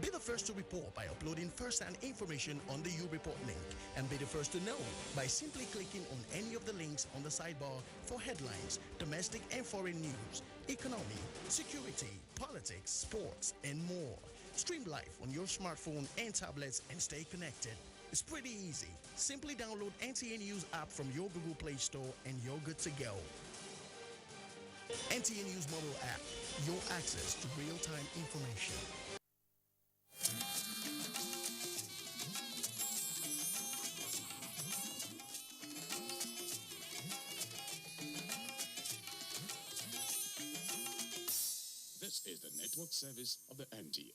Be the first to report by uploading first-hand information on the U-Report link, and be the first to know by simply clicking on any of the links on the sidebar for headlines, domestic and foreign news, economy, security, politics, sports, and more. Stream live on your smartphone and tablets and stay connected. It's pretty easy. Simply download NTA News app from your Google Play Store and you're good to go. NTA News mobile app, your access to real-time information. This is the network service of the NTA.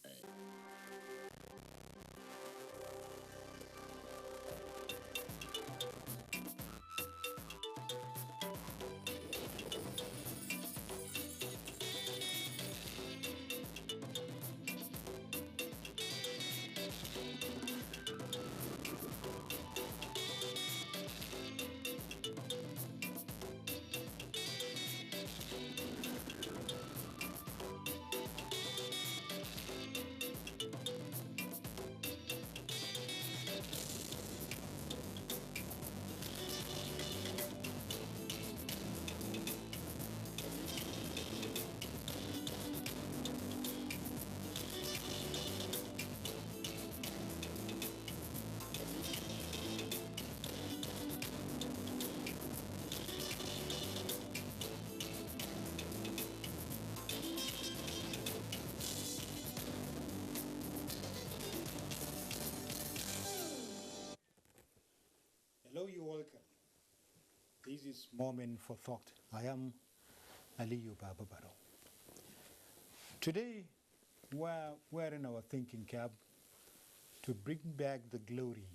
Hello, you welcome. This is Moment for Thought. I am Aliyu Bababaro. Today, we're in our thinking cap to bring back the glory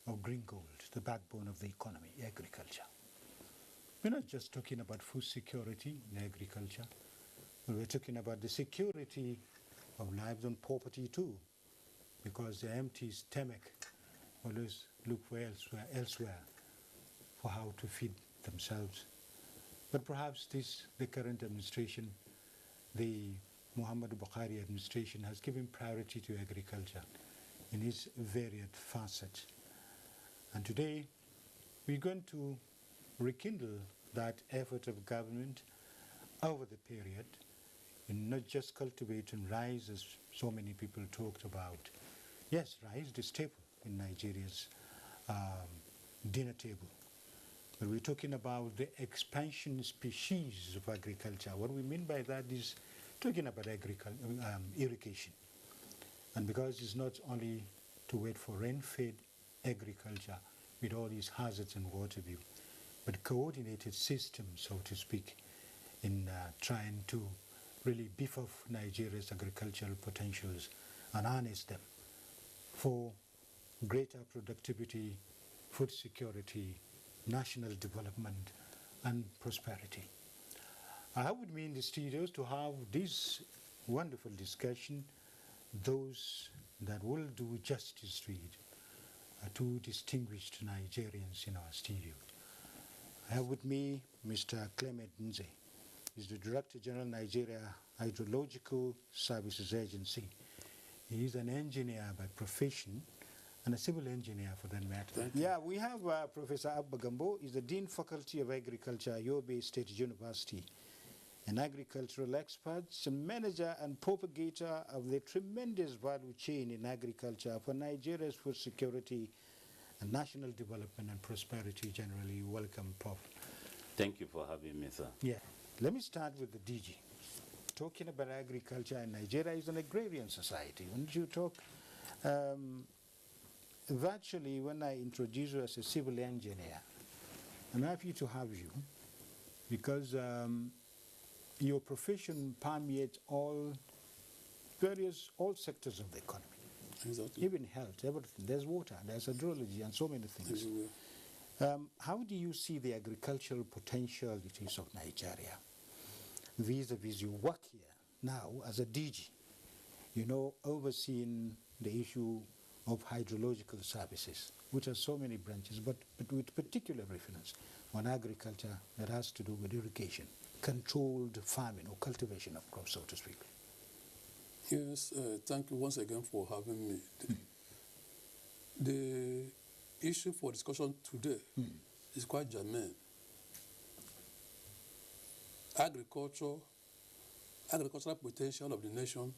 of green gold, the backbone of the economy, agriculture. We're not just talking about food security in agriculture, but we're talking about the security of lives and property too, because the empty stomach always look for elsewhere for how to feed themselves. But perhaps the current administration, the Muhammadu Buhari administration, has given priority to agriculture in its varied facets. And today, we're going to rekindle that effort of government over the period in not just cultivating rice, as so many people talked about. Yes, rice is the staple in Nigeria's dinner table. But we're talking about the expansion species of agriculture. What we mean by that is talking about irrigation. And because it's not only to wait for rain-fed agriculture with all these hazards and water view, but coordinated systems, so to speak, in trying to really beef up Nigeria's agricultural potentials and harness them for greater productivity, food security, national development, and prosperity. I would mean the studios to have this wonderful discussion, those that will do justice to it, two distinguished Nigerians in our studio. I have with me Mr. Clement Nze. He's the Director General, Nigeria Hydrological Services Agency. He is an engineer by profession and a civil engineer for that matter. Yeah, we have Professor Abba Gambo. He's the Dean Faculty of Agriculture at Yobe State University, an agricultural expert, manager and propagator of the tremendous value chain in agriculture for Nigeria's food security and national development and prosperity generally. Welcome, Prof. Thank you for having me, sir. Yeah. Let me start with the DG. Talking about agriculture in Nigeria is an agrarian society. When you talk, virtually when I introduce you as a civil engineer, I'm happy to have you because your profession permeates all sectors of the economy. Exactly. Even health, everything. There's water, there's hydrology, and so many things. How do you see the agricultural potentialities of Nigeria vis-a-vis your work here now as a DG, overseeing the issue of hydrological services, which has so many branches, but with particular reference on agriculture that has to do with irrigation, controlled farming or cultivation of crops, so to speak? Yes, thank you once again for having me. The issue for discussion today is quite germane. Agricultural potential of the nation,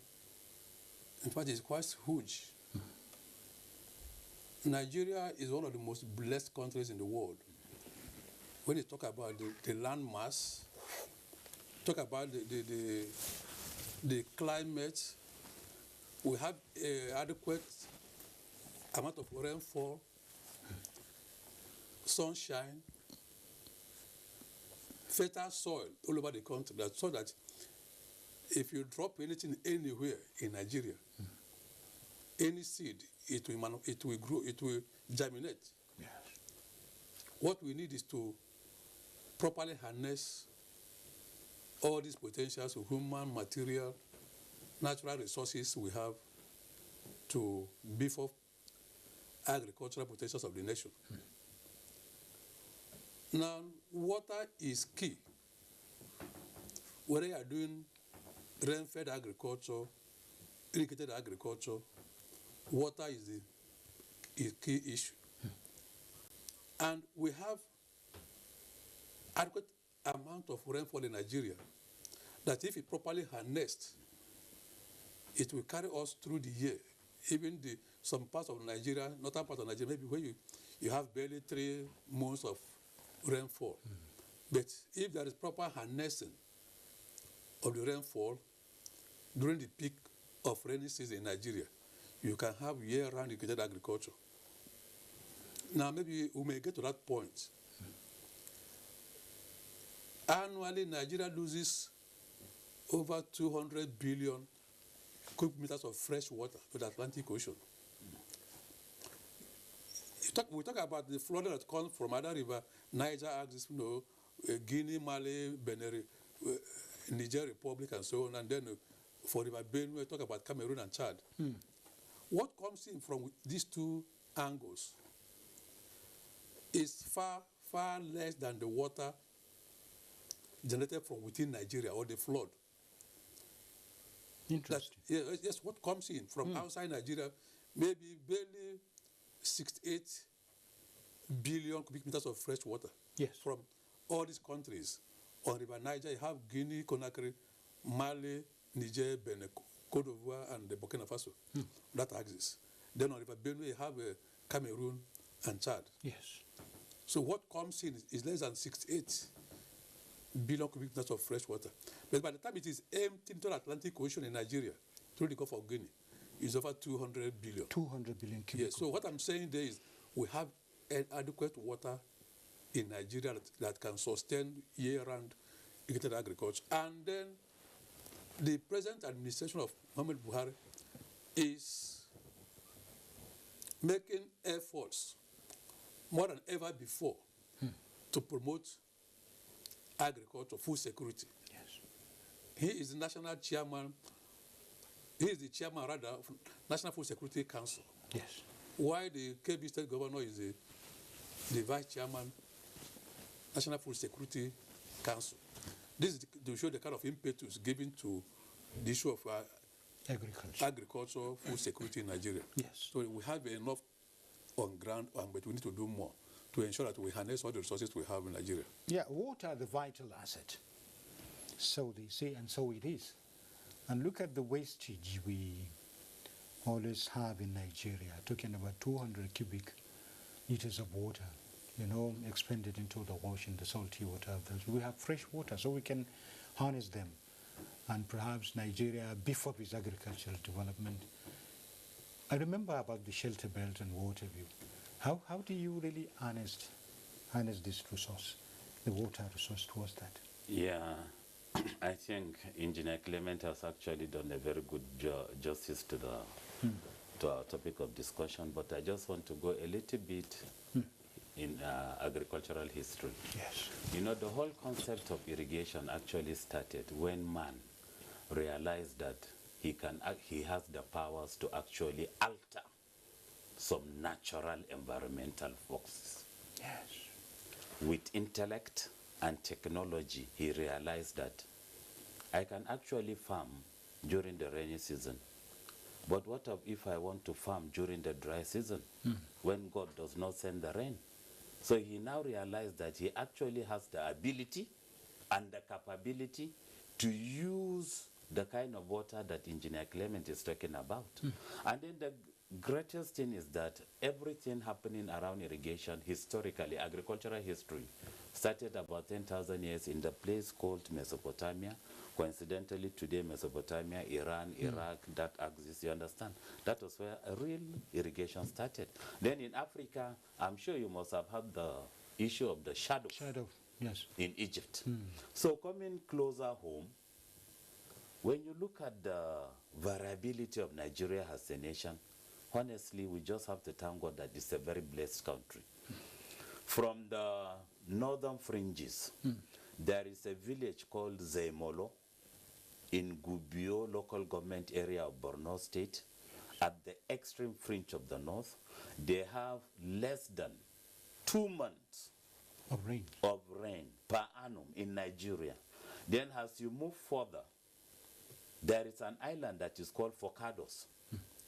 in fact, is quite huge. Nigeria is one of the most blessed countries in the world. When you talk about the land mass, talk about the climate, we have adequate amount of rainfall, sunshine, fertile soil all over the country, so that if you drop anything anywhere in Nigeria, any seed, it will grow, it will germinate. Yes. What we need is to properly harness all these potentials of human, material, natural resources we have to beef up agricultural potentials of the nation. Now, water is key. Whether you are doing rain-fed agriculture, irrigated agriculture, water is the key issue. And we have adequate amount of rainfall in Nigeria that if it properly harnessed, it will carry us through the year. Even some parts of Nigeria, northern part of Nigeria, maybe where you have barely 3 months of rainfall. But if there is proper harnessing of the rainfall during the peak of rainy season in Nigeria, you can have year-round irrigated agriculture. Now, maybe we may get to that point. Annually, Nigeria loses over 200 billion cubic meters of fresh water to the Atlantic Ocean. We talk about the flooding that comes from other river, Niger axis, Guinea, Mali, Benin, Niger Republic, and so on. And then for River Benue, we talk about Cameroon and Chad. What comes in from these two angles is far, far less than the water generated from within Nigeria or the flood. Interesting. Yes, what comes in from outside Nigeria, maybe barely 68 billion cubic meters of fresh water. Yes. From all these countries. On River Niger, you have Guinea, Conakry, Mali, Niger, Benin, Cote d'Ivoire, and Burkina Faso. That axis. Then on River Benue, you have Cameroon and Chad. Yes. So what comes in is less than 68 billion cubic meters of fresh water. But by the time it is emptied into the Atlantic Ocean in Nigeria, through the Gulf of Guinea, it's over 200 billion. 200 billion cubic. Yes, so what I'm saying there is we have adequate water in Nigeria that can sustain year-round irrigated agriculture. And then the present administration of Muhammad Buhari is making efforts more than ever before to promote agriculture, food security. Yes. He is the national chairman. He is the chairman, rather, of National Food Security Council. Yes. While the KB State Governor is the vice chairman, National Food Security Council. This is to show the kind of impetus given to the issue of agriculture, food security in Nigeria. Yes. So we have enough on ground, but we need to do more to ensure that we harness all the resources we have in Nigeria. Yeah, water, the vital asset. So they say, and so it is. And look at the wastage we always have in Nigeria, talking about 200 cubic liters of water, expended into the ocean, the salty water. We have fresh water, so we can harness them. And perhaps Nigeria beef up its agricultural development. I remember about the shelter belt and water view. How do you really harness this resource, the water resource, towards that? Yeah, I think Engineer Clement has actually done a very good justice to our topic of discussion, but I just want to go a little bit in agricultural history. Yes. The whole concept of irrigation actually started when man realized that he has the powers to actually alter some natural environmental forces. Yes. With intellect and technology, he realized that I can actually farm during the rainy season. But what if I want to farm during the dry season when God does not send the rain? So he now realized that he actually has the ability and the capability to use the kind of water that Engineer Clement is talking about. And then the greatest thing is that everything happening around irrigation, historically, agricultural history, started about 10,000 years in the place called Mesopotamia. Coincidentally, today, Mesopotamia, Iran, Iraq, that axis, you understand? That was where a real irrigation started. Then in Africa, I'm sure you must have had the issue of the shadow. Shadow, yes. In Egypt. So coming closer home, when you look at the variability of Nigeria as a nation, honestly, we just have to thank God that it's a very blessed country. From the northern fringes, there is a village called Zeimolo in Gubbio local government area of Borno State. At the extreme fringe of the north, they have less than 2 months Of rain. per annum in Nigeria. Then as you move further, there is an island that is called Forcados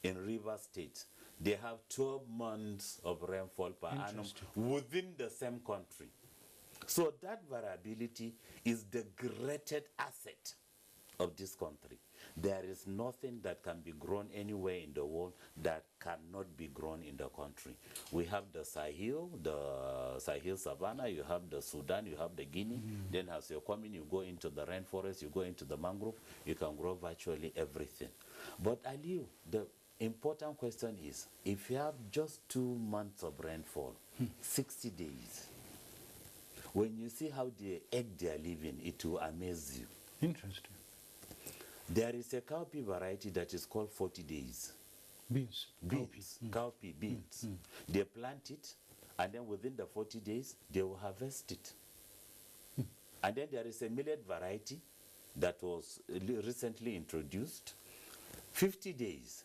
in Rivers State. They have 12 months of rainfall per annum within the same country. So that variability is the greatest asset of this country. There is nothing that can be grown anywhere in the world that cannot be grown in the country. We have the Sahel Savannah, you have the Sudan, you have the Guinea. Then as you're coming, you go into the rainforest, you go into the mangrove, you can grow virtually everything. But Aliu, the important question is, if you have just 2 months of rainfall, 60 days, when you see how the egg they are living, it will amaze you. Interesting. There is a cowpea variety that is called 40 days. Beans. Cowpea beans. They plant it, and then within the 40 days, they will harvest it. And then there is a millet variety that was recently introduced, 50 days.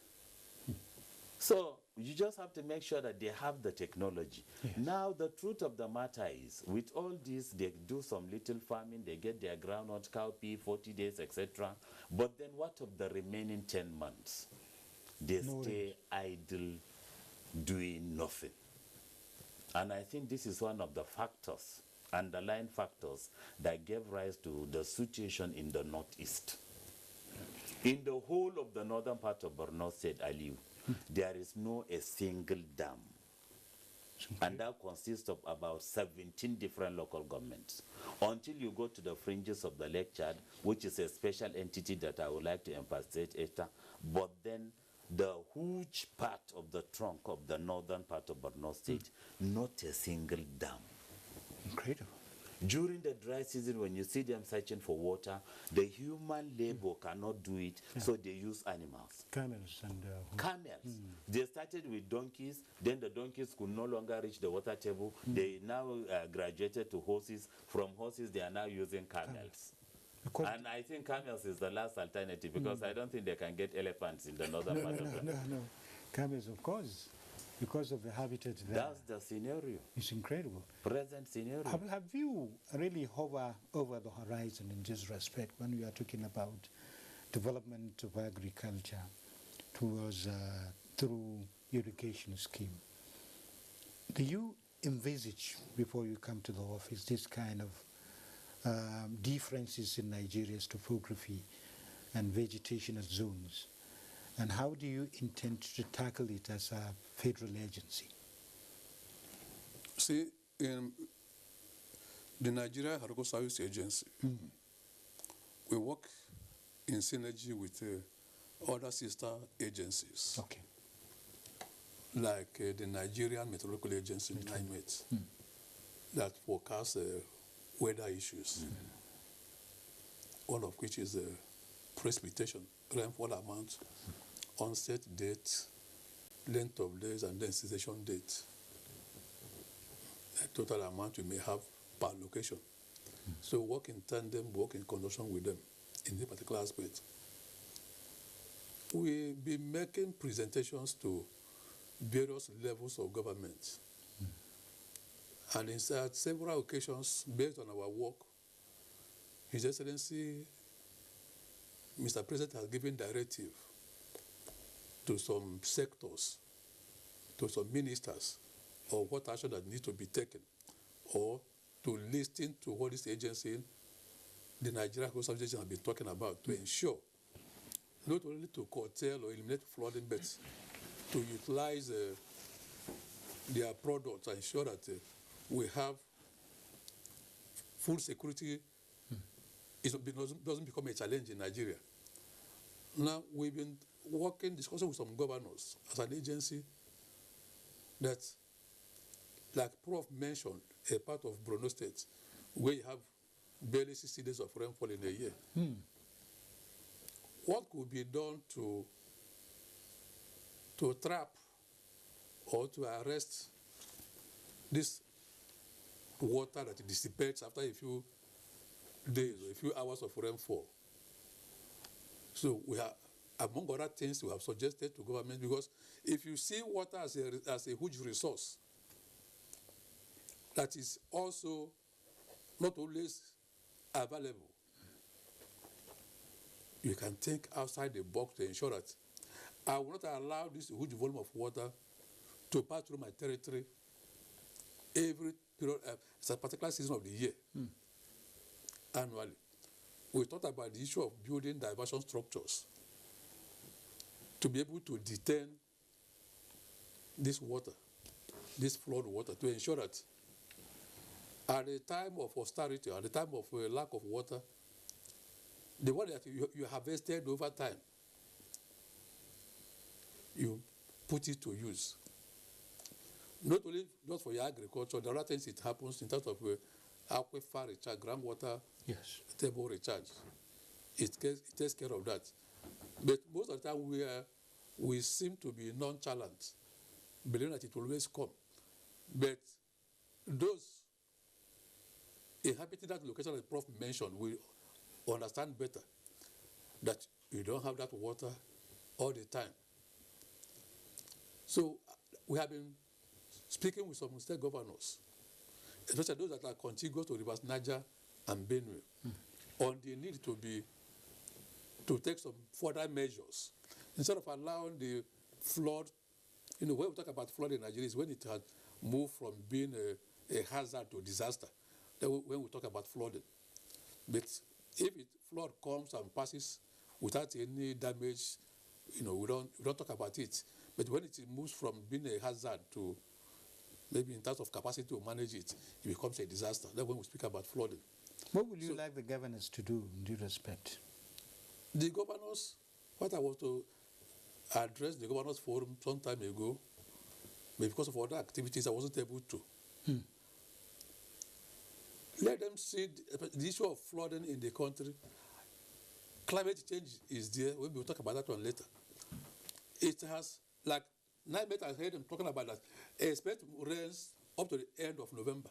So you just have to make sure that they have the technology. Yes. Now, the truth of the matter is, with all this, they do some little farming, they get their groundnut, cowpea, 40 days, etc. But then what of the remaining 10 months? They stay idle, doing nothing. And I think this is one of the factors, underlying factors, that gave rise to the situation in the northeast. In the whole of the northern part of Borno State, Aliu, there is no a single dam. And that consists of about 17 different local governments. Until you go to the fringes of the Lake Chad, which is a special entity that I would like to emphasize later, but then the huge part of the trunk of the northern part of Borno State, not a single dam. Incredible. During the dry season, when you see them searching for water, the human labor cannot do it, so they use animals. Camels and... Camels. They started with donkeys, then the donkeys could no longer reach the water table. They now graduated to horses. From horses, they are now using camels. And I think camels is the last alternative, because I don't think they can get elephants in the northern part of the No. Camels, of course. Because of the habitat there. That's the scenario. It's incredible. Present scenario. Have you really hovered over the horizon in this respect when we are talking about development of agriculture towards through irrigation scheme? Do you envisage, before you come to the office, this kind of differences in Nigeria's topography and vegetational zones? And how do you intend to tackle it as a federal agency? See, in the Nigeria Agricultural Service Agency, we work in synergy with other sister agencies. Okay. Like the Nigerian Meteorological Agency, NIMET, that forecasts weather issues, one of which is precipitation, rainfall amount, onset date, length of days, and then cessation date. The total amount we may have per location. So work in tandem, work in conjunction with them in this particular aspect. We'll be making presentations to various levels of government. And at several occasions, based on our work, His Excellency Mr. President has given directive to some sectors, to some ministers, or what action that needs to be taken, or to listen to what this agency, the Nigerian Coastal Agency, has been talking about to ensure not only to curtail or eliminate flooding, but to utilize their products and ensure that we have food security. It doesn't become a challenge in Nigeria. Now, we've been discussing with some governors as an agency that, like Prof mentioned, a part of Borno State, where you have barely 60 days of rainfall in a year. What could be done to trap or to arrest this water that dissipates after a few days or a few hours of rainfall? So we have, among other things, we have suggested to government, because if you see water as a huge resource that is also not always available, you can think outside the box to ensure that I will not allow this huge volume of water to pass through my territory every period, it's a particular season of the year, annually. We talked about the issue of building diversion structures to be able to detain this water, this flood water, to ensure that at the time of austerity, at the time of lack of water, the water that you harvested over time, you put it to use. Not only just for your agriculture, the other things it happens in terms of aquifer recharge, groundwater table recharge. It takes care of that. But most of the time we seem to be nonchalant, believing that it will always come. But those inhabiting that location that the Prof mentioned will understand better that you don't have that water all the time. So we have been speaking with some state governors, especially those that are contiguous to rivers Niger and Benue, on the need to take some further measures. Instead of allowing the flood, when we talk about flood in Nigeria, is when it had moved from being a hazard to disaster. Then when we talk about flooding. But if flood comes and passes without any damage, we don't talk about it. But when it moves from being a hazard to maybe in terms of capacity to manage it, it becomes a disaster. That's when we speak about flooding. What would you like the governors to do in due respect? The governors, what I was to address the governors forum some time ago, but because of other activities, I wasn't able to. Let them see the issue of flooding in the country. Climate change is there. We will talk about that one later. It has, like, NIMET, I heard them talking about that. Expect rains up to the end of November.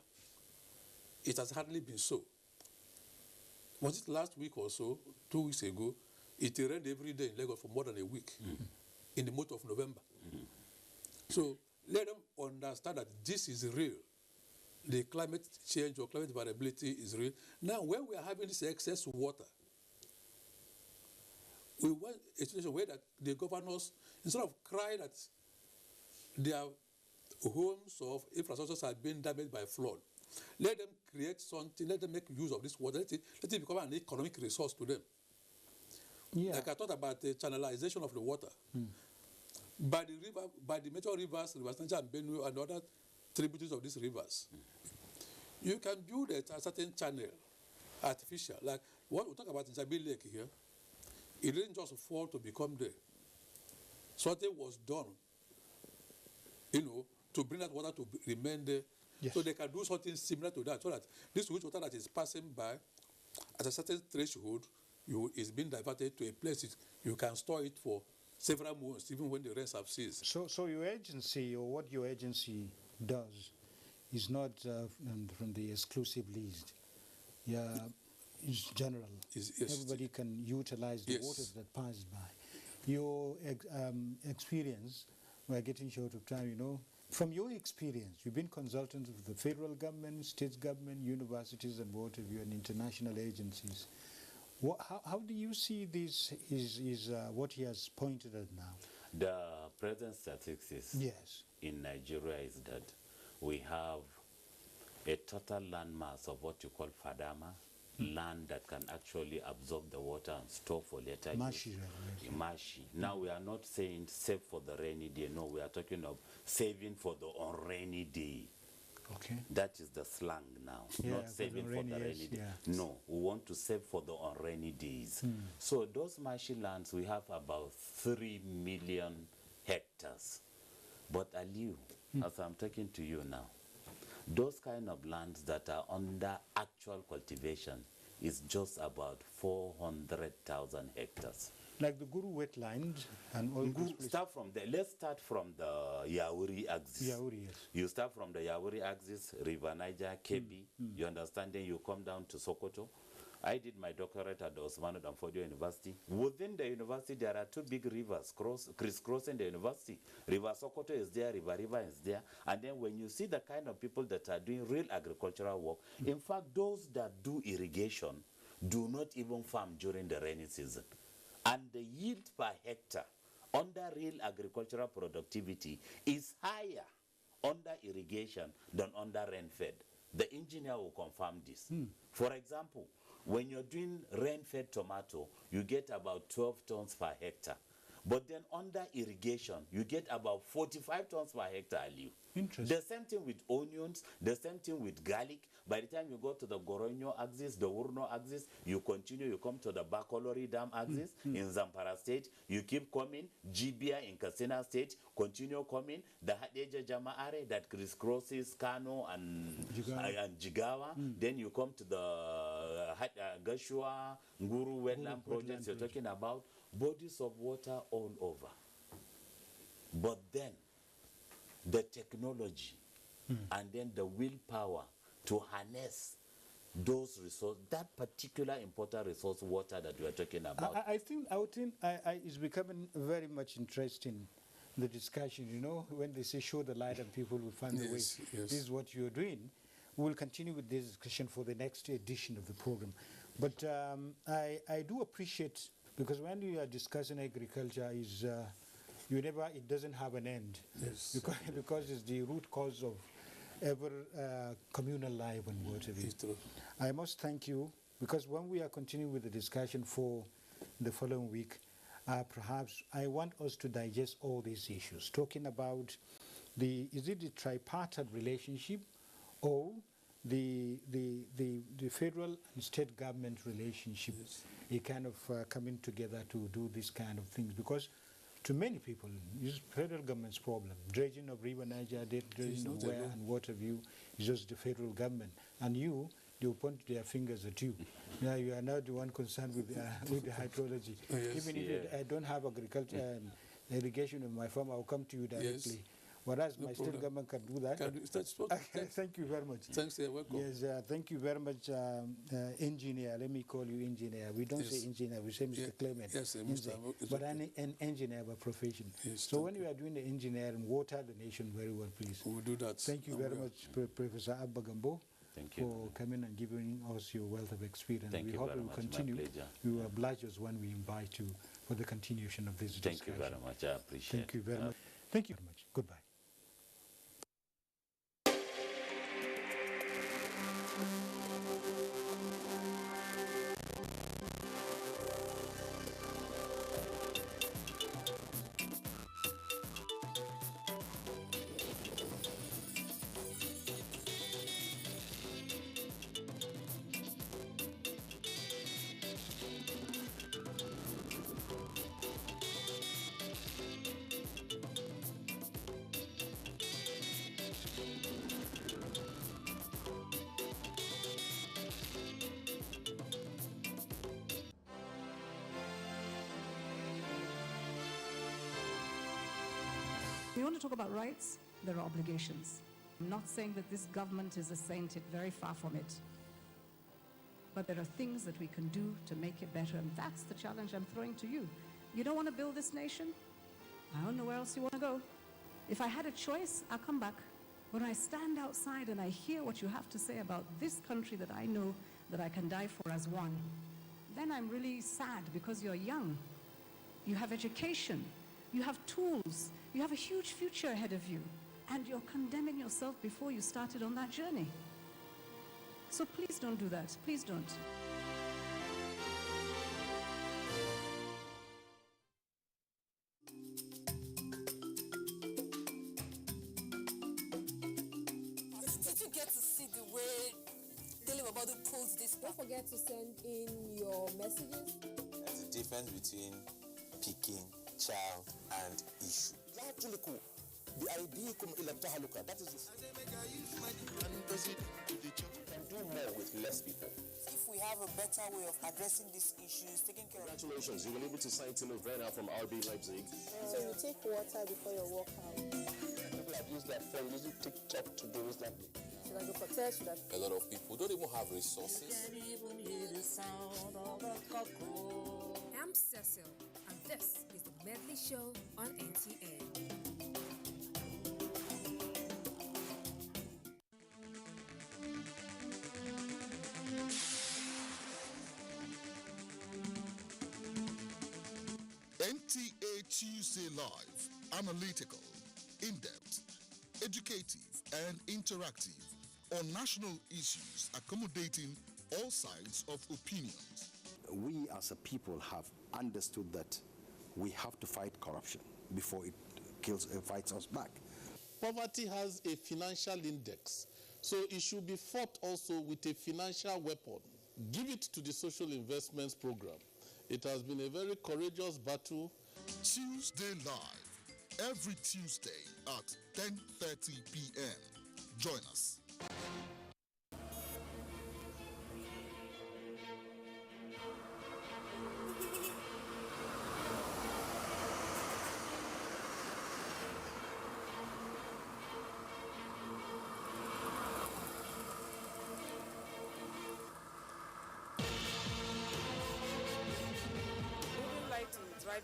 It has hardly been so. Was it last week or so, 2 weeks ago? It rained every day in Lagos for more than a week in the month of November. So let them understand that this is real. The climate change or climate variability is real. Now, when we are having this excess water, we want a situation where that the governors, instead of crying that their homes or infrastructures are being damaged by flood, let them create something, let them make use of this water, let it become an economic resource to them. Yeah. Like I talked about the channelization of the water. By the major rivers, Rivers Niger and Benue and other tributaries of these rivers, you can build a certain channel, artificial, like what we talk about in Jabi Lake here. It didn't just fall to become there. Something was done, to bring that water to remain there. Yes. So they can do something similar to that, so that this water that is passing by at a certain threshold is being diverted to a place you can store it for several months, even when the rains have ceased. So your agency, or what your agency does, is not from the exclusive list. Yeah, it's general. Yes. Everybody can utilize the waters that pass by. Your experience, we're getting short of time, From your experience, you've been consultant of the federal government, state government, universities, and what have you, and international agencies. How do you see this is what he has pointed at now? The present statistics Yes. in Nigeria is that we have a total land mass of what you call fadama, land that can actually absorb the water and store for later Marshy, use. yes. Marshy. Now we are not saying save for the rainy day. No, we are talking of saving for the unrainy day. Okay. That is the slang now, Yeah, not saving for the rainy day. yeah. No, we want to save for the unrainy days. So those marshy lands, we have about 3 million hectares. But Aliu, as I'm talking to you now, those kind of lands that are under actual cultivation is just about 400,000 hectares. Like the Guru wetland and all those places. Start from there. Let's start from the Yauri axis. Yauri, yes. You start from the Yauri axis, River Niger, Kebi. You understand? Then you come down to Sokoto. I did my doctorate at the Osmanu Danfodio University. Within the university, there are 2 big rivers crisscrossing the university. River Sokoto is there, River is there. And then when you see the kind of people that are doing real agricultural work, in fact, those that do irrigation do not even farm during the rainy season. And the yield per hectare under real agricultural productivity is higher under irrigation than under rain-fed. The engineer will confirm this. For example, when you're doing rain-fed tomato, you get about 12 tons per hectare. But then under irrigation, you get about 45 tons per hectare. Interesting. The same thing with onions, the same thing with garlic. By the time you go to the Goronyo axis, the Wurno axis, you continue, you come to the Bakolori Dam axis in Zamfara state, you keep coming, Jibia in Katsina state, continue coming, the Hadeja Jama'are that crisscrosses Kano and Jigawa. Then you come to the Gashua, Nguru wetland projects you're talking about, bodies of water all over. But then, the technology and then the willpower to harness those resources, that particular important resource, water that we are talking about. I think it's becoming very much interesting, the discussion, you know, when they say show the light and people will find the way. Yes. This is what you're doing. We'll continue with this discussion for the next edition of the program. But I do appreciate, because when you are discussing agriculture, it doesn't have an end. Yes. Because it's the root cause of ever communal life and whatever. It's true. I must thank you, because when we are continuing with the discussion for the following week, perhaps I want us to digest all these issues, talking about is it the tripartite relationship or the federal and state government relationship, a kind of coming together to do this kind of things, because to many people, it's federal government's problem. Dredging of River Niger, dredging of where and what have you, is just the federal government. And they will point their fingers at you. Now you are now the one concerned with the hydrology. Oh, yes. Even if I don't have agriculture irrigation in my farm, I'll come to you directly. Whereas my state government can do that. Thank you very much. Thanks, you're welcome. Yes, thank you very much, engineer. Let me call you engineer. We don't say engineer, we say Mr. Clement. Yes, Mr. But an engineer by profession. Yes, so when you are doing the engineering, water the nation very well, please. We'll do that. Thank you very much, Professor Abba Gambo. Thank you for coming and giving us your wealth of experience. Thank we you hope very we will much. continue. My pleasure. You will oblige us when we invite you for the continuation of this discussion. Thank you very much. I appreciate it. Thank you very much. Thank you very much. Goodbye. We want to talk about rights, there are obligations. I'm not saying that this government is a saint, it's very far from it. But there are things that we can do to make it better, and that's the challenge I'm throwing to you. You don't want to build this nation? I don't know where else you want to go. If I had a choice, I'll come back. When I stand outside and I hear what you have to say about this country that I know that I can die for as one, then I'm really sad because you're young. You have education. You have tools. You have a huge future ahead of you. And you're condemning yourself before you started on that journey. So please don't do that. Please don't. Did you get to see the way Ntalive about the post this? Don't forget to send in your messages. There's a difference between picking, child, and issue. The idea that is can do more with less people. If we have a better way of addressing these issues, taking care of... Congratulations, you were able to sign Timo Werner from RB Leipzig. So you take water before your workout. People have used their phone, using TikTok to do this like me. Should I go for test? A lot of people don't even have resources. I'm Cecil, and this is the Medley Show on NTA. NTA Tuesday Live, analytical, in-depth, educative and interactive on national issues accommodating all sides of opinions. We as a people have understood that we have to fight corruption before it fights us back. Poverty has a financial index, so it should be fought also with a financial weapon. Give it to the social investments program. It has been a very courageous battle. Tuesday Live, every Tuesday at 10:30 p.m. Join us.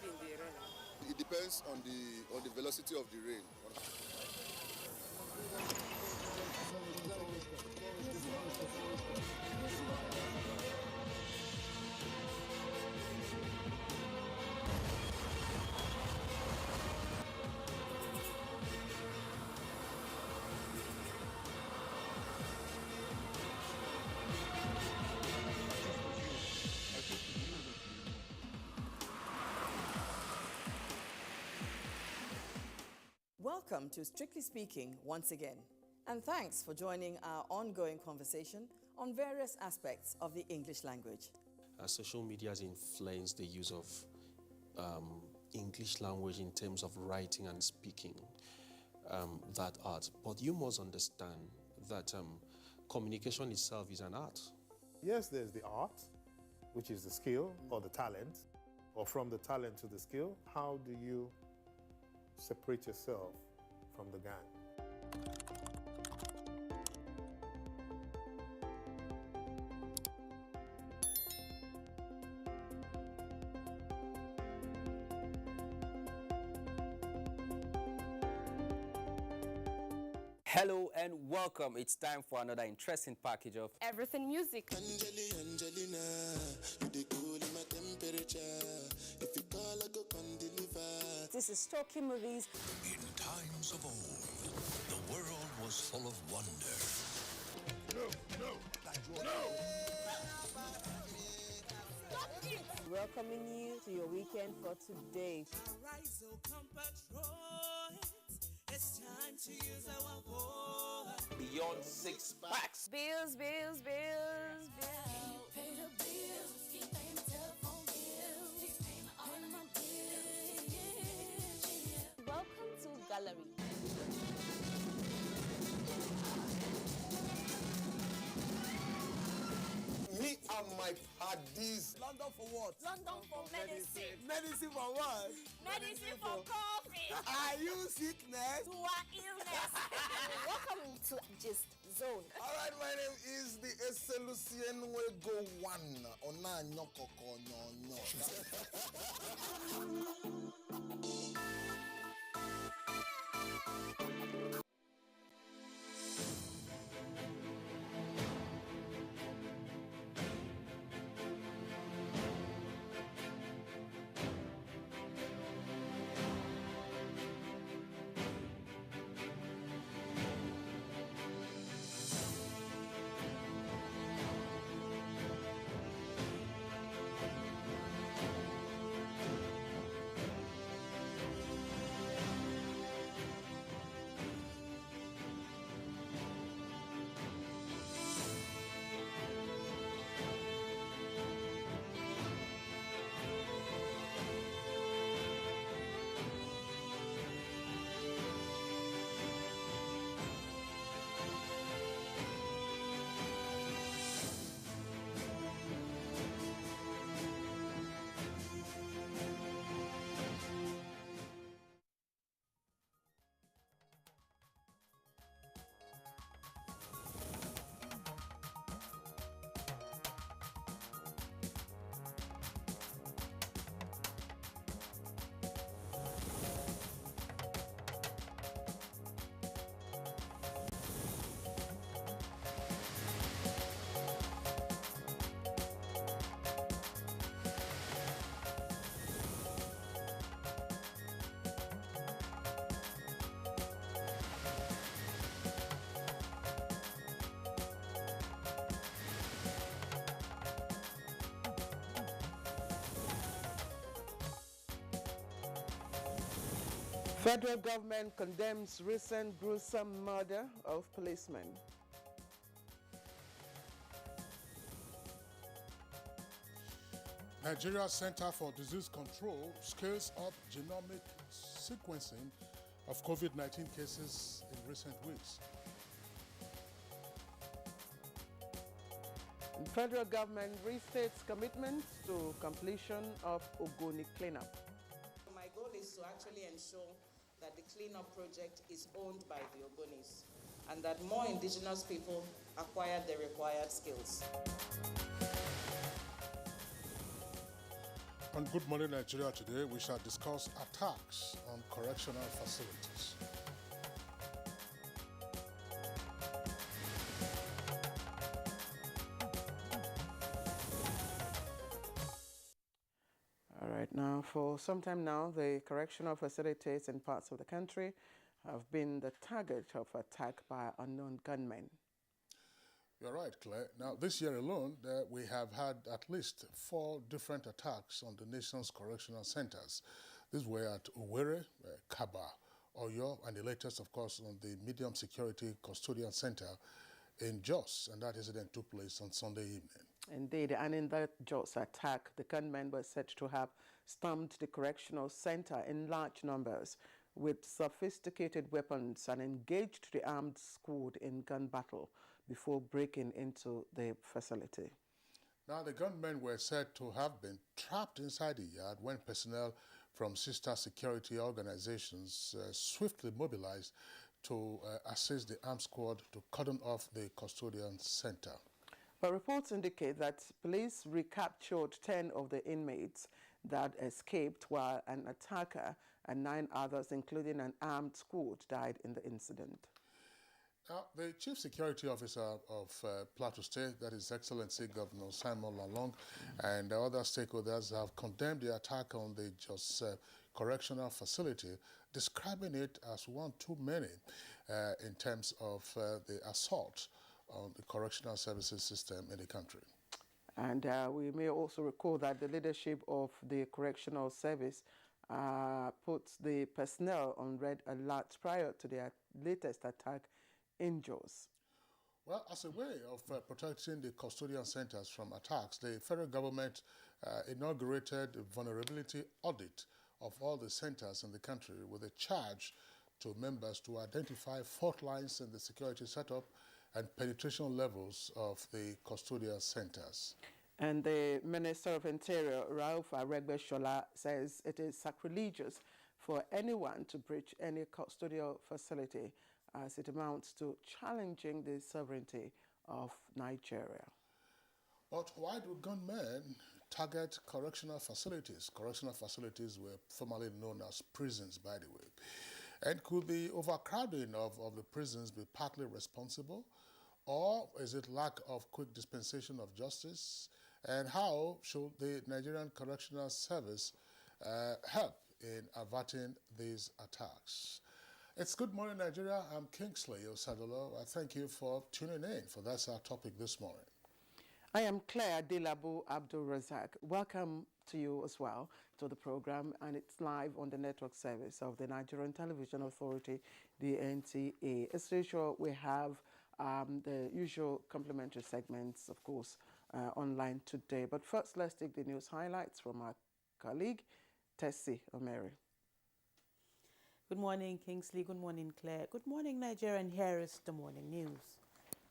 In the rain? It depends on the velocity of the rain. Welcome to Strictly Speaking once again, and thanks for joining our ongoing conversation on various aspects of the English language. Social media has influenced the use of English language in terms of writing and speaking that art. But you must understand that communication itself is an art. Yes, there's the art, which is the skill or the talent, or from the talent to the skill. How do you separate yourself from the gang? Hello and welcome. It's time for another interesting package of Everything Music. Angelina, you dey cool in my temperature. If you call, I go come deliver. This is Talking Movies. In times of old, the world was full of wonder. No! Stop it! Welcoming you to your weekend for today. It's time to use our voice. Beyond Six Packs. Bills. Pay the bills, keep paying the telephone bills, keep paying all of my bills. Welcome to Gallery. Me and my paddies. London for what? London for medicine. Medicine for what? Medicine for coffee. Are you sickness? To our illness. Welcome to Gist Zone. All right, my name is the Eselucien Wego One. Ona nyokoko nyonyo. Federal government condemns recent gruesome murder of policemen. Nigeria Center for Disease Control scales up genomic sequencing of COVID-19 cases in recent weeks. The federal government restates commitments to completion of Ogoni cleanup. My goal is to actually ensure that the cleanup project is owned by the Ogonis and that more indigenous people acquire the required skills. On Good Morning Nigeria today, we shall discuss attacks on correctional facilities. All right, now for some time now, the correctional facilities in parts of the country have been the target of attack by unknown gunmen. You're right, Claire. Now, this year alone, we have had at least 4 different attacks on the nation's correctional centers. These were at Owerri, Kaba, Oyo, and the latest, of course, on the medium security custodian center in Jos, and that incident took place on Sunday evening. Indeed, and in that Jos attack, the gunmen were said to have stormed the correctional center in large numbers with sophisticated weapons and engaged the armed squad in gun battle before breaking into the facility. Now, the gunmen were said to have been trapped inside the yard when personnel from sister security organizations swiftly mobilized to assist the armed squad to cordon off the custodian center. But reports indicate that police recaptured 10 of the inmates that escaped, while an attacker and 9 others, including an armed squad, died in the incident. Now, the Chief Security Officer of Plateau State, that is Excellency Governor Simon Lalong, and other stakeholders have condemned the attack on the Jos Correctional Facility, describing it as one too many in terms of the assault on the correctional services system in the country. And we may also recall that the leadership of the correctional service puts the personnel on red alert prior to their latest attack in Jos. Well, as a way of protecting the custodian centers from attacks, the federal government inaugurated a vulnerability audit of all the centers in the country with a charge to members to identify fault lines in the security setup and penetration levels of the custodial centers. And the Minister of Interior, Rauf Aregbesola, says it is sacrilegious for anyone to breach any custodial facility, as it amounts to challenging the sovereignty of Nigeria. But why do gunmen target correctional facilities? Correctional facilities were formerly known as prisons, by the way. And could the overcrowding of the prisons be partly responsible? Or is it lack of quick dispensation of justice? And how should the Nigerian Correctional Service help in averting these attacks? It's Good Morning Nigeria. I'm Kingsley Osadolo. I thank you for tuning in, for that's our topic this morning. I am Claire Delabu Abdul Razak. Welcome to you as well to the program, and it's live on the network service of the Nigerian Television Authority, the NTA. As usual, we have the usual complimentary segments, of course, online today. But first, let's take the news highlights from our colleague, Tessie Omeri. Good morning, Kingsley. Good morning, Claire. Good morning, Nigeria. And here is the morning news.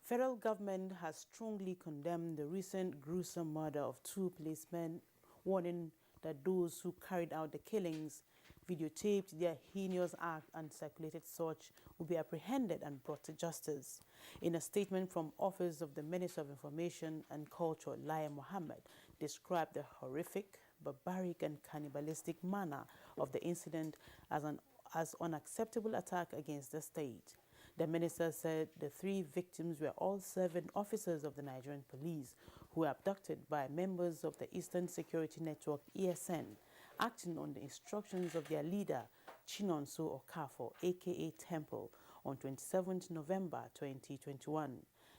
Federal government has strongly condemned the recent gruesome murder of 2 policemen, warning that those who carried out the killings, videotaped their heinous act and circulated such will be apprehended and brought to justice. In a statement from Office of the Minister of Information and Culture, Lai Mohammed described the horrific, barbaric and cannibalistic manner of the incident as unacceptable attack against the state. The minister said the 3 victims were all 7 officers of the Nigerian police who were abducted by members of the Eastern Security Network, ESN, acting on the instructions of their leader, Chinonso Okafor, aka Temple, on 27th November 2021.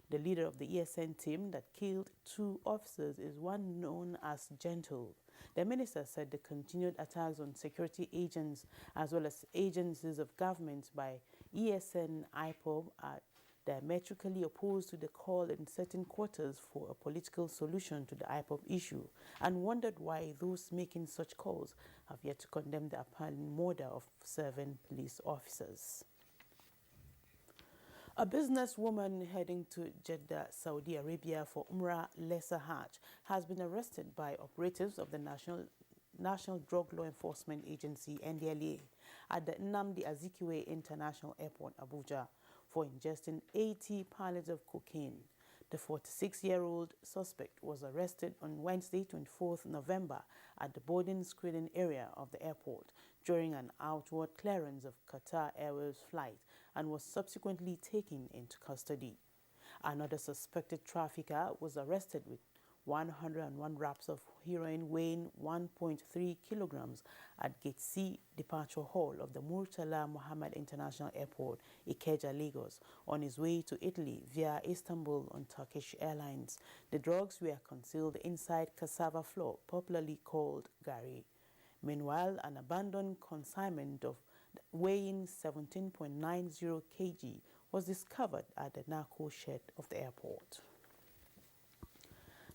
The leader of the ESN team that killed 2 officers is one known as Gentle. The minister said the continued attacks on security agents as well as agencies of government by ESN IPOB are diametrically opposed to the call in certain quarters for a political solution to the IPOB issue, and wondered why those making such calls have yet to condemn the appalling murder of 7 police officers. A businesswoman heading to Jeddah, Saudi Arabia for Umrah Lesser Hajj has been arrested by operatives of the National Drug Law Enforcement Agency, NDLEA, at the Nnamdi Azikiwe International Airport, Abuja, for ingesting 80 pallets of cocaine. The 46-year-old suspect was arrested on Wednesday, 24th November, at the boarding screening area of the airport during an outward clearance of Qatar Airways flight and was subsequently taken into custody. Another suspected trafficker was arrested with 101 wraps of heroin weighing 1.3 kilograms at Gate C departure hall of the Murtala Mohammed International Airport, Ikeja, Lagos, on his way to Italy via Istanbul on Turkish Airlines. The drugs were concealed inside cassava flour, popularly called gari. Meanwhile, an abandoned consignment of weighing 17.90 kg was discovered at the narco shed of the airport.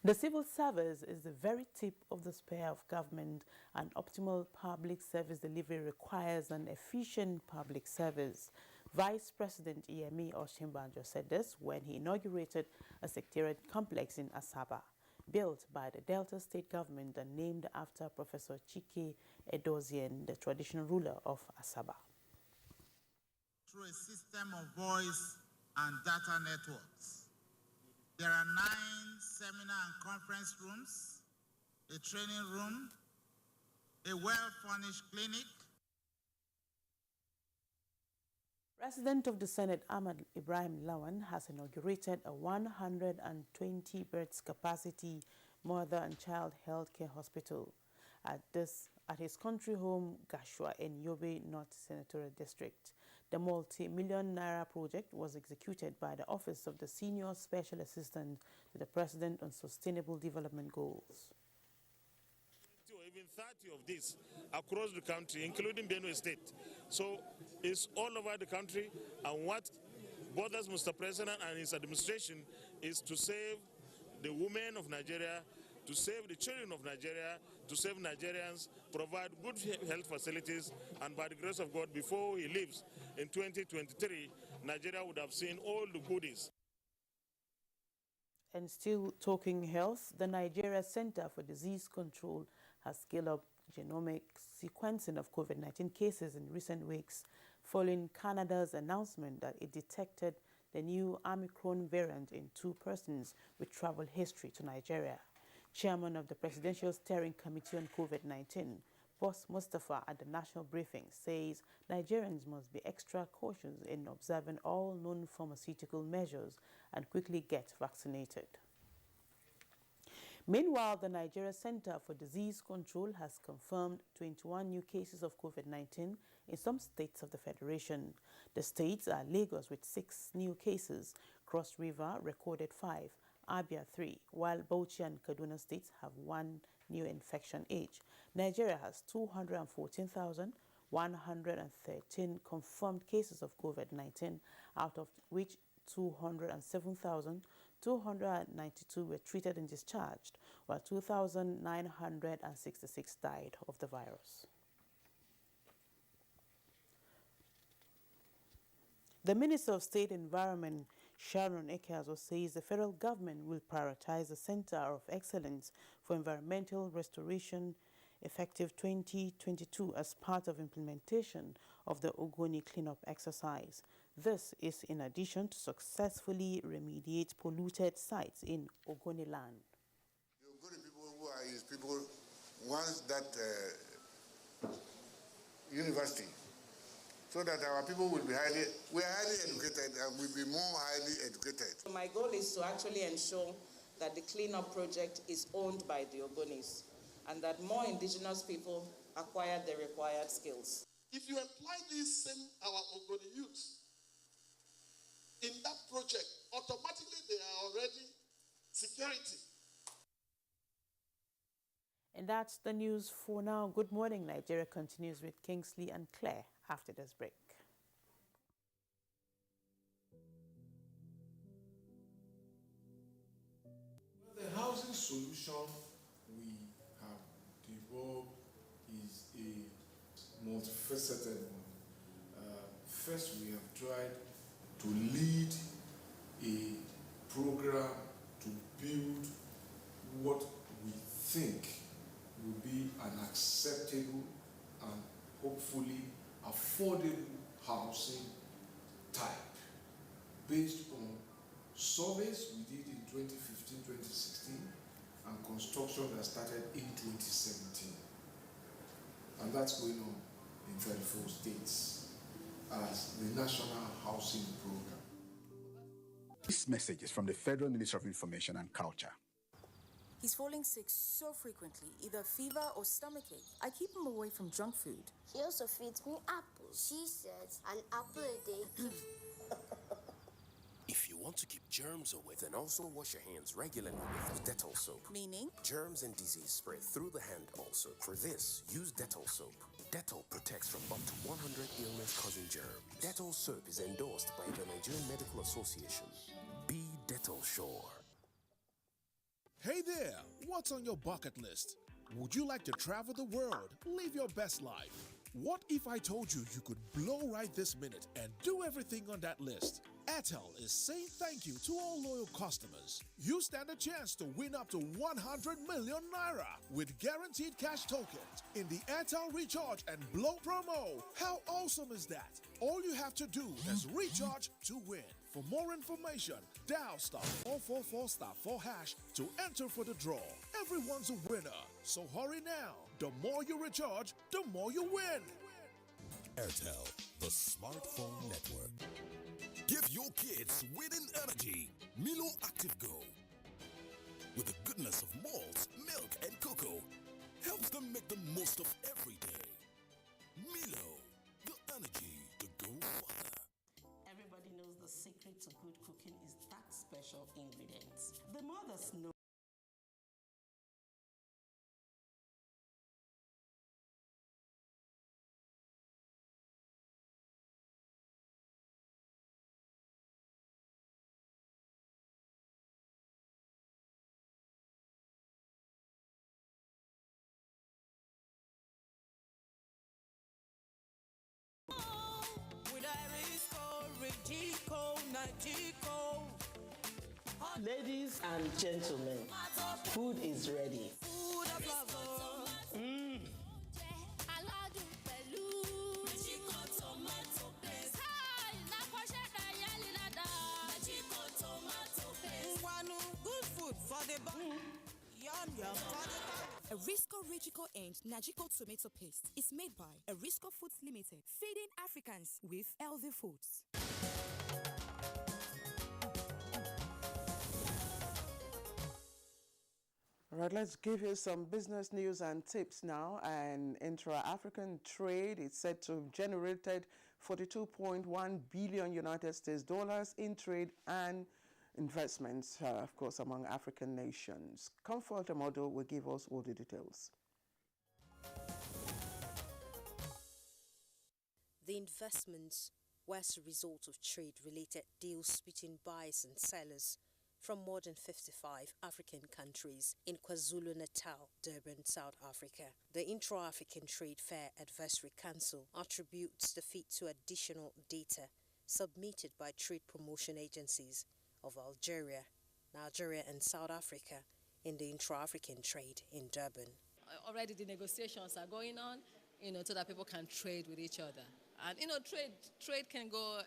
The civil service is the very tip of the spear of government, and optimal public service delivery requires an efficient public service. Vice President Yemi Osinbajo said this when he inaugurated a secretariat complex in Asaba, built by the Delta State government and named after Professor Chike Edozien, the traditional ruler of Asaba. Through a system of voice and data networks, there are 9 seminar and conference rooms, a training room, a well-furnished clinic. President of the Senate Ahmad Ibrahim Lawan has inaugurated a 120 beds capacity mother and child health care hospital at his country home Gashua in Yobe North Senatorial District. The multi-million naira project was executed by the Office of the Senior Special Assistant to the President on Sustainable Development Goals. Or even 30 of these across the country, including Benue State. So it's all over the country, and what bothers Mr. President and his administration is to save the women of Nigeria, to save the children of Nigeria, to save Nigerians, provide good health facilities, and by the grace of God, before he leaves in 2023, Nigeria would have seen all the goodies. And still talking health, the Nigeria Center for Disease Control has scaled up genomic sequencing of COVID-19 cases in recent weeks, following Canada's announcement that it detected the new Omicron variant in 2 persons with travel history to Nigeria. Chairman of the Presidential Steering Committee on COVID-19, Boss Mustafa, at the national briefing says Nigerians must be extra cautious in observing all known pharmaceutical measures and quickly get vaccinated. Meanwhile, the Nigeria Center for Disease Control has confirmed 21 new cases of COVID-19 in some states of the Federation. The states are Lagos with 6 new cases, Cross River recorded 5, Abia 3, while Bauchi and Kaduna states have 1 new infection each. Nigeria has 214,113 confirmed cases of COVID-19, out of which 207,292 were treated and discharged, while 2,966 died of the virus. The Minister of State Environment, Sharon Ekazo, says the federal government will prioritize the Center of Excellence for Environmental Restoration effective 2022 as part of implementation of the Ogoni cleanup exercise. This is in addition to successfully remediate polluted sites in Ogoni land. The Ogoni people who are his people want that university, so that our people will be highly educated and will be more highly educated. My goal is to actually ensure that the cleanup project is owned by the Ogonis and that more indigenous people acquire the required skills. If you apply these same our Ogoni youths in that project, automatically they are already security. And that's the news for now. Good morning, Nigeria continues with Kingsley and Claire after this break. The housing solution we have developed is a multifaceted one. First, we have tried to lead a program to build what we think will be an acceptable and hopefully affordable housing type based on surveys we did in 2015-2016 and construction that started in 2017. And that's going on in 34 states as the National Housing Program. This message is from the Federal Ministry of Information and Culture. He's falling sick so frequently, either fever or stomachache. I keep him away from junk food. She also feeds me apples. She says an apple a day keeps... If you want to keep germs away, then also wash your hands regularly with Dettol soap. Meaning? Germs and disease spread through the hand also. For this, use Dettol soap. Dettol protects from up to 100 illness-causing germs. Dettol soap is endorsed by the Nigerian Medical Association. Be Dettol sure. Hey there, what's on your bucket list? Would you like to travel the world, live your best life? What if I told you you could blow right this minute and do everything on that list? Airtel is saying thank you to all loyal customers. You stand a chance to win up to 100 million naira with guaranteed cash tokens in the Airtel Recharge and Blow promo. How awesome is that? All you have to do is recharge to win. For more information, dial *444*4# to enter for the draw. Everyone's a winner, so hurry now. The more you recharge, the more you win. Airtel, the smartphone network. Give your kids winning energy. Milo Active Go. With the goodness of malts, milk, and cocoa, helps them make the most of every day. Milo, the energy to go further. Everybody knows the secret to good cooking is that special ingredient. The mothers know. Ladies and gentlemen, food is ready. Good food for the body. Yum yum for the body. Erisco Regico and Nagico tomato paste is made by Erisco Foods Limited, feeding Africans with healthy foods. All right, let's give you some business news and tips now. And intra-African trade is said to have generated 42.1 billion United States dollars in trade and investments, of course, among African nations. Comfort Amodo will give us all the details. The investments were as a result of trade-related deals between buyers and sellers from more than 55 African countries in KwaZulu-Natal, Durban, South Africa. The Intra-African Trade Fair Advisory Council attributes the feat to additional data submitted by trade promotion agencies of Algeria, Nigeria and South Africa in the intra-African trade in Durban. Already the negotiations are going on, so that people can trade with each other. And, trade can go,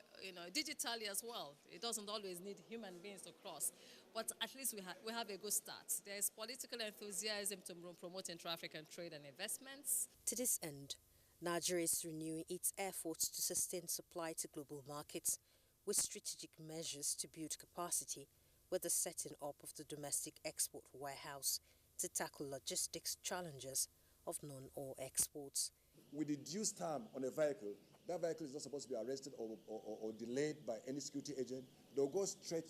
digitally as well. It doesn't always need human beings to cross. But at least we have a good start. There is political enthusiasm to promote intra-African trade and investments. To this end, Nigeria is renewing its efforts to sustain supply to global markets with strategic measures to build capacity with the setting up of the domestic export warehouse to tackle logistics challenges of non-oil exports. With the due stamp on a vehicle, that vehicle is not supposed to be arrested or delayed by any security agent. They'll go straight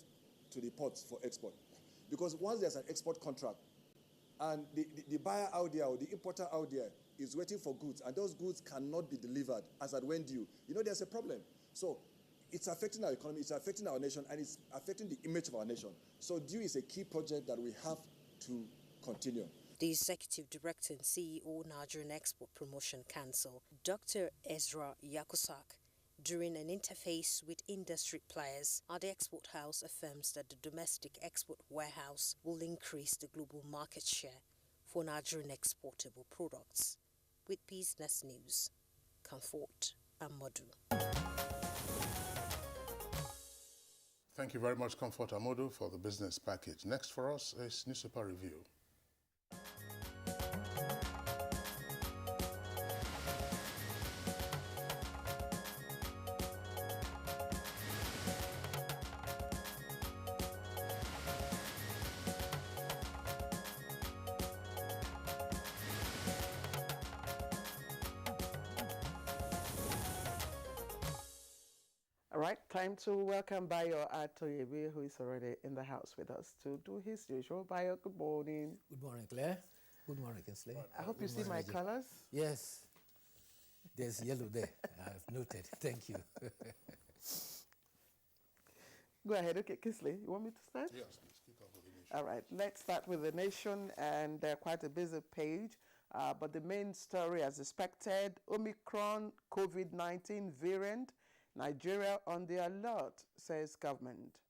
to the ports for export. Because once there's an export contract, and the buyer out there or the importer out there is waiting for goods, and those goods cannot be delivered as at when due, there's a problem. So it's affecting our economy, it's affecting our nation, and it's affecting the image of our nation. So due is a key project that we have to continue. The Executive Director and CEO, Nigerian Export Promotion Council, Dr. Ezra Yakusak, during an interface with industry players at the export house, affirms that the domestic export warehouse will increase the global market share for Nigerian exportable products. With Business News, Comfort Amodu. Thank you very much, Comfort Amodu, for the business package. Next for us is Newspaper Review. All right, time to welcome Bayo Atoyebe, who is already in the house with us to do his usual. Bayo, good morning. Good morning, Claire. Good morning, Kinsley. I hope you see my colors. Yes. There's yellow there. I've noted. Thank you. Go ahead. Okay, Kinsley, you want me to start? Yes, please. Kick off with the nation. All right, let's start with the nation, and quite a busy page. But the main story, as expected, Omicron COVID-19 variant, Nigeria on the alert, says government.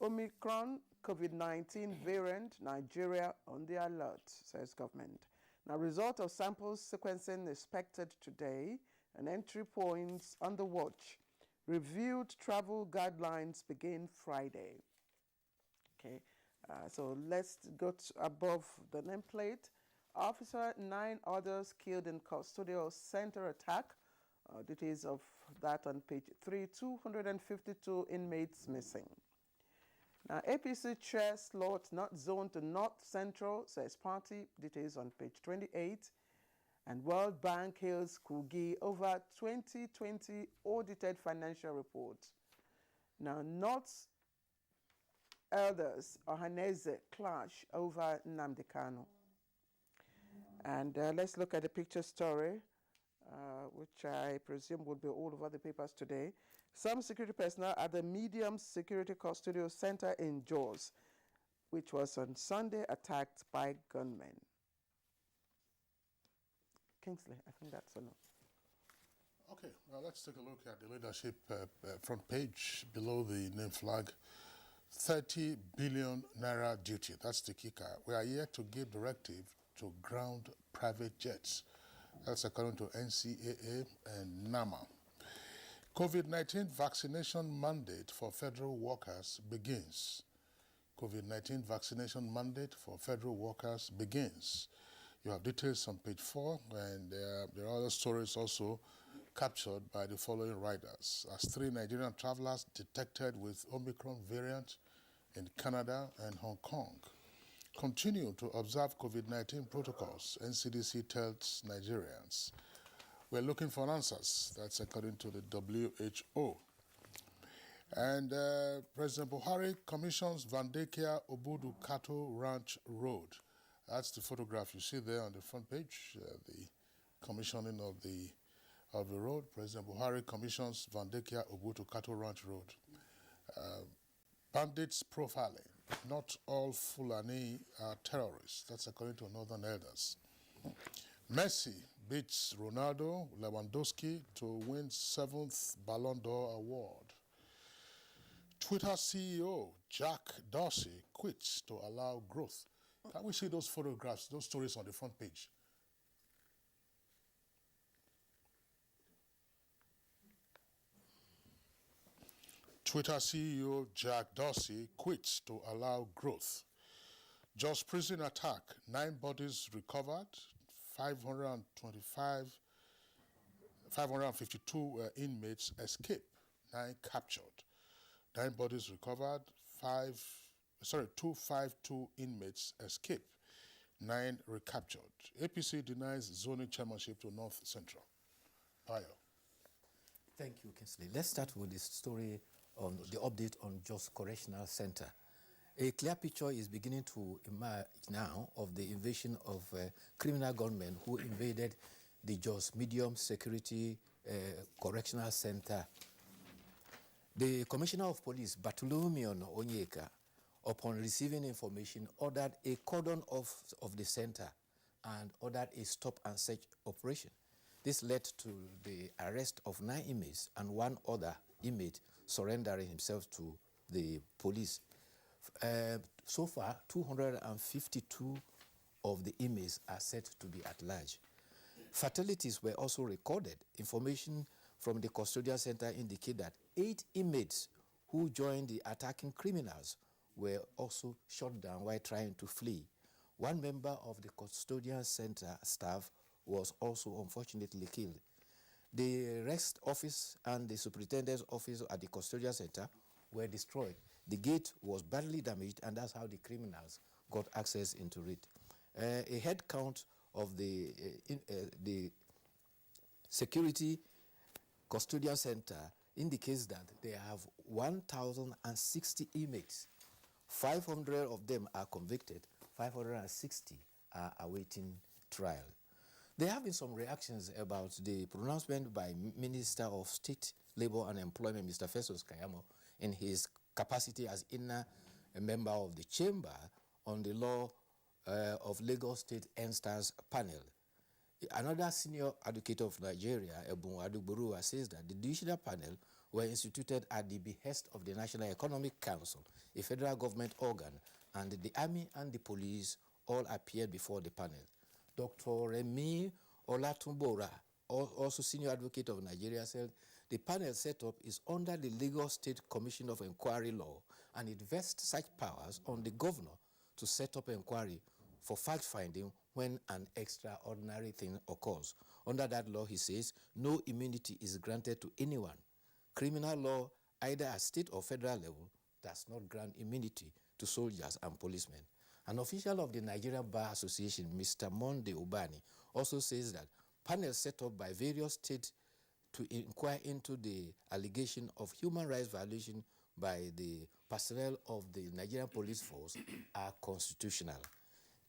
Omicron COVID-19 variant, Nigeria on the alert, says government. Now, result of samples sequencing expected today, and entry points on the watch. Reviewed travel guidelines begin Friday. Okay, so let's go above the nameplate. Officer, 9 others killed in custodial center attack. Details of that on page 3. 252 inmates missing. Now, APC chair slot not zoned to North Central, says party. Details on page 28. And World Bank hails Kogi over 2020 audited financial report. Now, North elders Ohaneze clash over Nnamdi Kanu. And let's look at the picture story, which I presume will be all over the papers today. Some security personnel at the Medium Security Custodial Center in Jos, which was on Sunday attacked by gunmen. Kingsley, I think that's enough. Okay, well, let's take a look at the leadership front page below the name flag. 30 billion naira duty, that's the kicker. We are yet to give directive to ground private jets. That's according to NCAA and NAMA. COVID-19 vaccination mandate for federal workers begins. COVID-19 vaccination mandate for federal workers begins. You have details on page 4, and there are other stories also captured by the following riders. As 3 Nigerian travelers detected with Omicron variant in Canada and Hong Kong. Continue to observe COVID-19 protocols, NCDC tells Nigerians. We're looking for answers. That's according to the WHO. And President Buhari commissions Vandekia Obudu Kato Ranch Road. That's the photograph you see there on the front page, the commissioning of the road. President Buhari commissions Vandekia Obudu Kato Ranch Road. Bandits profiling. Not all Fulani are terrorists. That's according to Northern Elders. Messi beats Ronaldo Lewandowski to win 7th Ballon d'Or award. Twitter CEO Jack Dorsey quits to allow growth. Can we see those photographs, those stories on the front page? Twitter CEO Jack Dorsey quits to allow growth. Jos prison attack, 9 bodies recovered, 552 inmates escape, 9 captured. 9 bodies recovered, 252 inmates escape, 9 recaptured. APC denies zoning chairmanship to North Central. Bayo. Thank you, Kinsley. Let's start with the story on the update on Jos Correctional Center. A clear picture is beginning to emerge now of the invasion of criminal gunmen who invaded the Jos Medium Security Correctional Center. The Commissioner of Police, Bartholomew Onyeka, upon receiving information, ordered a cordon off of the center and ordered a stop and search operation. This led to the arrest of 9 inmates and 1 other inmate surrendering himself to the police. So far, 252 of the inmates are said to be at large. Fatalities were also recorded. Information from the custodial center indicate that 8 inmates who joined the attacking criminals were also shot down while trying to flee. 1 member of the custodial center staff was also unfortunately killed. The rest office and the superintendent's office at the custodial center were destroyed. The gate was badly damaged, and that's how the criminals got access into it. A head count of the security custodial center indicates that they have 1,060 inmates. 500 of them are convicted, 560 are awaiting trial. There have been some reactions about the pronouncement by Minister of State, Labor and Employment, Mr. Festus Kayamo, in his capacity as a member of the chamber on the law of Lagos State NSTARS panel. Another senior advocate of Nigeria, Ebun Adugborua, says that the judicial panel were instituted at the behest of the National Economic Council, a federal government organ, and the army and the police all appeared before the panel. Dr. Remi Olatumbora, also senior advocate of Nigeria, said the panel setup is under the Lagos State Commission of Inquiry law, and it vests such powers on the governor to set up inquiry for fact-finding when an extraordinary thing occurs. Under that law, he says, no immunity is granted to anyone. Criminal law, either at state or federal level, does not grant immunity to soldiers and policemen. An official of the Nigerian Bar Association, Mr. Monde Ubani, also says that panels set up by various states to inquire into the allegation of human rights violation by the personnel of the Nigerian police force are constitutional.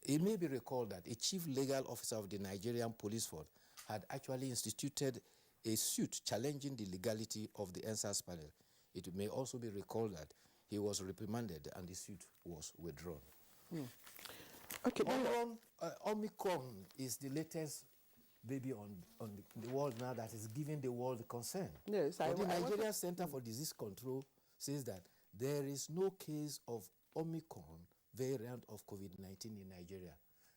It may be recalled that a chief legal officer of the Nigerian police force had actually instituted a suit challenging the legality of the NSAS panel. It may also be recalled that he was reprimanded and the suit was withdrawn. Okay, Omicron is the latest baby on the world now that is giving the world concern. Yes, but the Nigerian Center for Disease Control says that there is no case of Omicron variant of COVID-19 in Nigeria.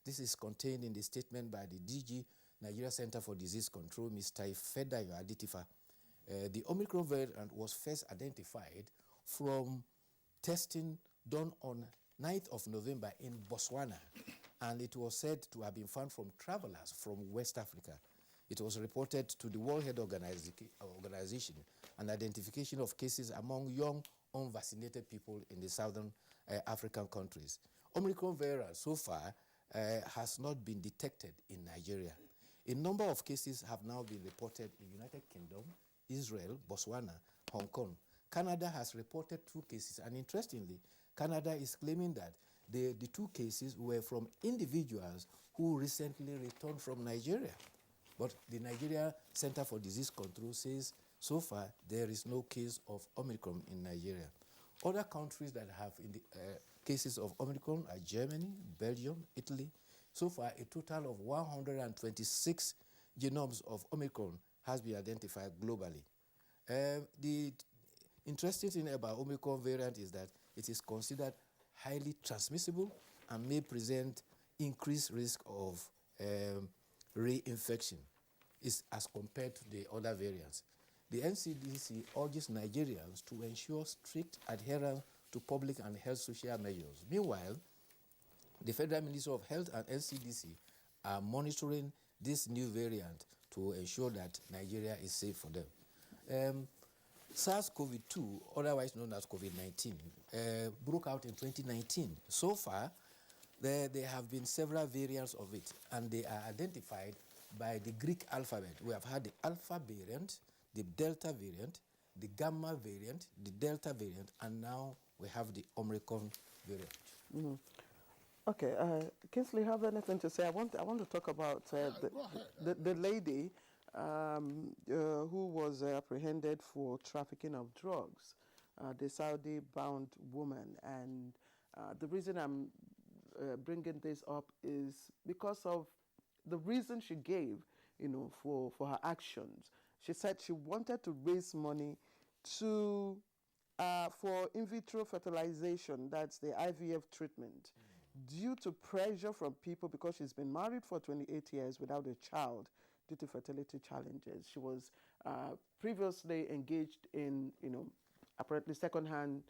This is contained in the statement by the DG, Nigeria Center for Disease Control, Mr. Ifedayo Aditifa. The Omicron variant was first identified from testing done on 9th of November in Botswana, and it was said to have been found from travelers from West Africa. It was reported to the World Health Organization, and identification of cases among young, unvaccinated people in the southern African countries. Omicron variant so far has not been detected in Nigeria. A number of cases have now been reported in United Kingdom, Israel, Botswana, Hong Kong. Canada has reported 2 cases, and interestingly, Canada is claiming that the 2 cases were from individuals who recently returned from Nigeria. But the Nigeria Center for Disease Control says so far there is no case of Omicron in Nigeria. Other countries that have cases of Omicron are Germany, Belgium, Italy. So far, a total of 126 genomes of Omicron has been identified globally. The interesting thing about Omicron variant is that it is considered highly transmissible and may present increased risk of reinfection as compared to the other variants. The NCDC urges Nigerians to ensure strict adherence to public and health social measures. Meanwhile, the Federal Ministry of Health and NCDC are monitoring this new variant to ensure that Nigeria is safe for them. SARS-CoV-2, otherwise known as COVID-19, broke out in 2019. So far, there have been several variants of it, and they are identified by the Greek alphabet. We have had the Alpha variant, the Delta variant, the Gamma variant, the Delta variant, and now we have the Omicron variant. Mm-hmm. Okay, Kingsley, have anything to say? I want to talk about the lady who was apprehended for trafficking of drugs, the Saudi-bound woman, and the reason I'm bringing this up is because of the reason she gave, for her actions. She said she wanted to raise money to for in vitro fertilization, that's the IVF treatment, due to pressure from people because she's been married for 28 years without a child due to fertility challenges. She was previously engaged in, apparently second-hand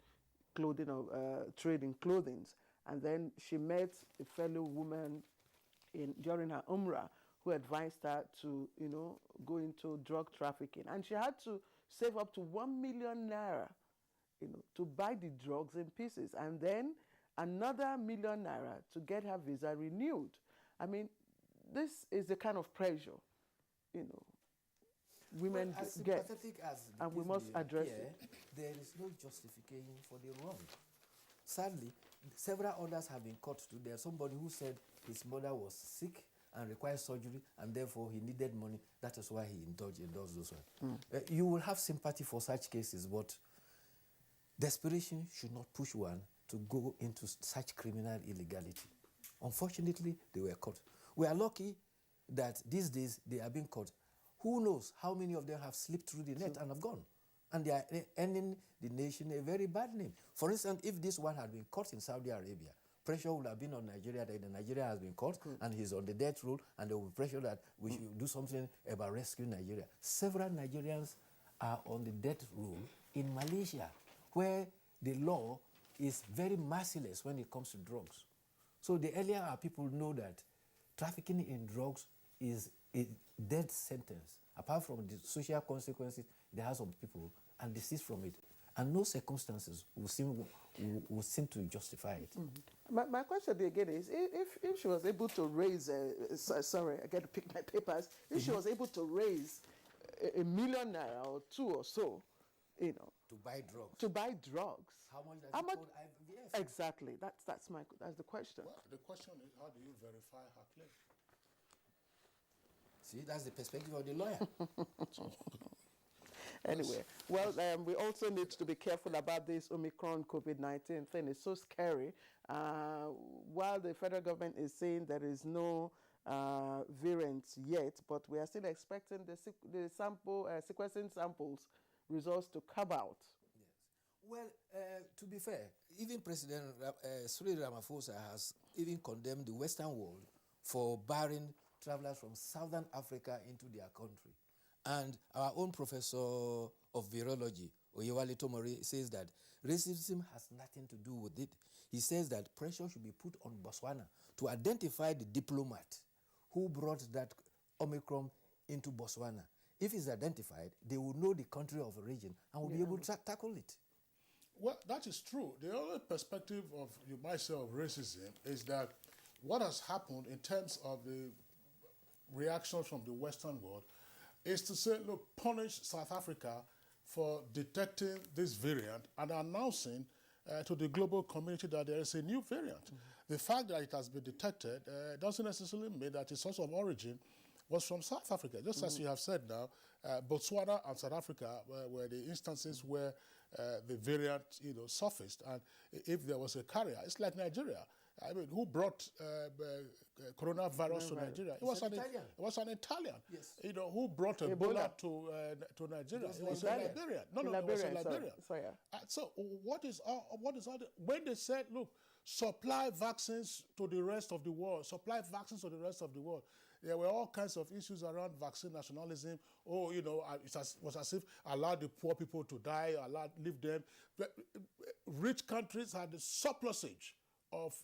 clothing or trade in clothing, and then she met a fellow woman during her Umrah who advised her to, go into drug trafficking, and she had to save up to 1 million naira, to buy the drugs in pieces, and then another 1 million naira to get her visa renewed. I mean, this is the kind of pressure, women as get, sympathetic as and we must address it. There is no justification for the wrong. Sadly, several others have been caught too. There's somebody who said his mother was sick and required surgery, and therefore he needed money. That is why he indulged those ones. You will have sympathy for such cases, but desperation should not push one to go into such criminal illegality. Unfortunately, they were caught. We are lucky that these days they are being caught. Who knows how many of them have slipped through the net and have gone? And they are earning the nation a very bad name. For instance, if this one had been caught in Saudi Arabia, pressure would have been on Nigeria that Nigeria has been caught and he's on the death row, and there will be pressure that we should do something about rescuing Nigeria. Several Nigerians are on the death row in Malaysia, where the law is very merciless when it comes to drugs. So the earlier our people know that trafficking in drugs is a death sentence, apart from the social consequences it has on people, and desist from it. And no circumstances will seem to justify it. My question again is, if she was able to raise, sorry, I got to pick my papers, if she was able to raise 1 million naira or 2 or so, to buy drugs. To buy drugs. How much does it called IVF? Exactly. That's the question. Well, the question is, how do you verify her claim? See, that's the perspective of the lawyer. Anyway, well, we also need to be careful about this Omicron COVID-19 thing. It's so scary. While the federal government is saying there is no variant yet, but we are still expecting the sequencing samples results to come out. Yes. Well, to be fair, even President Cyril Ramaphosa has even condemned the Western world for barring travelers from Southern Africa into their country. And our own professor of virology, Oyewale Tomori, says that racism has nothing to do with it. He says that pressure should be put on Botswana to identify the diplomat who brought that Omicron into Botswana. If it's identified, they will know the country of origin and will be able to tackle it. Well, that is true. The only perspective of, you might say, of racism is that what has happened in terms of the reaction from the Western world is to say, look, punish South Africa for detecting this variant and announcing to the global community that there is a new variant. The fact that it has been detected doesn't necessarily mean that its source of origin was from South Africa. Just as you have said now, Botswana and South Africa were the instances where the variant, surfaced. And if there was a carrier, it's like Nigeria. I mean, who brought coronavirus to Nigeria? It was an Italian. Yes. Who brought Ebola to Nigeria? It was a Liberian. It was a Liberian. So what is all when they said, look, supply vaccines to the rest of the world, there were all kinds of issues around vaccine nationalism. It was as if allow the poor people to die, leave them. Rich countries had the surplusage of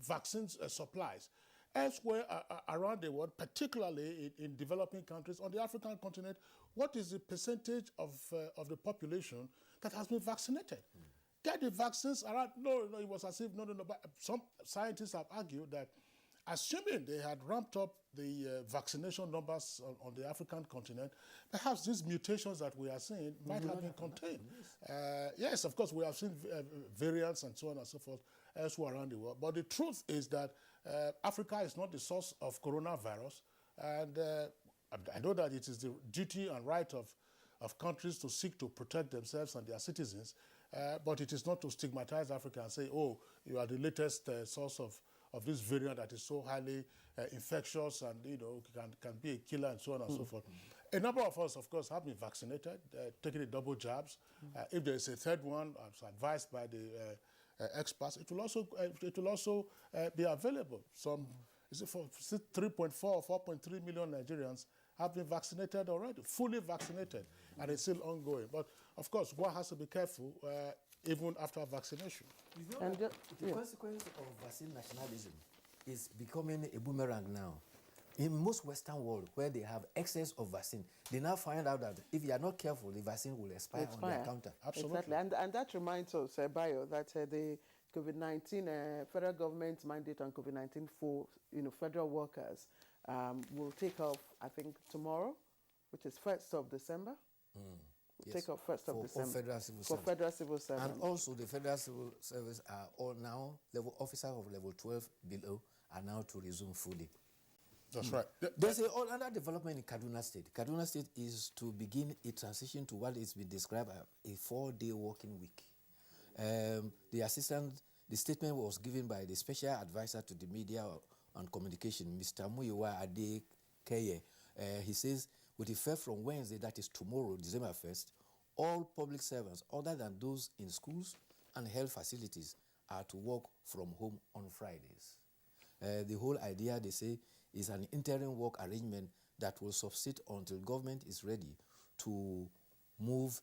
vaccines supplies. Elsewhere around the world, particularly in developing countries, on the African continent, what is the percentage of the population that has been vaccinated? Get the vaccines around. No, it was as if, but some scientists have argued that assuming they had ramped up the vaccination numbers on the African continent, perhaps these mutations that we are seeing might have been contained. Yes, of course, we have seen variants and so on and so forth elsewhere around the world. But the truth is that Africa is not the source of coronavirus. And I know that it is the duty and right of countries to seek to protect themselves and their citizens. But it is not to stigmatize Africa and say, oh, you are the latest source of this variant that is so highly infectious and, you know, can be a killer and so on and so forth. A number of us, of course, have been vaccinated, taking the double jabs. If there is a third one, as advised by the experts, it will also be available. Some, is it for 3.4 or 4.3 million Nigerians have been vaccinated already, fully vaccinated, and it's still ongoing. But of course, one has to be careful even after vaccination. You know, the consequence of vaccine nationalism is becoming a boomerang now. In most Western world, where they have excess of vaccine, they now find out that if you are not careful, the vaccine will expire on their counter. Absolutely. Exactly. And that reminds us, Bayo, that the COVID-19 federal government mandate on COVID-19 for federal workers will take off, I think, tomorrow, which is 1st of December. Yes. Take off 1st of December. For federal civil servants. And also the federal civil service are all now, officers of level 12 below are now to resume fully. That's right. There's another development in Kaduna State. Kaduna State is to begin a transition to what is been described as a 4-day working week. The statement was given by the special advisor to the media on communication, Mr. Muyiwa Adekeye. He says, with effect from Wednesday, that is tomorrow, December 1st, all public servants other than those in schools and health facilities are to work from home on Fridays. The whole idea, they say, is an interim work arrangement that will subsist until government is ready to move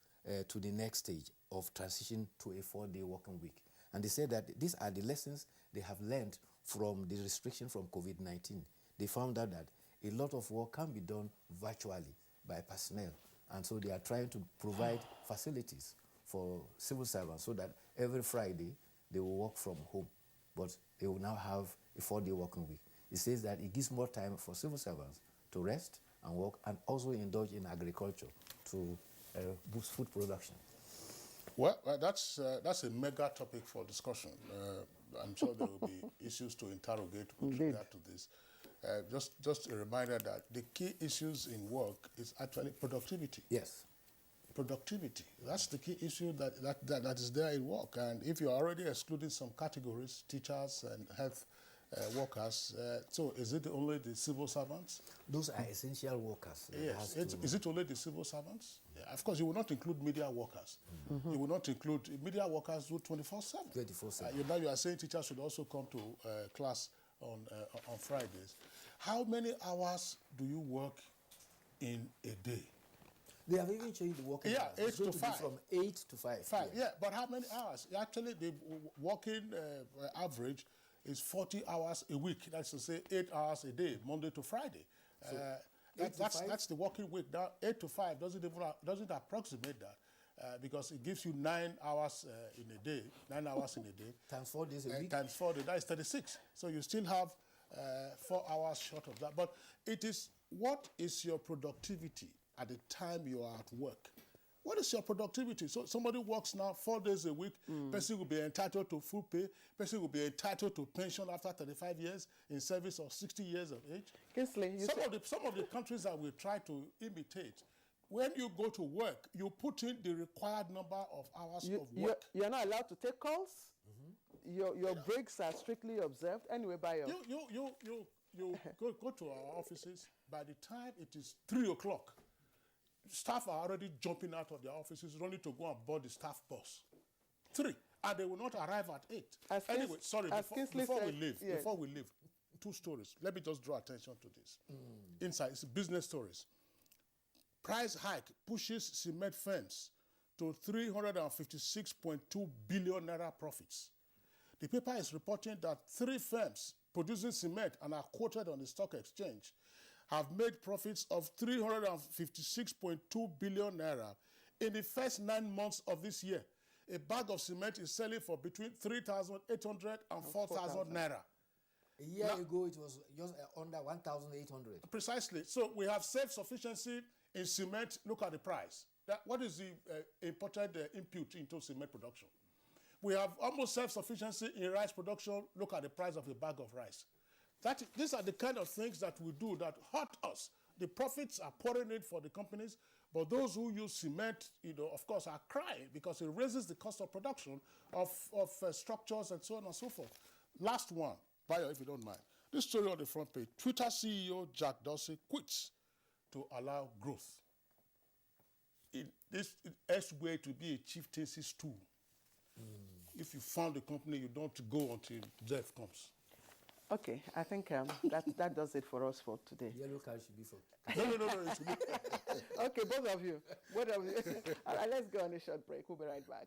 to the next stage of transition to a 4-day working week. And they say that these are the lessons they have learned from the restriction from COVID-19. They found out that a lot of work can be done virtually by personnel. And so they are trying to provide facilities for civil servants so that every Friday they will work from home, but they will now have a 4-day working week. It says that it gives more time for civil servants to rest and work and also indulge in agriculture to boost food production. Well, that's a mega topic for discussion. I'm sure there will be issues to interrogate with regard to this. Just a reminder that the key issues in work is actually productivity. Yes. Productivity. That's the key issue that is there in work. And if you're already excluding some categories, teachers and health workers, so is it only the civil servants? Those are essential workers. Yes. Is it only the civil servants? Yeah. Of course, you will not include media workers. You will not include media workers who 24/7. 24/7. Now you are saying teachers should also come to class on Fridays. How many hours do you work in a day? They have even changed the working hours. 8 to 5. From 8 to 5. 5, yeah. But how many hours? Actually, the working average is 40 hours a week. That's to say 8 hours a day, Monday to Friday. So that's the working week. Now, 8 to 5 doesn't approximate that because it gives you 9 hours in a day. 9 hours in a day. Times 4 days a week. Times 4 days. That is 36. So you still have 4 hours short of that. But it is, what is your productivity at the time you are at work? What is your productivity? So somebody works now 4 days a week. Person will be entitled to full pay. Person will be entitled to pension after 35 years in service or 60 years of age. Kingsley, some of the countries that we try to imitate, when you go to work, you put in the required number of hours of work. You're not allowed to take calls. Your breaks are strictly observed. Anyway, Bayo. You go to our offices. By the time it is 3 o'clock, staff are already jumping out of their offices only to go and board the staff bus. 3. And they will not arrive at 8. Anyway, sorry, before we leave, 2 stories. Let me just draw attention to this. Inside, it's business stories. Price hike pushes cement firms to 356.2 billion naira profits. The paper is reporting that 3 firms producing cement and are quoted on the stock exchange have made profits of 356.2 billion naira in the first 9 months of this year. A bag of cement is selling for between 3,800 and 4,000 naira. A year ago, it was just under 1,800. Precisely. So we have self-sufficiency in cement. Look at the price. What is the imported input into cement production? We have almost self-sufficiency in rice production. Look at the price of a bag of rice. These are the kind of things that we do that hurt us. The profits are pouring in for the companies, but those who use cement, of course, are crying because it raises the cost of production of structures and so on and so forth. Last one, Bayo, if you don't mind. This story on the front page, Twitter CEO Jack Dorsey quits to allow growth. This is way to be a chieftaincy stool. If you found the company, you don't go until death comes. Okay, I think that does it for us for today. Yellow card should be for... No, it should be... Okay, both of you. All right, let's go on a short break. We'll be right back.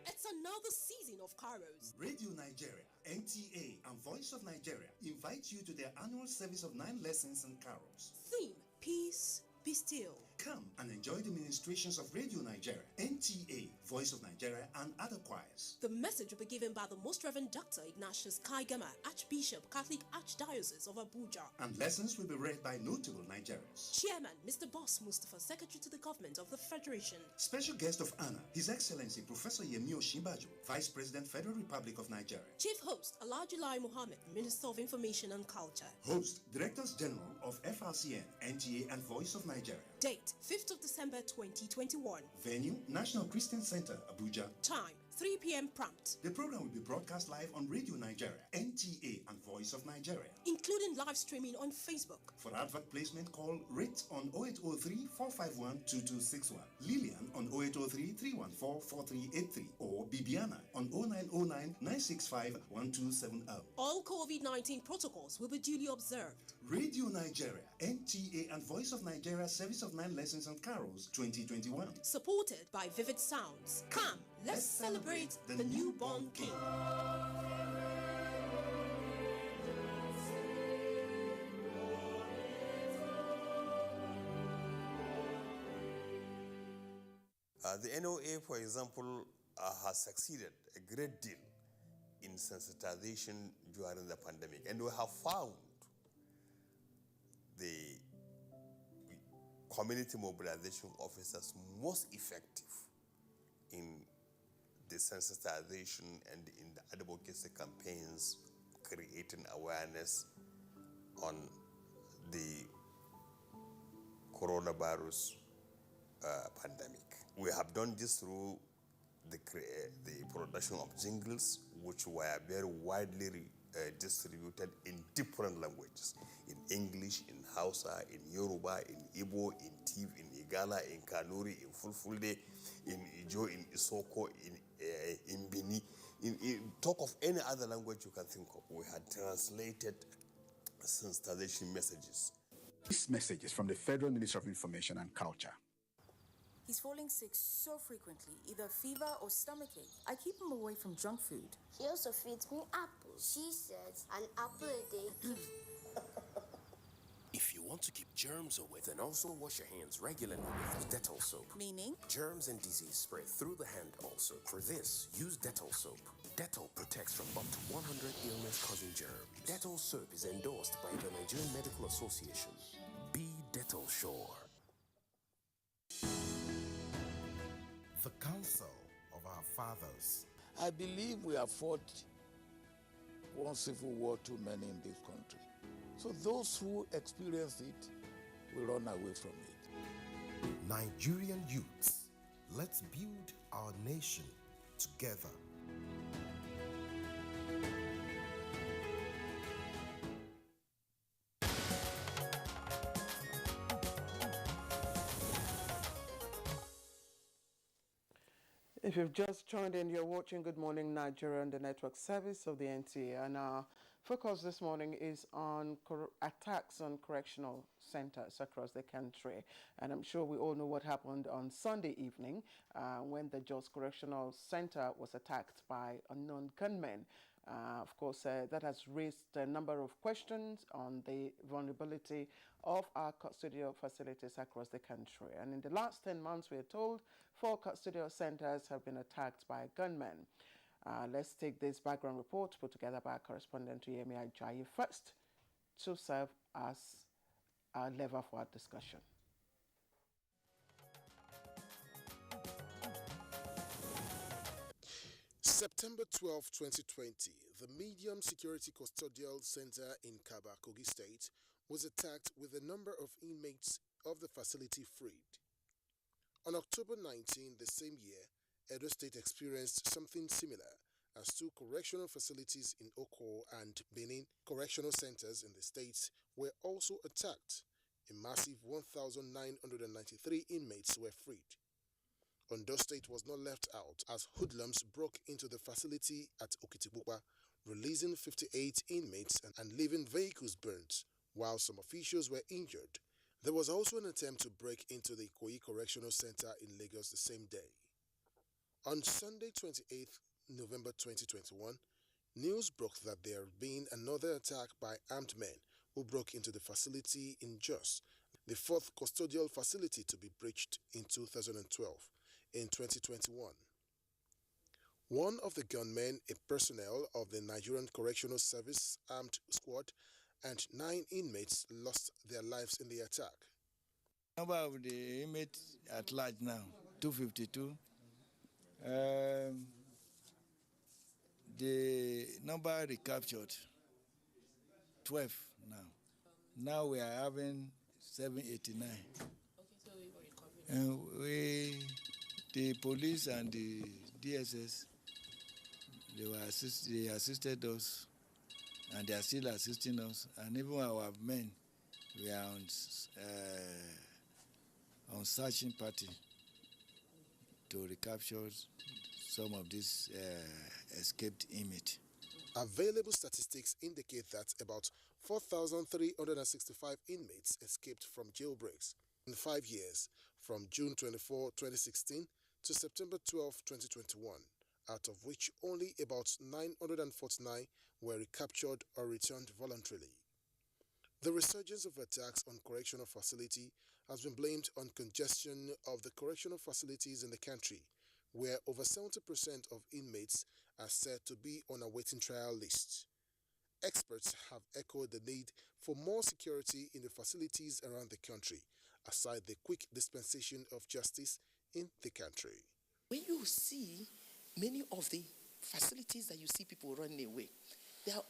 It's another season of Caros. Radio Nigeria, NTA, and Voice of Nigeria invite you to their annual service of 9 lessons and carols. Theme, Peace, Be Still. Come and enjoy the ministrations of Radio Nigeria, NTA, Voice of Nigeria, and other choirs. The message will be given by the Most Reverend Dr. Ignatius Kaigama, Archbishop, Catholic Archdiocese of Abuja. And lessons will be read by notable Nigerians. Chairman, Mr. Boss Mustafa, Secretary to the Government of the Federation. Special guest of honor, His Excellency Professor Yemi Osinbajo, Vice President, Federal Republic of Nigeria. Chief host, Alhaji Muhammad, Minister of Information and Culture. Host, Directors General of FRCN, NTA, and Voice of Nigeria. Date, 5th of December 2021. Venue, National Christian Center, Abuja. Time, 3 p.m. prompt. The program will be broadcast live on Radio Nigeria, NTA, and Voice of Nigeria, including live streaming on Facebook. For advert placement, call Rate on 0803 451 2261, Lillian on 0803 314 4383, or Bibiana on 0909 965 1270. All COVID-19 protocols will be duly observed. Radio Nigeria, NTA, and Voice of Nigeria Service of 9 Lessons and Carols 2021. Supported by Vivid Sounds. Come, let's celebrate the newborn king. The NOA, for example, has succeeded a great deal in sensitization during the pandemic, and we have found the community mobilization officers most effective in the sensitization and in the advocacy campaigns, creating awareness on the coronavirus pandemic. We have done this through the production of jingles, which were very widely distributed in different languages, in English, in Hausa, in Yoruba, in Igbo, in Tiv, in Igala, in Kanuri, in Fulfulde, in Ijo, in Isoko, in Bini. In talk of any other language you can think of, we had translated sensitization messages. This message is from the Federal Ministry of Information and Culture. He's falling sick so frequently, either fever or stomachache. I keep him away from junk food. He also feeds me apples. She says an apple a day keeps... If you want to keep germs away, then also wash your hands regularly with Dettol soap. Meaning? Germs and disease spread through the hand also. For this, use Dettol soap. Dettol protects from up to 100 illness-causing germs. Dettol soap is endorsed by the Nigerian Medical Association. Be Dettol sure. The counsel of our fathers. I believe we have fought one civil war too many in this country. So those who experience it will run away from it. Nigerian youths, let's build our nation together. If you've just joined in, you're watching Good Morning Nigeria on the network service of the NTA. And our focus this morning is on attacks on correctional centers across the country. And I'm sure we all know what happened on Sunday evening when the Jos Correctional Center was attacked by unknown gunmen. Of course, that has raised a number of questions on the vulnerability of our custodial facilities across the country. And in the last 10 months, we are told 4 custodial centers have been attacked by gunmen. Let's take this background report put together by our correspondent Yemi Ajayi first to serve as our lever for our discussion. September 12, 2020, the Medium Security Custodial Center in Kaba, Kogi State, was attacked with a number of inmates of the facility freed. On October 19, the same year, Edo State experienced something similar as 2 correctional facilities in Oko and Benin correctional centers in the states were also attacked. A massive 1,993 inmates were freed. Ondo State was not left out as hoodlums broke into the facility at Okitipupa, releasing 58 inmates and leaving vehicles burnt, while some officials were injured. There was also an attempt to break into the Ikoyi Correctional Center in Lagos the same day. On Sunday, 28 November 2021, news broke that there had been another attack by armed men who broke into the facility in Jos, the 4th custodial facility to be breached in 2012. In 2021, one of the gunmen, a personnel of the Nigerian Correctional Service Armed Squad, and 9 inmates lost their lives in the attack. Number of the inmates at large now, 252. The number recaptured, 12 now. Now we are having 789. And the police and the DSS, they assisted us, and they are still assisting us. And even our men, we are on searching party to recapture some of these escaped inmates. Available statistics indicate that about 4,365 inmates escaped from jailbreaks in 5 years, from June 24, 2016 to September 12, 2021, out of which only about 949 were recaptured or returned voluntarily. The resurgence of attacks on correctional facility has been blamed on congestion of the correctional facilities in the country, where over 70% of inmates are said to be on a waiting trial list. Experts have echoed the need for more security in the facilities around the country, aside the quick dispensation of justice in the country. When you see many of the facilities that you see people running away, they are,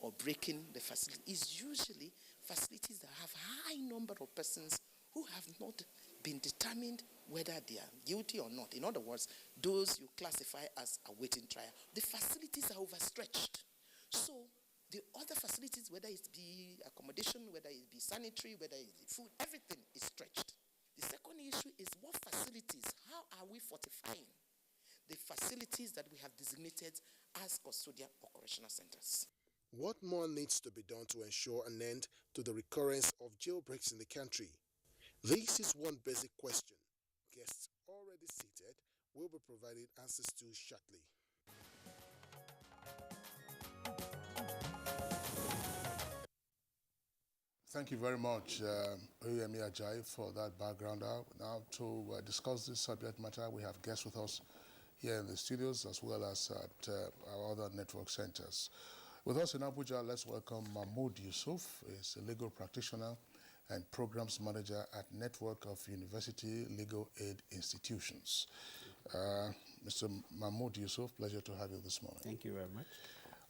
or breaking the facility, is usually facilities that have high number of persons who have not been determined whether they are guilty or not. In other words, those you classify as awaiting trial. The facilities are overstretched. So the other facilities, whether it be accommodation, whether it be sanitary, whether it be food, everything is stretched. The second issue is what facilities, how are we fortifying the facilities that we have designated as custodial or correctional centers? What more needs to be done to ensure an end to the recurrence of jailbreaks in the country? This is one basic question. Guests already seated will be provided answers to shortly. Thank you very much, Yemi Ajayi, for that background. Now, to discuss this subject matter, we have guests with us here in the studios as well as at our other network centers. With us in Abuja, let's welcome Mahmoud Yusuf. He's a legal practitioner and programs manager at Network of University Legal Aid Institutions. Mr. Mahmoud Yusuf, pleasure to have you this morning. Thank you very much.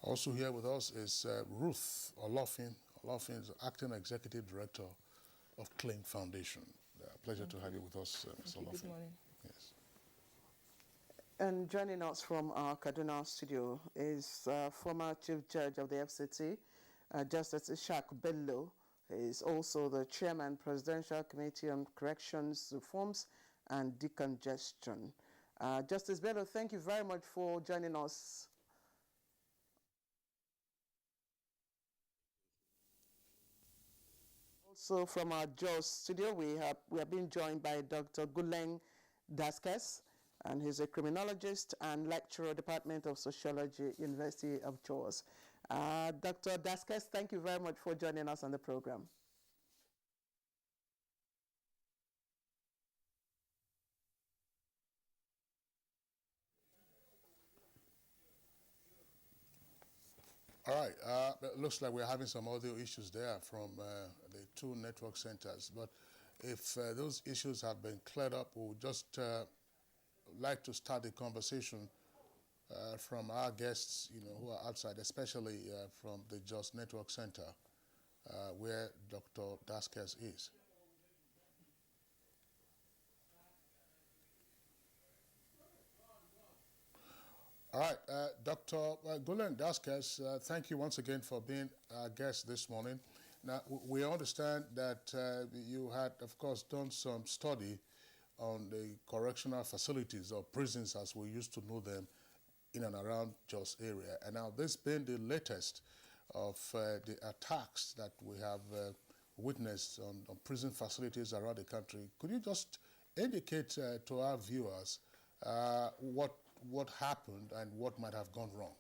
Also here with us is Ruth Olofin. Olofin is Acting Executive Director of Claim Foundation. Pleasure to have you with us, Ms. Olofin. Good morning. Yes. And joining us from our Kaduna studio is former Chief Judge of the FCT, Justice Ishaq Bello. He is also the Chairman, Presidential Committee on Corrections Reforms and Decongestion. Justice Bello, thank you very much for joining us. Also from our Jos studio, we have been joined by Dr. Guleng Daskes, and he's a criminologist and lecturer, Department of Sociology, University of Jos. Dr. Daskes, thank you very much for joining us on the program. All right, it looks like we're having some audio issues there from the two network centers, but if those issues have been cleared up, we'll just like to start the conversation from our guests, who are outside, especially from the Jos Network Center, where Dr. Daskes is. All right, Dr. Gulen Daskes, thank you once again for being our guest this morning. Now, we understand that you had, of course, done some study on the correctional facilities or prisons as we used to know them in and around Jos area. And now this being the latest of the attacks that we have witnessed on prison facilities around the country, could you just indicate to our viewers what happened and what might have gone wrong?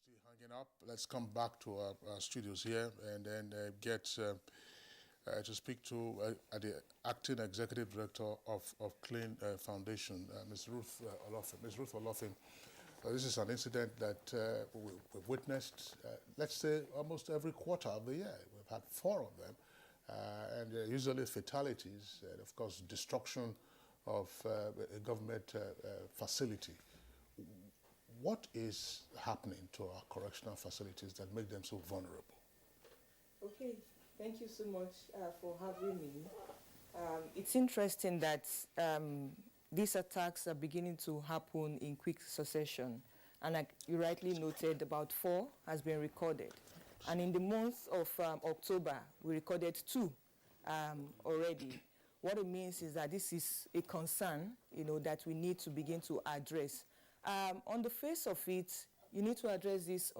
Still hanging up. Let's come back to our studios here and then get to speak to the acting executive director of Clean Foundation, Ms. Ruth Olofin. Ms. Ruth Olofin, this is an incident that we've witnessed, let's say, almost every quarter of the year. We've had 4 of them, and usually fatalities, and of course, destruction of a government facility. What is happening to our correctional facilities that make them so vulnerable? Okay, thank you so much for having me. It's interesting that these attacks are beginning to happen in quick succession. And like you rightly noted, about 4 has been recorded. And in the month of October, we recorded 2 already. What it means is that this is a concern, that we need to begin to address. On the face of it, you need to address this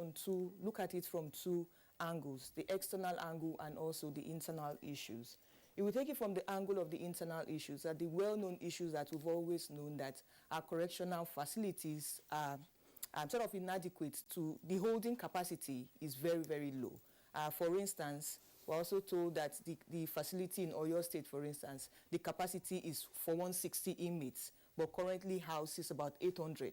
look at it from 2 angles, the external angle and also the internal issues. If we take it from the angle of the internal issues, are the well-known issues that we've always known, that our correctional facilities are sort of inadequate. The holding capacity is very, very low. For instance, we're also told that the facility in Oyo State, for instance, the capacity is for 160 inmates, but currently houses about 800.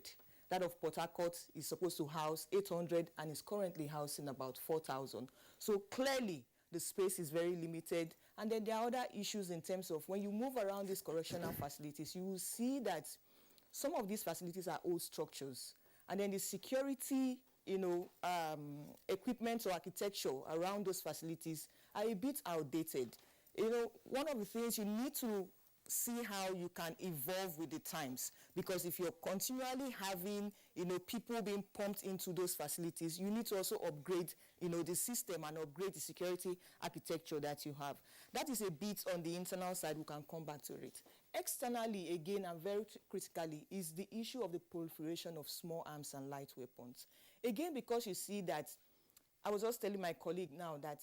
That of Port Harcourt is supposed to house 800 and is currently housing about 4,000. So clearly, the space is very limited. And then there are other issues in terms of when you move around these correctional facilities, you will see that some of these facilities are old structures. And then the security, equipment or architecture around those facilities are a bit outdated. One of the things you need to see how you can evolve with the times, because if you're continually having people being pumped into those facilities, you need to also upgrade the system and upgrade the security architecture that you have. That is a bit on the internal side. We can come back to it. Externally, again, and very critically, is the issue of the proliferation of small arms and light weapons. Again, because you see that I was just telling my colleague now that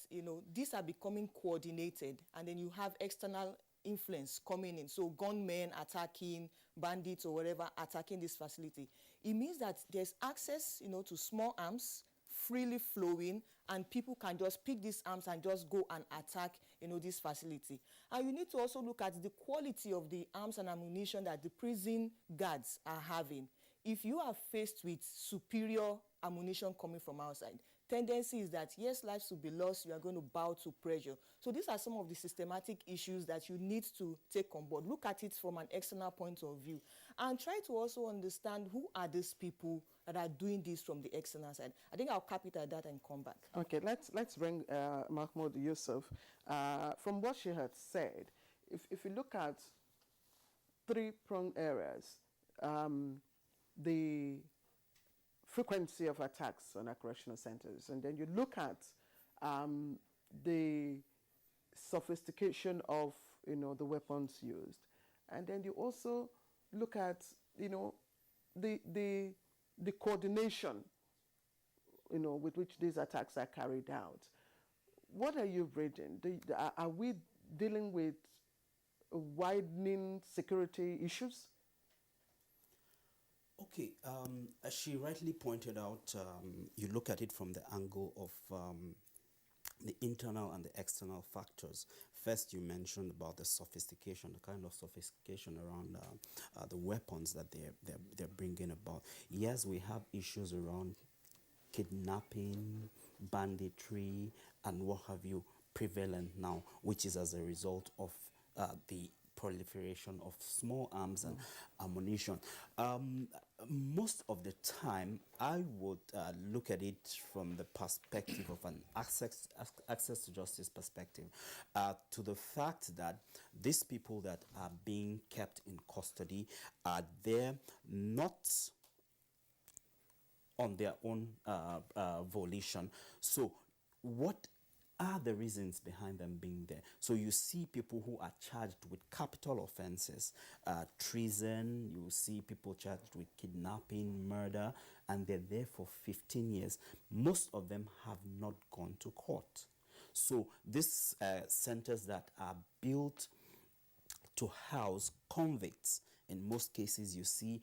these are becoming coordinated, and then you have external influence coming in. So gunmen attacking, bandits or whatever attacking this facility. It means that there's access, to small arms freely flowing, and people can just pick these arms and just go and attack, this facility. And you need to also look at the quality of the arms and ammunition that the prison guards are having. If you are faced with superior ammunition coming from outside, tendency is that, yes, lives will be lost, you are going to bow to pressure. So these are some of the systematic issues that you need to take on board. Look at it from an external point of view. And try to also understand who are these people that are doing this from the external side. I think I'll cap it at that and come back. Okay, let's bring Mahmoud Yusuf. From what she had said, if you look at 3 prone areas, the frequency of attacks on our correctional centers, and then you look at the sophistication of the weapons used, and then you also look at the the coordination, with which these attacks are carried out. What are you reading? Are we dealing with widening security issues? Okay, as she rightly pointed out, you look at it from the angle of the internal and the external factors. First, you mentioned about the sophistication, the kind of sophistication around the weapons that they're bringing about. Yes, we have issues around kidnapping, banditry, and what have you prevalent now, which is as a result of the proliferation of small arms and ammunition. Most of the time, I would look at it from the perspective of an access to justice perspective, to the fact that these people that are being kept in custody are there not on their own volition. So what are the reasons behind them being there? So you see people who are charged with capital offenses, treason, you see people charged with kidnapping, murder, and they're there for 15 years. Most of them have not gone to court. So these centers that are built to house convicts, in most cases you see,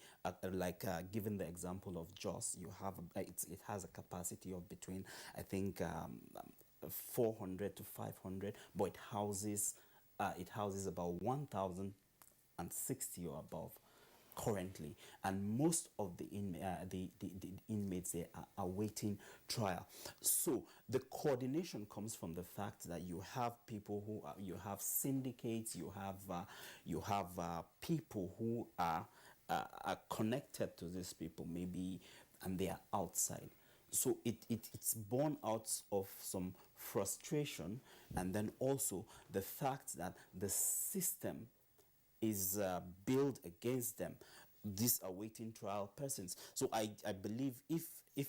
given the example of Jos, you have it has a capacity of between, I think, 400 to 500, but it houses about 1,060 or above currently, and most of the inmates there are awaiting trial. So the coordination comes from the fact that you have people who you have syndicates, you have people who are connected to these people, maybe, and they are outside. So it's born out of some frustration, and then also the fact that the system is built against them, these awaiting trial persons. So I believe if a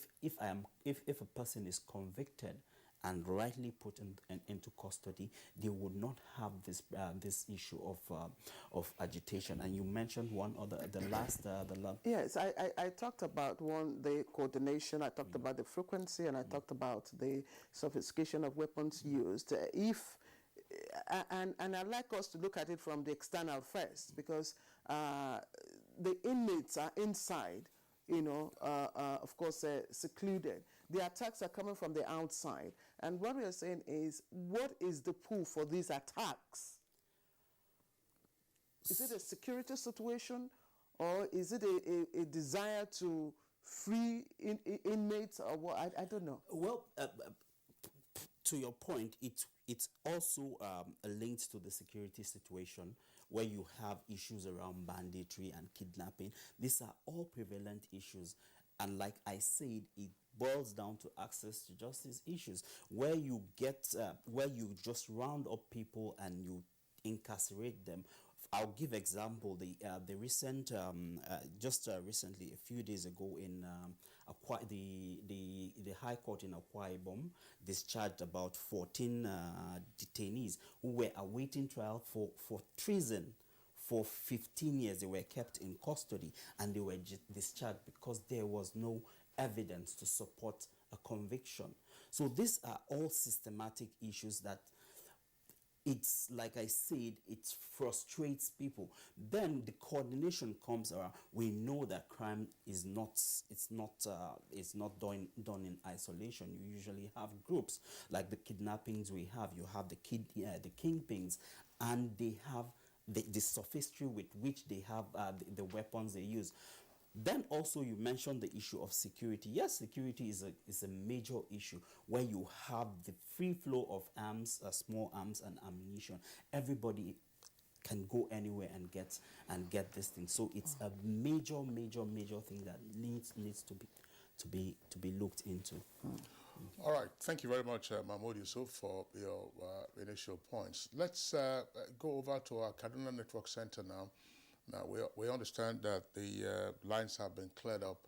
person is convicted and rightly put into custody, they would not have this issue of agitation. And you mentioned one other, the last. Yes, I talked about the coordination. I talked about the frequency, and I talked about the sophistication of weapons used. And I'd like us to look at it from the external first, because the inmates are inside, of course, secluded. The attacks are coming from the outside. And what we are saying is, what is the pull for these attacks? Is it a security situation, or is it a desire to free inmates, or what? I don't know. Well, to your point, it's also linked to the security situation, where you have issues around banditry and kidnapping. These are all prevalent issues. And like I said, it boils down to access to justice issues, where you just round up people and you incarcerate them. I'll give example, the recent, recently, a few days ago, in the High Court in Akwa Ibom discharged about 14 detainees who were awaiting trial for treason. For 15 years, they were kept in custody, and they were discharged because there was no evidence to support a conviction. So these are all systematic issues that, it's like I said, it frustrates people. Then the coordination comes around. We know that crime is not done in isolation. You usually have groups, like the kidnappings we have. You have the kingpins, and they have the sophistry with which they have the weapons they use. Then also you mentioned the issue of security. Yes, security is a major issue, where you have the free flow of arms, small arms and ammunition. Everybody can go anywhere and get this thing. So it's a major thing that needs to be looked into. All right, thank you very much, Mahmoud Yusuf, for your initial points. Let's go over to our Kaduna Network Center now. Now, we understand that the lines have been cleared up,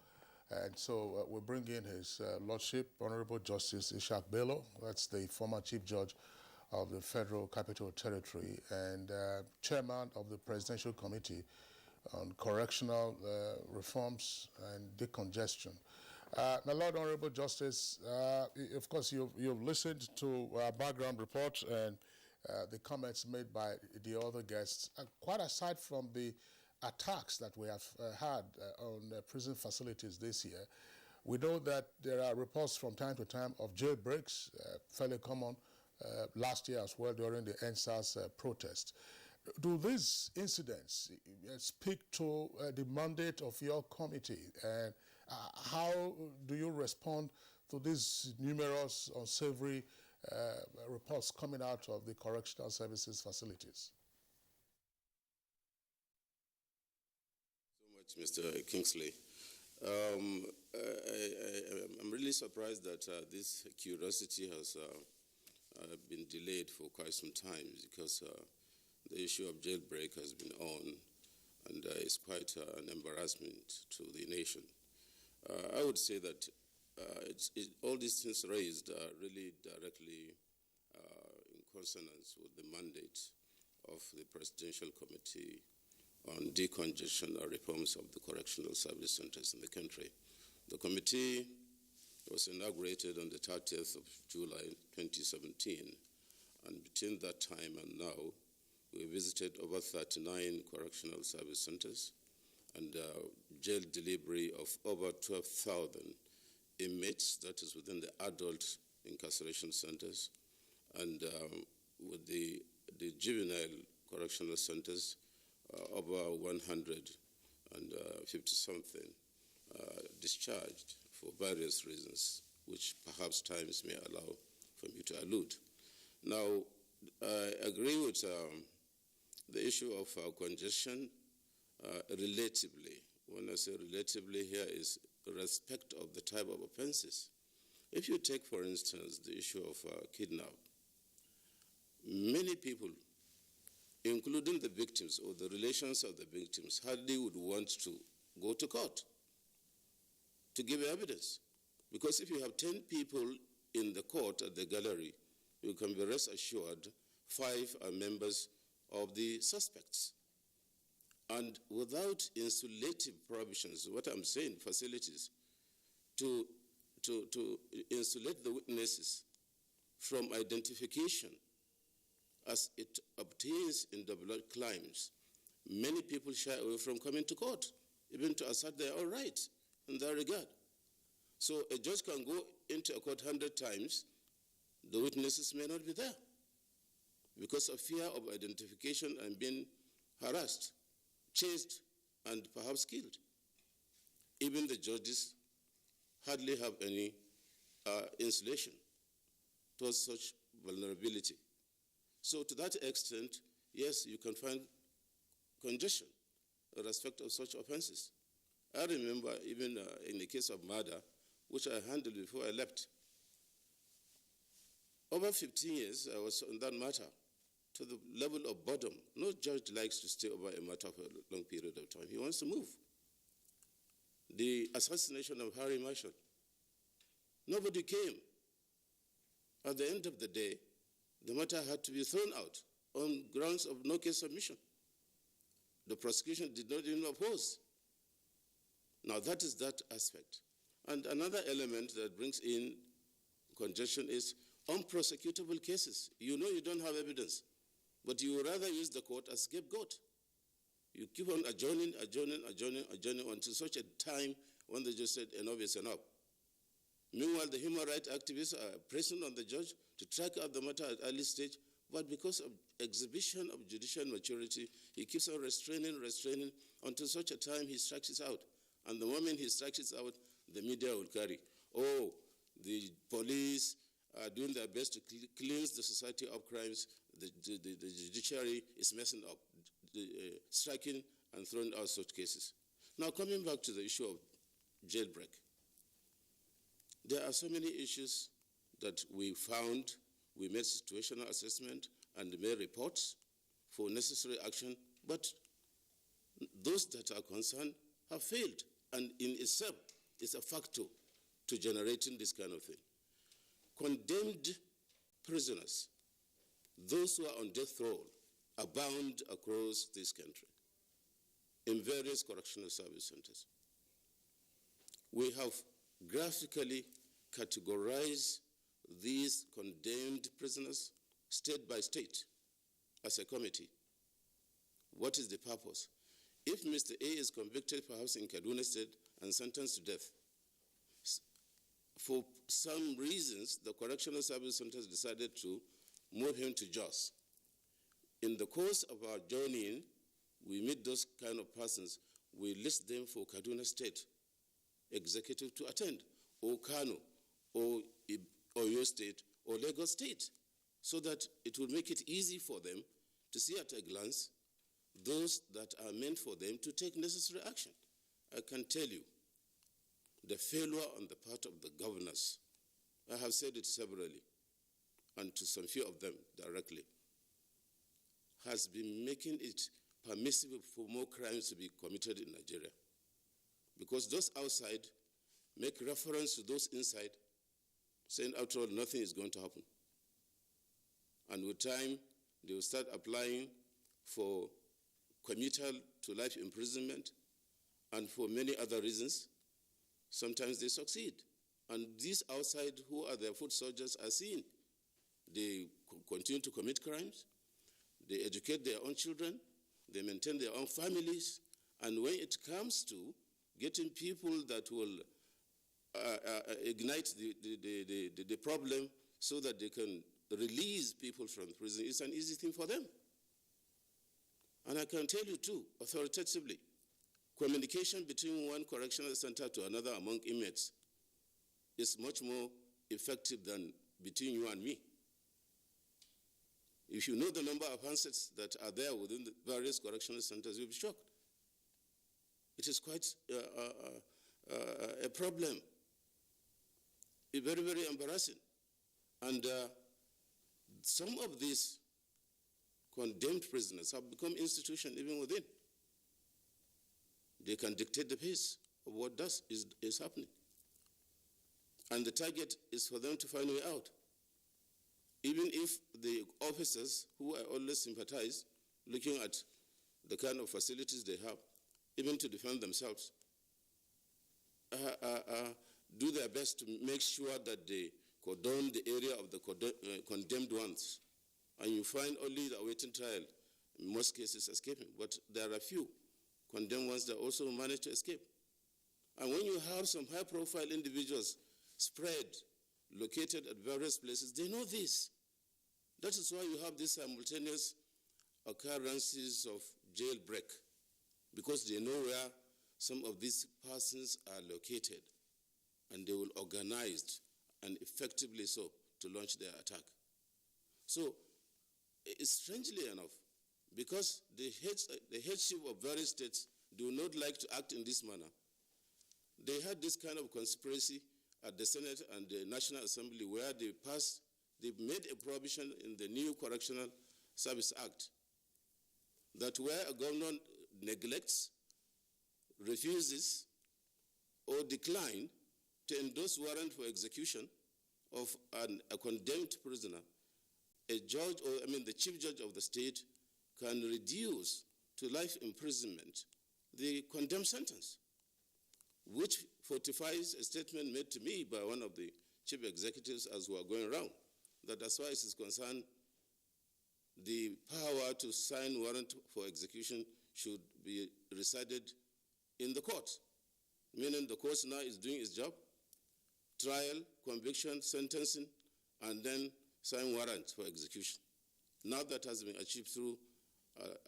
and so we'll bring in His Lordship, Honorable Justice Ishaq Bello. That's the former Chief Judge of the Federal Capital Territory and Chairman of the Presidential Committee on correctional reforms and decongestion. My Lord Honorable Justice, of course, you've listened to our background report and the comments made by the other guests. Quite aside from the attacks that we have had on prison facilities this year, we know that there are reports from time to time of jailbreaks, fairly common last year as well during the NSAS protest. Do these incidents speak to the mandate of your committee, and how do you respond to these numerous unsavory reports coming out of the correctional services facilities? So much, Mr. Kingsley. I'm really surprised that this curiosity has been delayed for quite some time, because the issue of jailbreak has been on, and it's quite an embarrassment to the nation. I would say that all these things raised are really directly in consonance with the mandate of the Presidential Committee on Decongestion and Reforms of the Correctional Service Centers in the country. The committee was inaugurated on the 30th of July 2017, and between that time and now, we visited over 39 correctional service centers and jail delivery of over 12,000 inmates, that is within the adult incarceration centers, and with the juvenile correctional centers, over 150-something discharged for various reasons, which perhaps times may allow for me to allude. Now, I agree with the issue of congestion relatively. When I say relatively, here is respect of the type of offenses. If you take, for instance, the issue of kidnap, many people, including the victims or the relations of the victims, hardly would want to go to court to give evidence. Because if you have 10 people in the court at the gallery, you can be rest assured 5 are members of the suspects. And without insulative provisions, what I'm saying, facilities, to insulate the witnesses from identification as it obtains in the blood crimes, many people shy away from coming to court, even to assert their own rights in that regard. So a judge can go into a court 100 times, the witnesses may not be there because of fear of identification and being harassed, chased, and perhaps killed. Even the judges hardly have any insulation towards such vulnerability. So to that extent, yes, you can find congestion in respect of such offenses. I remember even in the case of murder, which I handled before I left. Over 15 years, I was on that matter to the level of boredom. No judge likes to stay over a matter for a long period of time. He wants to move. The assassination of Harry Marshall. Nobody came. At the end of the day, the matter had to be thrown out on grounds of no case submission. The prosecution did not even oppose. Now that is that aspect. And another element that brings in congestion is unprosecutable cases. You know you don't have evidence, but you would rather use the court as scapegoat. You keep on adjourning until such a time when they just said enough is enough. Meanwhile, the human rights activists are pressing on the judge to track out the matter at early stage, but because of exhibition of judicial maturity, he keeps on restraining until such a time he strikes it out. And the moment he strikes it out, the media will carry, oh, the police are doing their best to cleanse the society of crimes, the judiciary is messing up, striking and throwing out such cases. Now coming back to the issue of jailbreak, there are so many issues that we found. We made situational assessment and made reports for necessary action, but those that are concerned have failed, and in itself is a factor to generating this kind of thing. Condemned prisoners, those who are on death row, abound across this country. in various correctional service centers. We have graphically categorized these condemned prisoners state by state as a committee. What is the purpose? If Mr. A is convicted perhaps in Kaduna State and sentenced to death, for some reasons, the correctional service centers decided to move him to Jos. In the course of our journeying, we meet those kind of persons. We list them for Kaduna State Executive to attend, or Kano, or Oyo State, or Lagos State, so that it will make it easy for them to see at a glance those that are meant for them to take necessary action. I can tell you, the failure on the part of the governors, I have said it severally, and to some few of them directly, has been making it permissible for more crimes to be committed in Nigeria. Because those outside make reference to those inside, saying, after all, nothing is going to happen. And with time, they will start applying for committal to life imprisonment, and for many other reasons. Sometimes they succeed. And these outside who are their foot soldiers are seen. They continue to commit crimes. They educate their own children. They maintain their own families. And when it comes to getting people that will ignite the problem so that they can release people from prison, it's an easy thing for them. And I can tell you too, authoritatively, communication between one correctional center to another among inmates is much more effective than between you and me. If you know the number of handsets that are there within the various correctional centers, you'll be shocked. It is quite a problem. It's very, very embarrassing. And some of these condemned prisoners have become institutions even within. They can dictate the pace of what is happening. And the target is for them to find a way out. Even if the officers, who I always sympathize, looking at the kind of facilities they have, even to defend themselves, do their best to make sure that they cordon the area of the condemned ones. And you find only the awaiting trial, in most cases, escaping. But there are a few condemned ones that also manage to escape. And when you have some high-profile individuals spread, located at various places, they know this. That is why you have these simultaneous occurrences of jailbreak, because they know where some of these persons are located, and they will organize, and effectively so, to launch their attack. So, strangely enough, because the headship of various states do not like to act in this manner, they had this kind of conspiracy at the Senate and the National Assembly where they made a provision in the new Correctional Service Act that where a governor neglects, refuses, or declines to endorse warrant for execution of a condemned prisoner, the chief judge of the state can reduce to life imprisonment the condemned sentence, which fortifies a statement made to me by one of the chief executives as we are going around, that as far as is concerned, the power to sign warrant for execution should be resided in the court, meaning the court now is doing its job, trial, conviction, sentencing, and then sign warrant for execution. Now that has been achieved through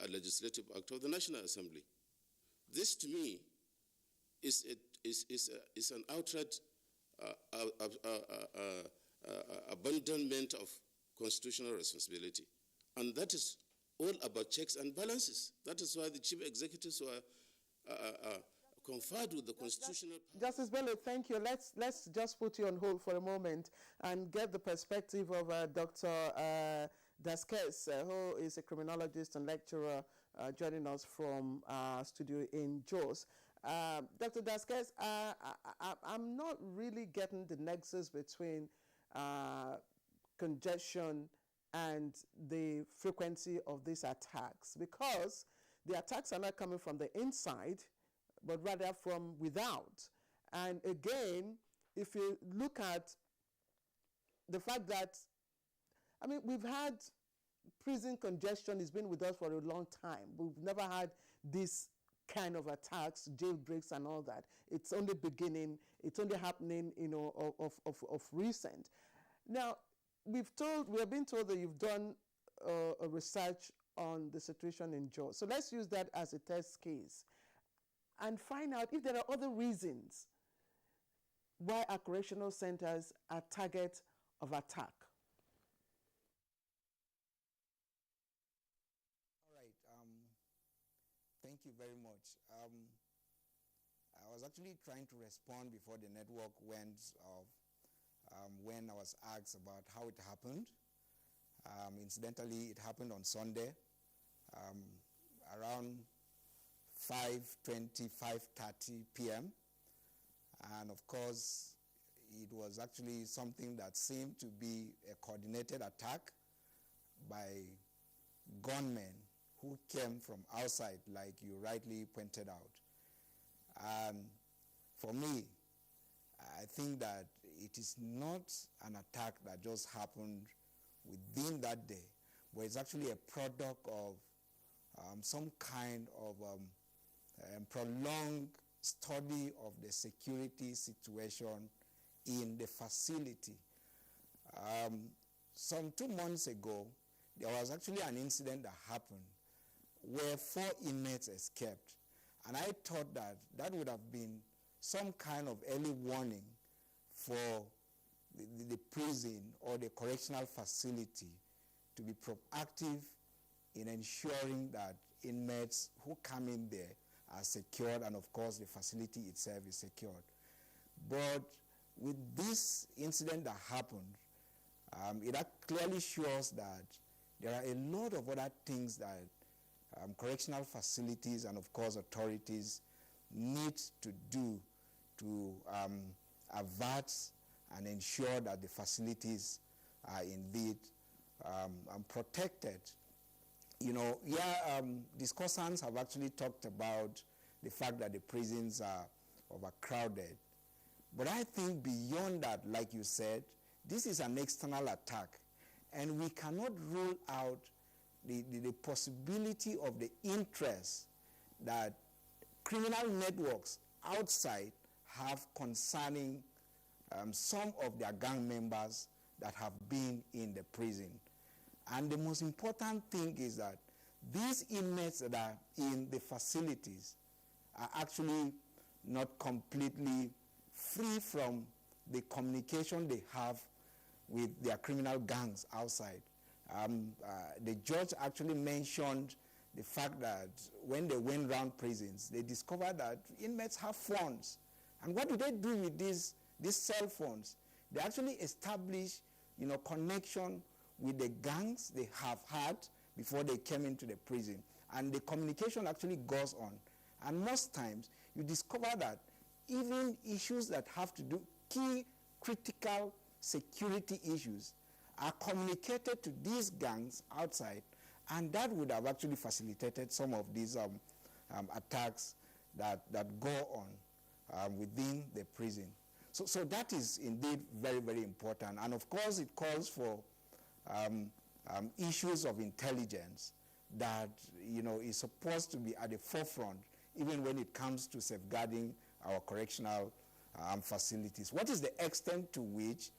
a legislative act of the National Assembly. This, to me, is an outright abandonment of constitutional responsibility. And that is all about checks and balances. That is why the chief executives were conferred with the constitutional... Justice Bello, thank you. Let's just put you on hold for a moment and get the perspective of Dr. Dasquez, who is a criminologist and lecturer joining us from our studio in Jos. Dr. Dasquez, I'm not really getting the nexus between congestion and the frequency of these attacks, because the attacks are not coming from the inside, but rather from without. And again, if you look at the fact that, I mean, we've had prison congestion, has been with us for a long time. We've never had this kind of attacks, jailbreaks and all that. It's only beginning, it's only happening, you know, of recent. Now, we have been told that you've done a research on the situation in Jos. So let's use that as a test case and find out if there are other reasons why our correctional centers are target of attack. All right. Thank you very much. I was actually trying to respond before the network went off when I was asked about how it happened. Incidentally, it happened on Sunday around 5:20, 5:30 p.m. And of course, it was actually something that seemed to be a coordinated attack by gunmen who came from outside, like you rightly pointed out. And for me, I think that it is not an attack that just happened within that day, but it's actually a product of some kind of prolonged study of the security situation in the facility. Some 2 months ago, there was actually an incident that happened where 4 inmates escaped. And I thought that that would have been some kind of early warning for the prison or the correctional facility to be proactive in ensuring that inmates who come in there are secured, and of course the facility itself is secured. But with this incident that happened, it clearly shows that there are a lot of other things that correctional facilities and of course authorities need to do to avert and ensure that the facilities are indeed protected. You know, discussants have actually talked about the fact that the prisons are overcrowded. But I think beyond that, like you said, this is an external attack. And we cannot rule out the possibility of the interest that criminal networks outside have concerning some of their gang members that have been in the prison. And the most important thing is that these inmates that are in the facilities are actually not completely free from the communication they have with their criminal gangs outside. The judge actually mentioned the fact that when they went around prisons, they discovered that inmates have phones. And what do they do with these cell phones? They actually establish, connection with the gangs they have had before they came into the prison. And the communication actually goes on. And most times, you discover that even issues that have to do, key critical security issues, are communicated to these gangs outside, and that would have actually facilitated some of these attacks that go on within the prison. So that is indeed very, very important. And of course, it calls for issues of intelligence that, is supposed to be at the forefront, even when it comes to safeguarding our correctional facilities. What is the extent to which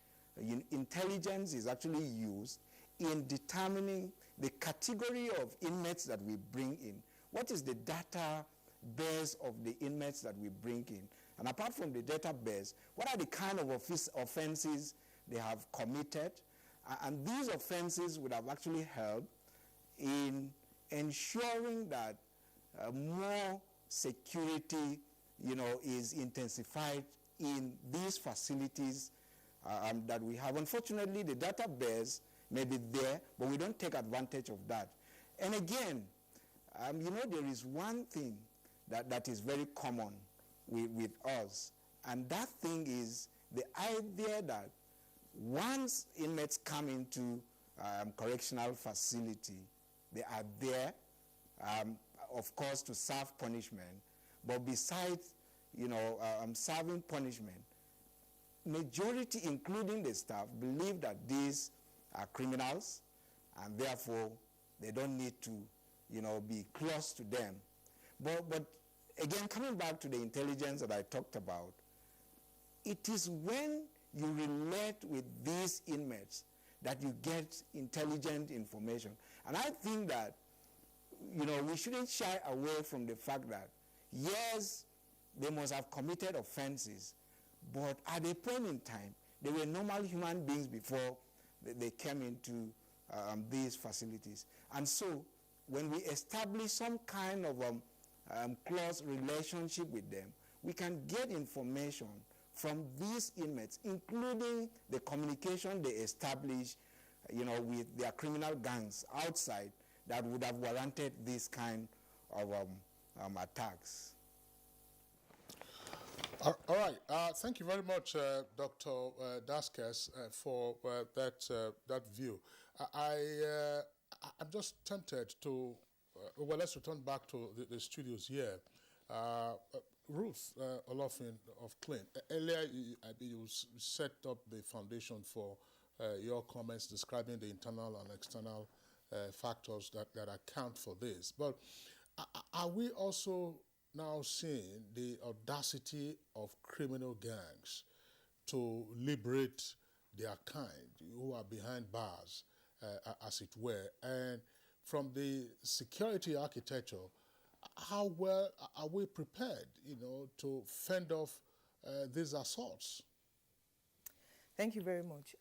intelligence is actually used in determining the category of inmates that we bring in? What is the database of the inmates that we bring in? And apart from the database, what are the kind of offenses they have committed? And these offenses would have actually helped in ensuring that more security, is intensified in these facilities that we have. Unfortunately, the database may be there, but we don't take advantage of that. And again, there is one thing that is very common with us, and that thing is the idea that once inmates come into correctional facility, they are there of course, to serve punishment. But besides, serving punishment, majority, including the staff, believe that these are criminals, and therefore they don't need to, be close to them. But again, coming back to the intelligence that I talked about, it is when you relate with these inmates that you get intelligent information. And I think that, we shouldn't shy away from the fact that, yes, they must have committed offenses, but at a point in time, they were normal human beings before they came into these facilities. And so, when we establish some kind of close relationship with them, we can get information from these inmates, including the communication they establish, with their criminal gangs outside that would have warranted this kind of attacks. All right. Thank you very much, Dr. Daskes, for that view. I'm just tempted to, let's return back to the studios here. Ruth Olofin of Clean, earlier you set up the foundation for your comments describing the internal and external factors that account for this. But are we also now seeing the audacity of criminal gangs to liberate their kind, who are behind bars, as it were? And from the security architecture, how well are we prepared, to fend off these assaults? Thank you very much.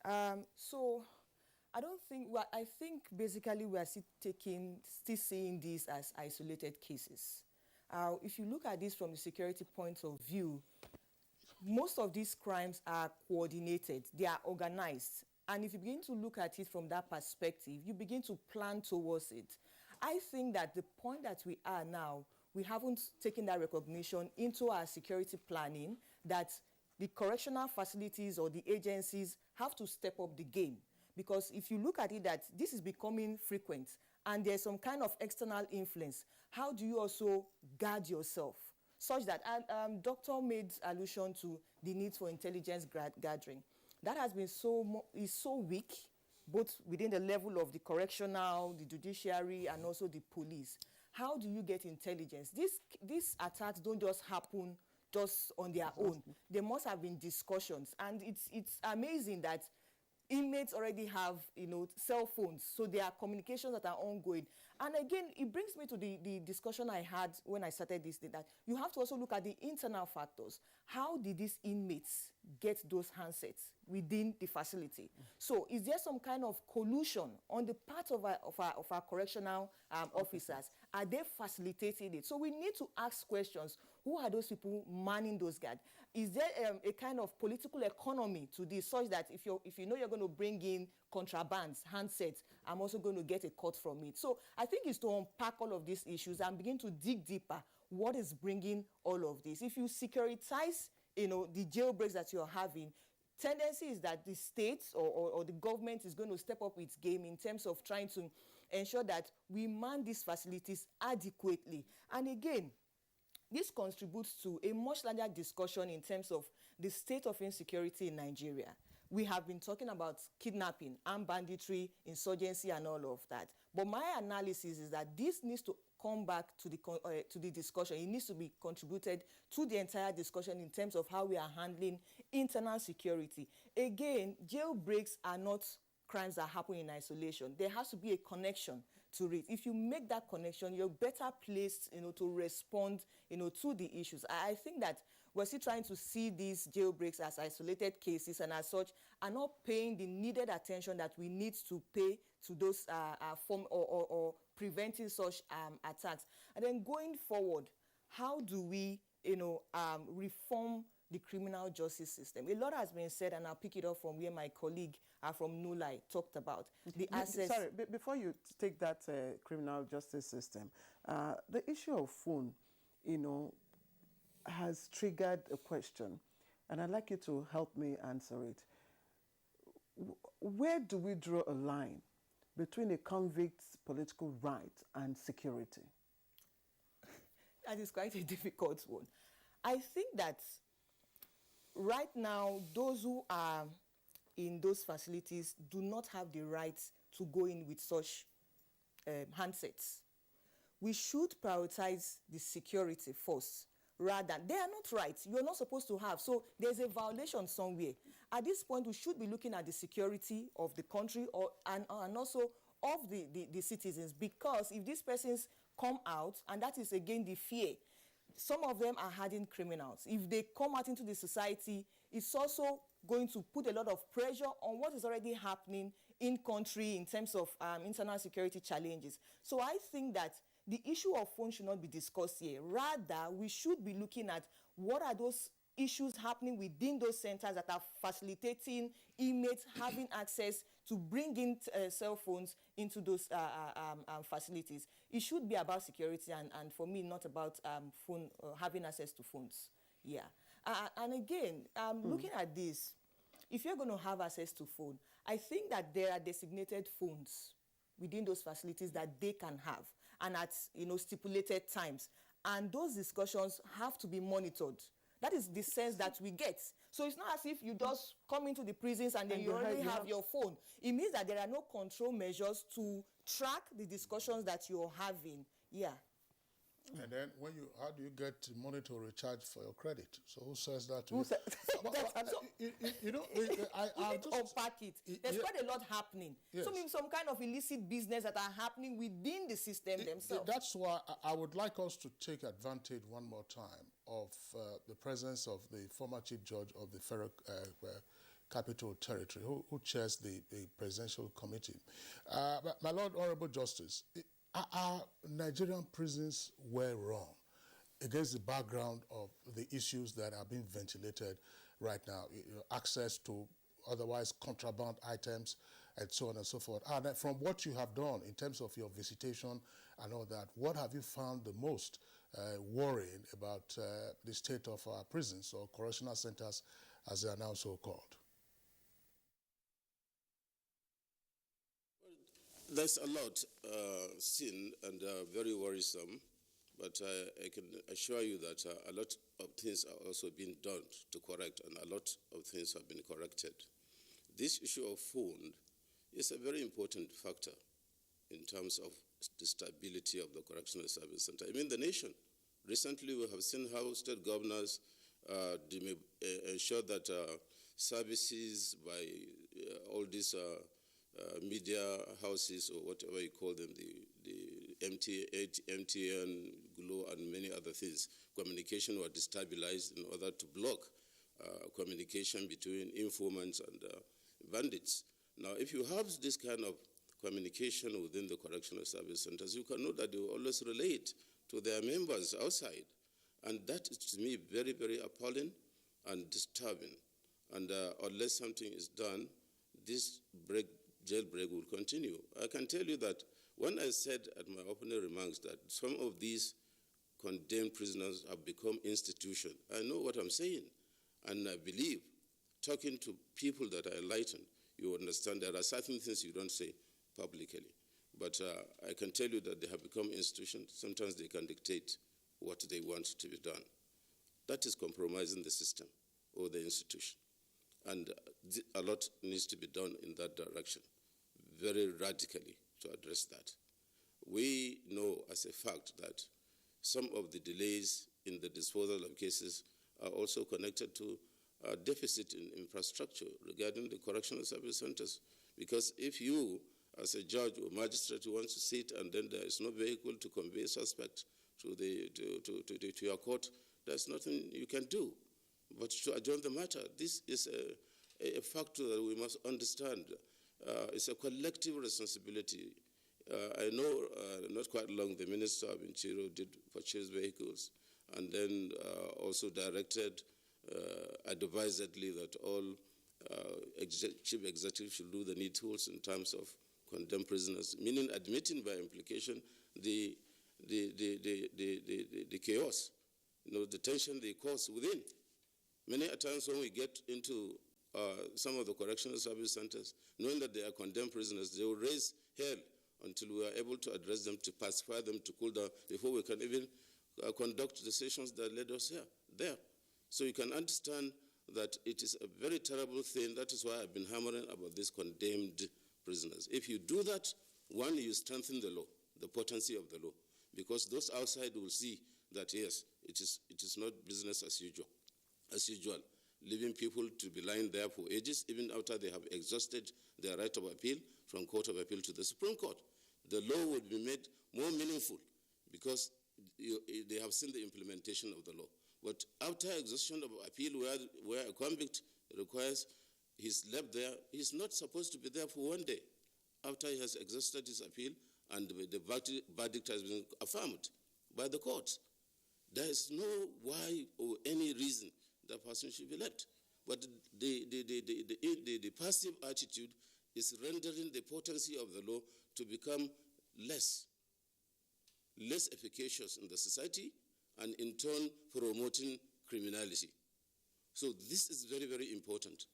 So I don't think, I think basically we are still seeing these as isolated cases. If you look at this from the security point of view, most of these crimes are coordinated, they are organized. And if you begin to look at it from that perspective, you begin to plan towards it. I think that the point that we are now, we haven't taken that recognition into our security planning, that the correctional facilities or the agencies have to step up the game. Because if you look at it, that this is becoming frequent and there's some kind of external influence, how do you also guard yourself? Such that, Doctor made allusion to the need for intelligence gathering. That has been is so weak, both within the level of the correctional, the judiciary, and also the police. How do you get intelligence? These attacks don't just happen just on their own. There must have been discussions, and it's amazing that inmates already have, cell phones, so there are communications that are ongoing. And again, it brings me to the discussion I had when I started this thing, that you have to also look at the internal factors. How did these inmates get those handsets within the facility? So is there some kind of collusion on the part of our correctional officers? Are they facilitating it? So we need to ask questions. Who are those people manning those guards? Is there a kind of political economy to this, such that if you know you're going to bring in contrabands, handsets, I'm also going to get a cut from it? So I think it's to unpack all of these issues and begin to dig deeper. What is bringing all of this? If you securitize, the jailbreaks that you're having, tendency is that the states or the government is going to step up its game in terms of trying to ensure that we man these facilities adequately. And again, this contributes to a much larger discussion in terms of the state of insecurity in Nigeria. We have been talking about kidnapping, armed banditry, insurgency, and all of that. But my analysis is that this needs to come back to the discussion. It needs to be contributed to the entire discussion in terms of how we are handling internal security. Again, jailbreaks are not crimes that happen in isolation. There has to be a connection to it. If you make that connection, you're better placed, to respond, to the issues. I think that we're still trying to see these jailbreaks as isolated cases, and as such are not paying the needed attention that we need to pay to those form or preventing such attacks. And then going forward, how do we, reform the criminal justice system? A lot has been said, and I'll pick it up from where my colleague from Ntalive talked about the access. Sorry, before you take that criminal justice system, the issue of phone, has triggered a question, and I'd like you to help me answer it. Where do we draw a line between a convict's political right and security? That is quite a difficult one. I think that right now, those who are in those facilities do not have the right to go in with such handsets. We should prioritize the security first. Rather, they are not right. You're not supposed to have. So there's a violation somewhere. At this point, we should be looking at the security of the country and also of the citizens, because if these persons come out, and that is again the fear, some of them are hardened criminals. If they come out into the society, it's also going to put a lot of pressure on what is already happening in country in terms of internal security challenges. So I think that the issue of phones should not be discussed here. Rather, we should be looking at what are those issues happening within those centers that are facilitating inmates having access to bring in cell phones into those facilities. It should be about security and for me, not about having access to phones. Yeah. And again, looking at this, if you're going to have access to phone, I think that there are designated phones within those facilities that they can have, and at stipulated times. And those discussions have to be monitored. That is the sense that we get. So it's not as if you just come into the prisons and then you already have your phone. It means that there are no control measures to track the discussions that you're having. Yeah. And then how do you get money to recharge for your credit? So who says that to you? I just unpack it. There's quite a lot happening. Yes. Some kind of illicit business that are happening within the system themselves. That's why I would like us to take advantage one more time of the presence of the former Chief Judge of the Federal Capital Territory, who chairs the Presidential Committee. My Lord Honorable Justice, our Nigerian prisons were wrong against the background of the issues that are being ventilated right now, access to otherwise contraband items and so on and so forth. And from what you have done in terms of your visitation and all that, what have you found the most worrying about the state of our prisons or correctional centers as they are now so called? There's a lot seen and very worrisome, but I can assure you that a lot of things are also being done to correct, and a lot of things have been corrected. This issue of phone is a very important factor in terms of the stability of the Correctional Service Center. I mean, the nation. Recently, we have seen how state governors ensure that services by all these media houses, or whatever you call them, the MTN, Glo, and many other things, communication were destabilized in order to block communication between informants and bandits. Now, if you have this kind of communication within the correctional service centers, you can know that they will always relate to their members outside. And that is, to me, very, very appalling and disturbing. And unless something is done, this jailbreak will continue. I can tell you that when I said at my opening remarks that some of these condemned prisoners have become institutions, I know what I'm saying. And I believe, talking to people that are enlightened, you understand there are certain things you don't say publicly. But I can tell you that they have become institutions. Sometimes they can dictate what they want to be done. That is compromising the system or the institution. And a lot needs to be done in that direction, very radically, to address that. We know as a fact that some of the delays in the disposal of cases are also connected to a deficit in infrastructure regarding the correctional service centers. Because if you, as a judge or magistrate, wants to sit and then there is no vehicle to convey a suspect to your court, there's nothing you can do but to adjourn the matter. This is a factor that we must understand. It's a collective responsibility. I know not quite long the Minister of Interior did purchase vehicles and then also directed advisedly that all chief executives should do the needfuls in terms of condemned prisoners, meaning admitting by implication the chaos, the tension they cause within. Many a times when we get into some of the correctional service centers, knowing that they are condemned prisoners, they will raise hell until we are able to address them, to pacify them, to cool down, before we can even conduct the sessions that led us there. So you can understand that it is a very terrible thing. That is why I've been hammering about these condemned prisoners. If you do that, one, you strengthen the law, the potency of the law, because those outside will see that, yes, it is not business as usual, leaving people to be lying there for ages, even after they have exhausted their right of appeal from Court of Appeal to the Supreme Court. The law would be made more meaningful because they have seen the implementation of the law. But after exhaustion of appeal, where a convict requires, he's left there, he's not supposed to be there for 1 day after he has exhausted his appeal and the verdict has been affirmed by the courts. There is no why or any reason that person should be left. But the passive attitude is rendering the potency of the law to become less efficacious in the society, and in turn promoting criminality. So this is very, very important.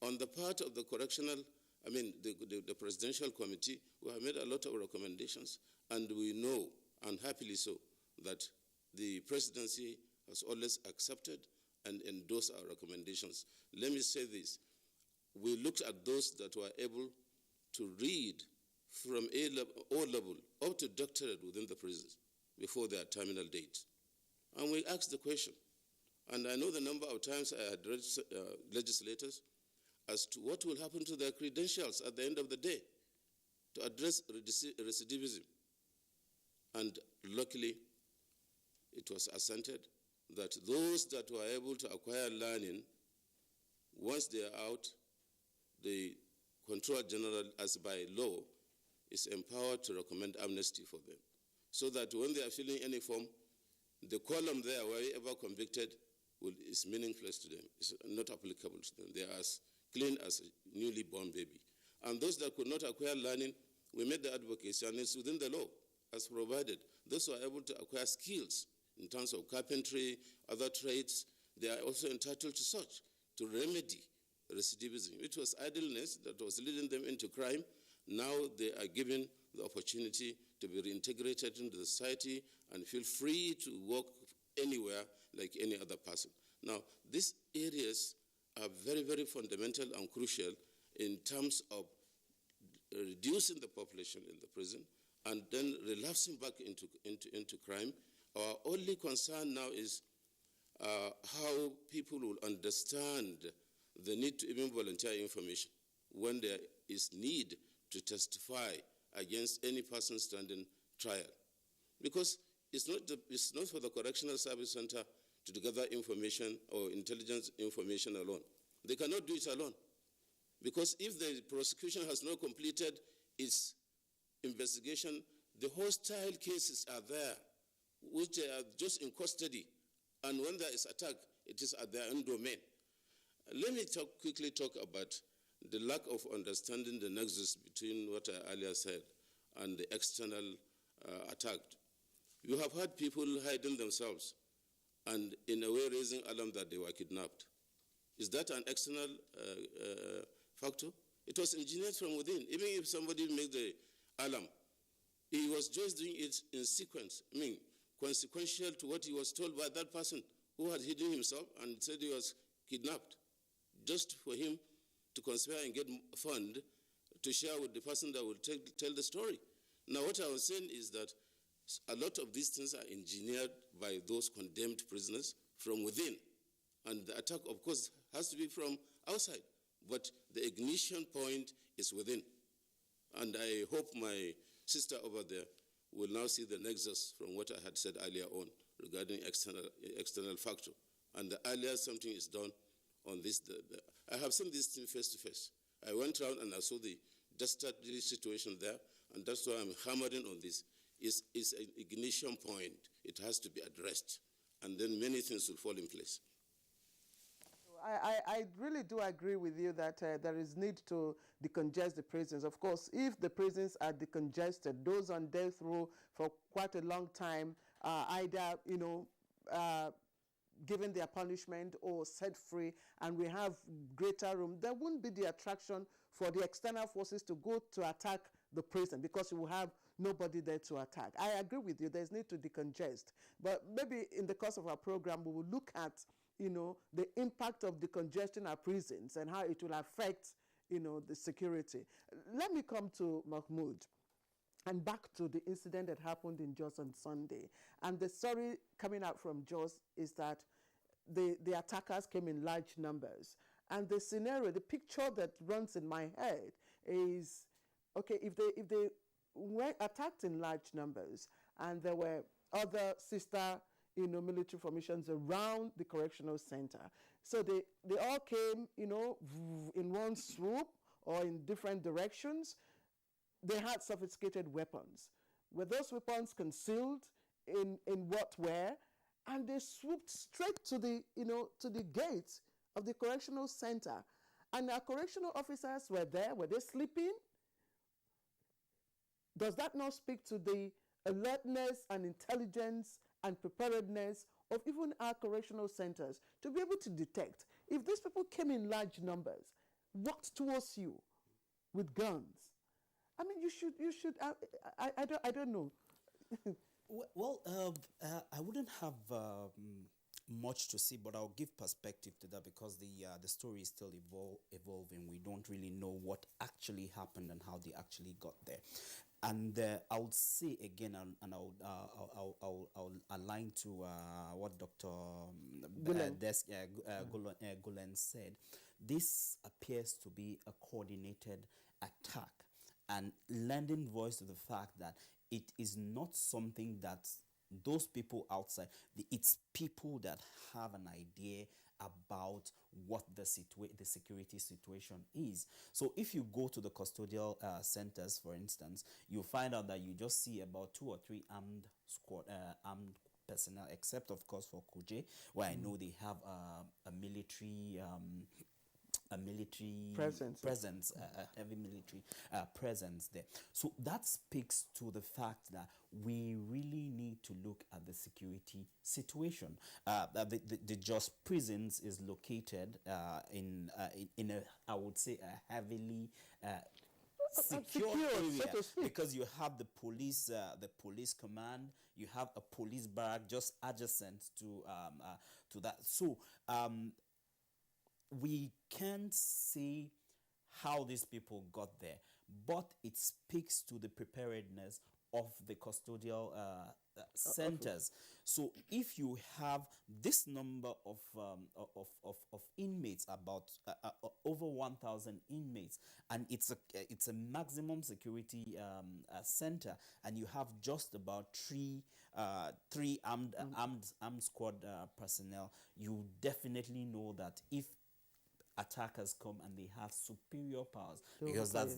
On the part of the the Presidential Committee, we have made a lot of recommendations, and we know, and happily so, that the presidency has always accepted and endorsed our recommendations. Let me say this. We looked at those that were able to read from O level up to doctorate within the prisons before their terminal date. And we asked the question, and I know the number of times I had read legislators as to what will happen to their credentials at the end of the day to address recidivism. And luckily, it was assented that those that were able to acquire learning, once they are out, the Controller General, as by law, is empowered to recommend amnesty for them, so that when they are filling any form, the column there, wherever convicted, is meaningless to them. It's not applicable to them. They are as clean as a newly born baby. And those that could not acquire learning, we made the advocacy, and it's within the law, as provided. Those who are able to acquire skills in terms of carpentry, other trades, they are also entitled to such, to remedy recidivism. It was idleness that was leading them into crime. Now they are given the opportunity to be reintegrated into the society and feel free to work anywhere like any other person. Now, these areas are very, very fundamental and crucial in terms of reducing the population in the prison and then relapsing back into crime. Our only concern now is how people will understand the need to even volunteer information when there is need to testify against any person standing trial. Because it's not for the Correctional Service Center to gather information or intelligence information alone. They cannot do it alone. Because if the prosecution has not completed its investigation, the hostile cases are there, which are just in custody. And when there is attack, it is at their own domain. Let me quickly talk about the lack of understanding the nexus between what I earlier said and the external attack. You have had people hiding themselves and in a way raising alarm that they were kidnapped. Is that an external factor? It was engineered from within. Even if somebody made the alarm, he was just doing it in sequence, consequential to what he was told by that person who had hidden himself and said he was kidnapped, just for him to conspire and get fund to share with the person that will tell the story. Now, what I was saying is that a lot of these things are engineered by those condemned prisoners from within. And the attack, of course, has to be from outside. But the ignition point is within. And I hope my sister over there will now see the nexus from what I had said earlier on regarding external factor. And the earlier something is done on this, I have seen this thing face to face. I went around and I saw the dastardly situation there, and that's why I'm hammering on this. It's an ignition point. It has to be addressed, and then many things will fall in place. I really do agree with you that there is need to decongest the prisons. Of course, if the prisons are decongested, those on death row for quite a long time either, given their punishment or set free, and we have greater room, there wouldn't be the attraction for the external forces to go to attack the prison, because you will have nobody there to attack. I agree with you. There's need to decongest. But maybe in the course of our program, we will look at, the impact of decongesting our prisons and how it will affect, the security. Let me come to Mahmoud and back to the incident that happened in Jos on Sunday. And the story coming out from Jos is that the attackers came in large numbers. And the scenario, the picture that runs in my head is, okay, if they were attacked in large numbers and there were other sister, military formations around the correctional center. So they all came, in one swoop or in different directions. They had sophisticated weapons. Were those weapons concealed in what were? And they swooped straight to the, to the gates of the correctional center. And our correctional officers were there. Were they sleeping? Does that not speak to the alertness and intelligence and preparedness of even our correctional centers to be able to detect if these people came in large numbers, walked towards you with guns? I mean, you should. I don't know. Well, I wouldn't have much to say, but I'll give perspective to that because the story is still evolving. We don't really know what actually happened and how they actually got there. And I'll say again, and I'll align to what Dr. Gulen said. This appears to be a coordinated attack, and lending voice to the fact that it is not something that those people outside, it's people that have an idea about what the security situation is. So if you go to the custodial centers, for instance, you find out that you just see about 2 or 3 armed personnel, except of course for Kuje, where I know they have a military presence, a heavy military presence there. So that speaks to the fact that we really need to look at the security situation. The Jos prisons is located in a, I would say, a heavily secure area, because you have the police command, you have a police barrack just adjacent to that. So we can't see how these people got there, but it speaks to the preparedness of the custodial centers. So if you have this number of inmates, about over 1,000 inmates, and it's a maximum security center, and you have just about three armed squad personnel, you definitely know that if attackers come and they have superior powers, because that's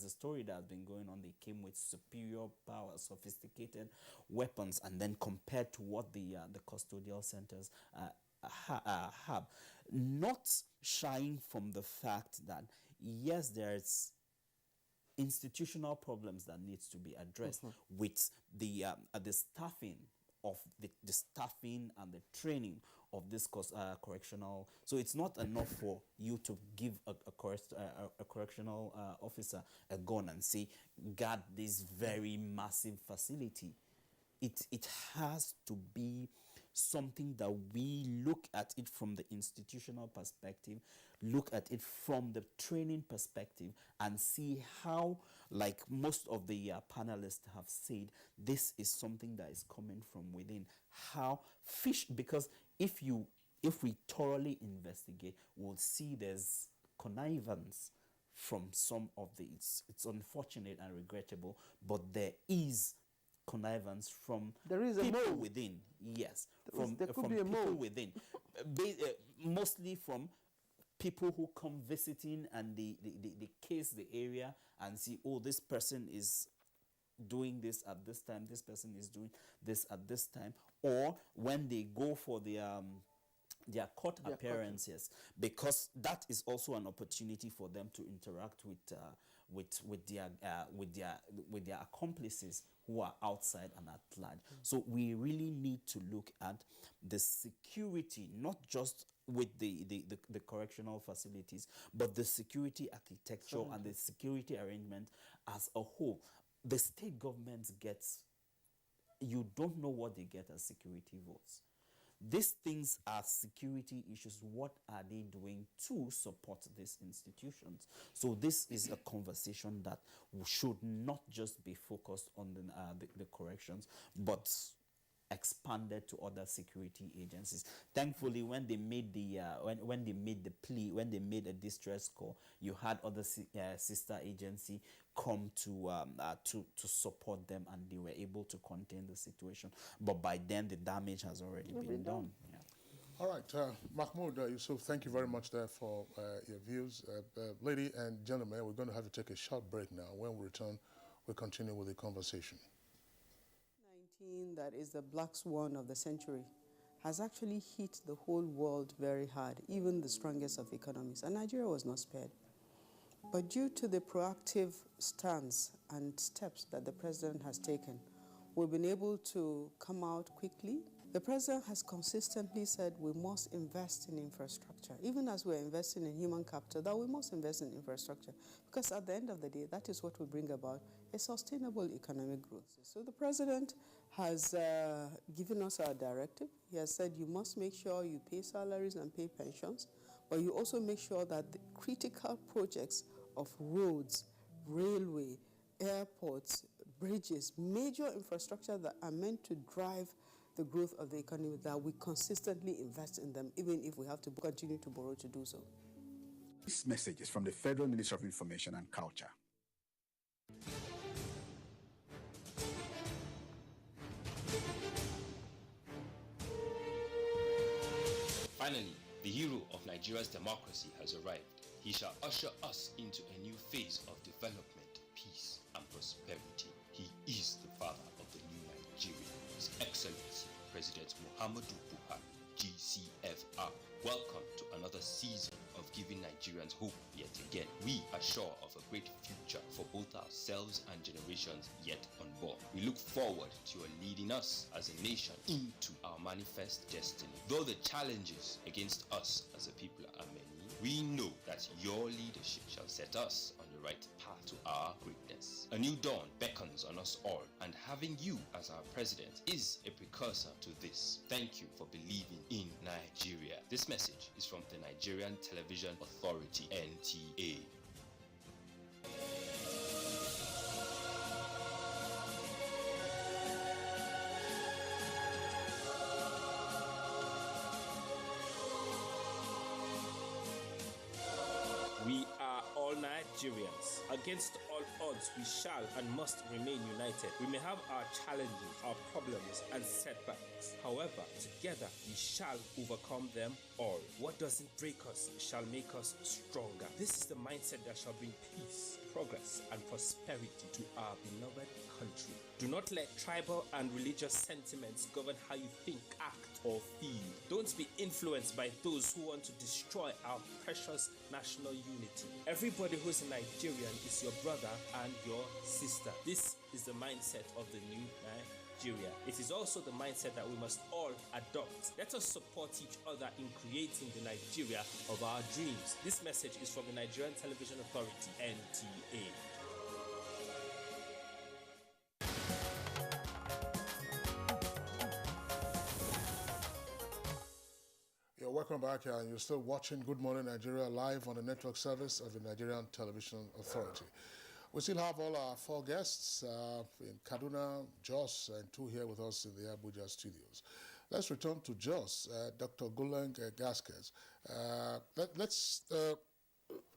the story that has been going on. They came with superior power, sophisticated weapons, and then compared to what the custodial centers have, not shying from the fact that yes, there's institutional problems that needs to be addressed with the staffing of the staffing and the training of this correctional. So it's not enough for you to give a correctional officer a gun and say, guard this very massive facility. It has to be something that we look at it from the institutional perspective, look at it from the training perspective, and see how, like most of the panelists have said, this is something that is coming from within. How because if we thoroughly investigate, we'll see there's connivance from some of it's unfortunate and regrettable, but there is connivance from people within. Yes, from people within. Mostly from people who come visiting and they case the area and see, oh, this person is doing this at this time, this person is doing this at this time, or when they go for their court appearances, because that is also an opportunity for them to interact with their accomplices who are outside and at large. So we really need to look at the security, not just with the correctional facilities, but the security architecture and the security arrangement as a whole. the state government gets, you don't know what they get as security votes. These things are security issues. What are they doing to support these institutions? So this is a conversation that should not just be focused on the corrections, but expanded to other security agencies. Thankfully, when they made the when they made the plea, when they made a distress call, you had other sister agency come to support them, and they were able to contain the situation. But by then, the damage has already been done. Yeah. All right, Mahmoud Yusuf, thank you very much there for your views. Ladies and gentlemen, we're going to have to take a short break now. When we return, we'll continue with the conversation. That is the black swan of the century, has actually hit the whole world very hard, even the strongest of economies, and Nigeria was not spared. But due to the proactive stance and steps that the president has taken, we've been able to come out quickly. The president has consistently said we must invest in infrastructure, even as we're investing in human capital, that we must invest in infrastructure, because at the end of the day, that is what will bring about a sustainable economic growth. So the president has given us our directive. He has said you must make sure you pay salaries and pay pensions, but you also make sure that the critical projects of roads, railway, airports, bridges, major infrastructure that are meant to drive the growth of the economy, that we consistently invest in them, even if we have to continue to borrow to do so. This message is from the Federal Ministry of Information and Culture. Finally, the hero of Nigeria's democracy has arrived. He shall usher us into a new phase of development, peace, and prosperity. He is the father of the new Nigeria, His Excellency President Muhammadu Buhari, GCFR. Welcome to another season of giving Nigerians hope yet again. We are sure of a great future for both ourselves and generations yet unborn. We look forward to your leading us as a nation into our manifest destiny. Though the challenges against us as a people are many, we know that your leadership shall set us on the right path to our greatness. A new dawn beckons on us all, and having you as our president is a precursor to this. Thank you for believing in Nigeria. This message is from the Nigerian Television Authority, NTA. We are all Nigerians. Against all odds, we shall and must remain united. We may have our challenges, our problems, and setbacks. However, together we shall overcome them all. What doesn't break us shall make us stronger. This is the mindset that shall bring peace, progress, and prosperity to our beloved country. Do not let tribal and religious sentiments govern how you think, act, or feel. Don't be influenced by those who want to destroy our precious national unity. Everybody who's a Nigerian is your brother and your sister. This is the mindset of the new Nigeria. It is also the mindset that we must all adopt. Let us support each other in creating the Nigeria of our dreams. This message is from the Nigerian Television Authority, NTA. Welcome back, and you're still watching Good Morning Nigeria live on the network service of the Nigerian Television Authority. We still have all our four guests in Kaduna, Jos, and two here with us in the Abuja studios. Let's return to Jos, Dr. Guleng Gaskes. Let's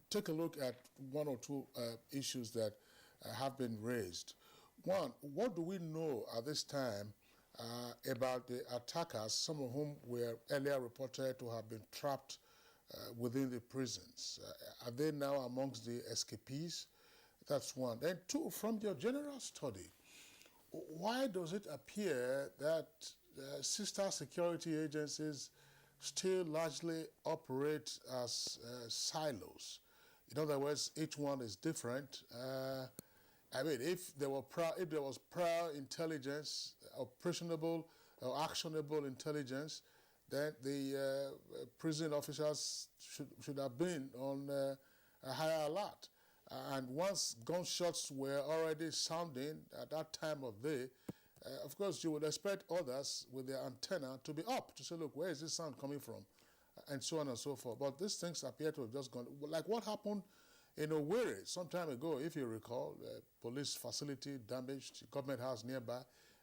take a look at one or two issues that have been raised. One, what do we know at this time about the attackers, some of whom were earlier reported to have been trapped within the prisons? Are they now amongst the escapees? That's one. Then two, from your general study, why does it appear that sister security agencies still largely operate as silos? In other words, each one is different. I mean, if there was prior intelligence, operationable or actionable intelligence, then the prison officers should have been on a higher alert. And once gunshots were already sounding at that time of day, of course, you would expect others with their antenna to be up to say, look, where is this sound coming from? And so on and so forth. But these things appear to have just gone, like what happened in Owerri some time ago, if you recall, police facility damaged, government house nearby,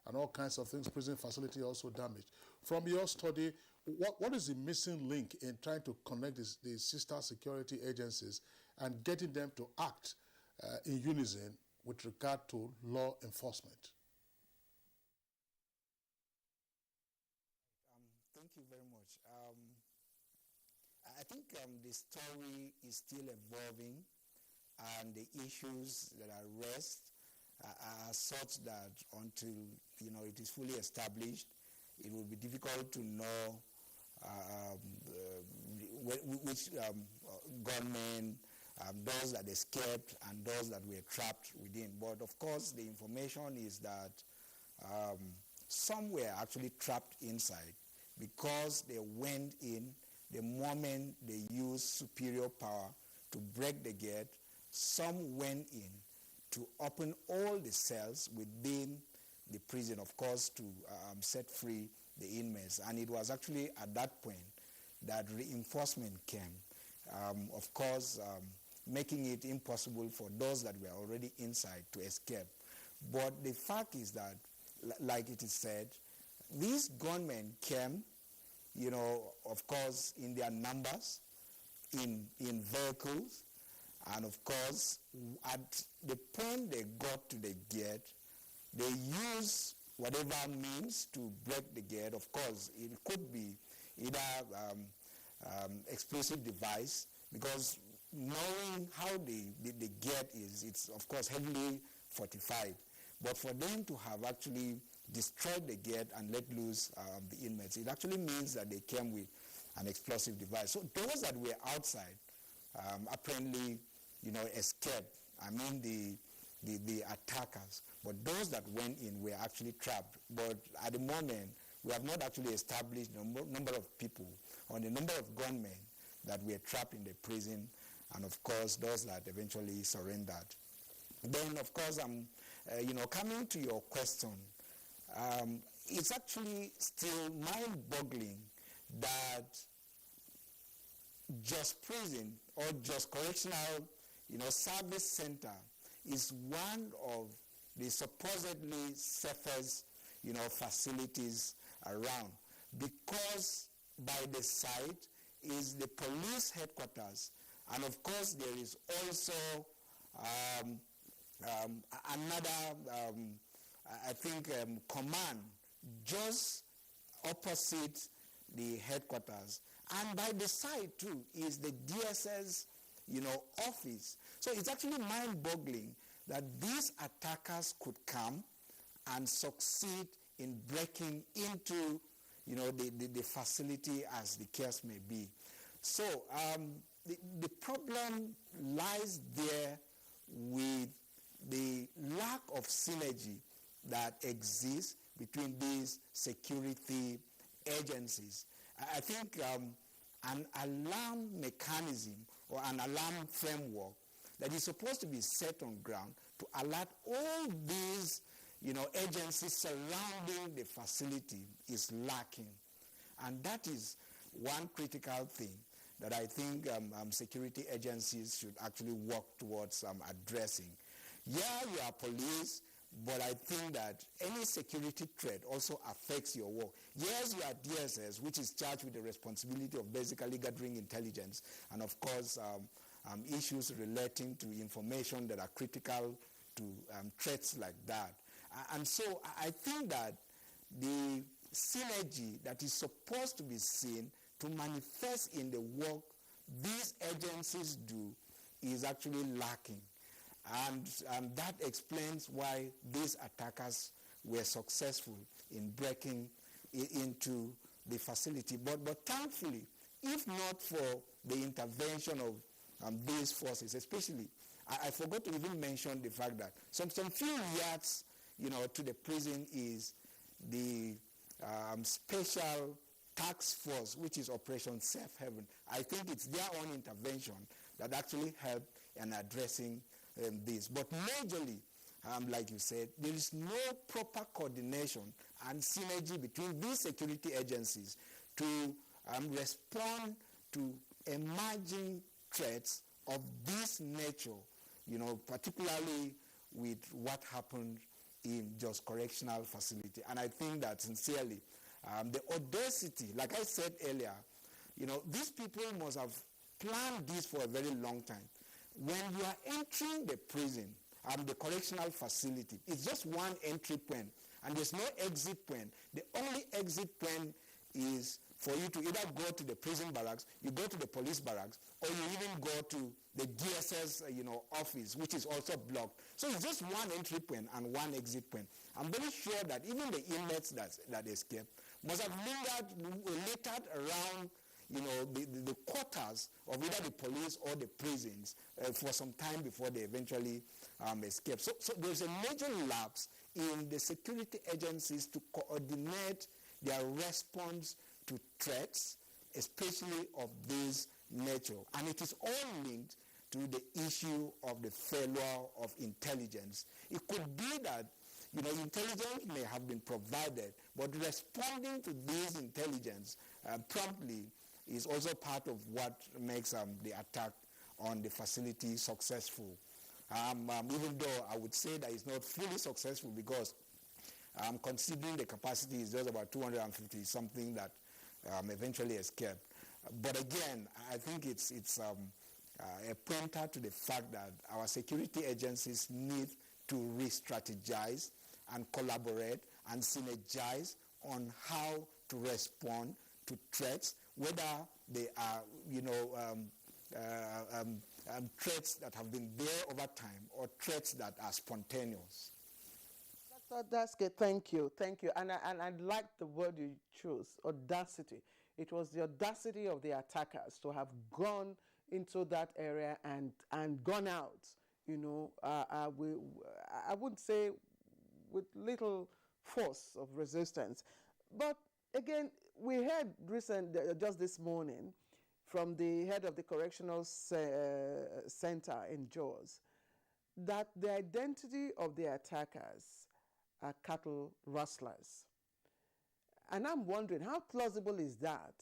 and all kinds of things, prison facility also damaged. From your study, what is the missing link in trying to connect the sister security agencies and getting them to act in unison with regard to law enforcement? Thank you very much. I think the story is still evolving, and the issues that are raised are such that until it is fully established, it will be difficult to know which gunmen, those that escaped and those that were trapped within. But of course, the information is that some were actually trapped inside because they went in the moment they used superior power to break the gate. Some went in to open all the cells within the prison, of course, to set free the inmates. And it was actually at that point that reinforcement came, of course, making it impossible for those that were already inside to escape. But the fact is that, like it is said, these gunmen came, of course, in their numbers, in vehicles, and of course, at the point they got to the gate, they used whatever means to break the gate. Of course, it could be either explosive device, because knowing how the gate is, it's of course heavily fortified. But for them to have actually destroyed the gate and let loose the inmates, it actually means that they came with an explosive device. So those that were outside apparently, escaped. I mean the attackers. But those that went in were actually trapped. But at the moment, we have not actually established the number of people or the number of gunmen that were trapped in the prison, and of course those that eventually surrendered. Then, of course, coming to your question, it's actually still mind-boggling that Just Prison or Just Correctional, Service Center is one of the supposedly safest, facilities around, because by the site is the police headquarters, and of course there is also another, command just opposite the headquarters. And by the side too is the DSS, office. So it's actually mind-boggling that these attackers could come and succeed in breaking into, the facility, as the case may be. So the problem lies there with the lack of synergy that exists between these security agencies. I think an alarm mechanism or an alarm framework that is supposed to be set on ground to alert all these, agencies surrounding the facility is lacking. And that is one critical thing that I think security agencies should actually work towards addressing. Yeah, you are police, but I think that any security threat also affects your work. Yes, you are DSS, which is charged with the responsibility of basically gathering intelligence, and of course issues relating to information that are critical to threats like that. And so I think that the synergy that is supposed to be seen to manifest in the work these agencies do is actually lacking. And that explains why these attackers were successful in breaking into the facility. But thankfully, if not for the intervention of these forces, especially, I forgot to even mention the fact that some few yards, to the prison is the special task force, which is Operation Safe Haven. I think it's their own intervention that actually helped in addressing this. But majorly, like you said, there is no proper coordination and synergy between these security agencies to respond to emerging threats of this nature, particularly with what happened in Jos Correctional Facility. And I think that sincerely, the audacity, like I said earlier, these people must have planned this for a very long time. When you are entering the prison, the correctional facility, it's just one entry point, and there's no exit point. The only exit point is for you to either go to the prison barracks, you go to the police barracks, or you even go to the DSS, office, which is also blocked. So it's just one entry point and one exit point. I'm very sure that even the inmates that escaped must have littered around, the quarters of either the police or the prisons for some time before they eventually escaped. So there's a major lapse in the security agencies to coordinate their response to threats, especially of this nature. And it is all linked to the issue of the failure of intelligence. It could be that, intelligence may have been provided, but responding to this intelligence promptly is also part of what makes the attack on the facility successful. Even though I would say that it's not fully successful, because considering the capacity is just about 250, something that eventually escaped. But again, I think it's a pointer to the fact that our security agencies need to re-strategize and collaborate and synergize on how to respond to threats, whether they are, threats that have been there over time or threats that are spontaneous. That's good. Thank you. And I like the word you chose, audacity. It was the audacity of the attackers to have gone into that area and gone out. I wouldn't say with little force of resistance, but again, we heard just this morning from the head of the correctional center in Jos that the identity of the attackers are cattle rustlers. And I'm wondering, how plausible is that?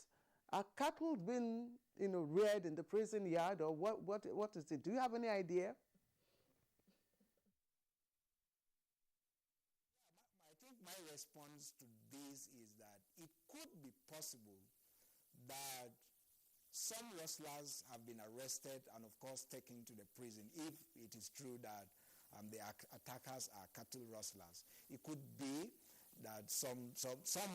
Are cattle being, reared in the prison yard, or what is it? Do you have any idea? I think my response to this is that it could be possible that some rustlers have been arrested and, of course, taken to the prison, if it is true that the attackers are cattle rustlers. It could be that some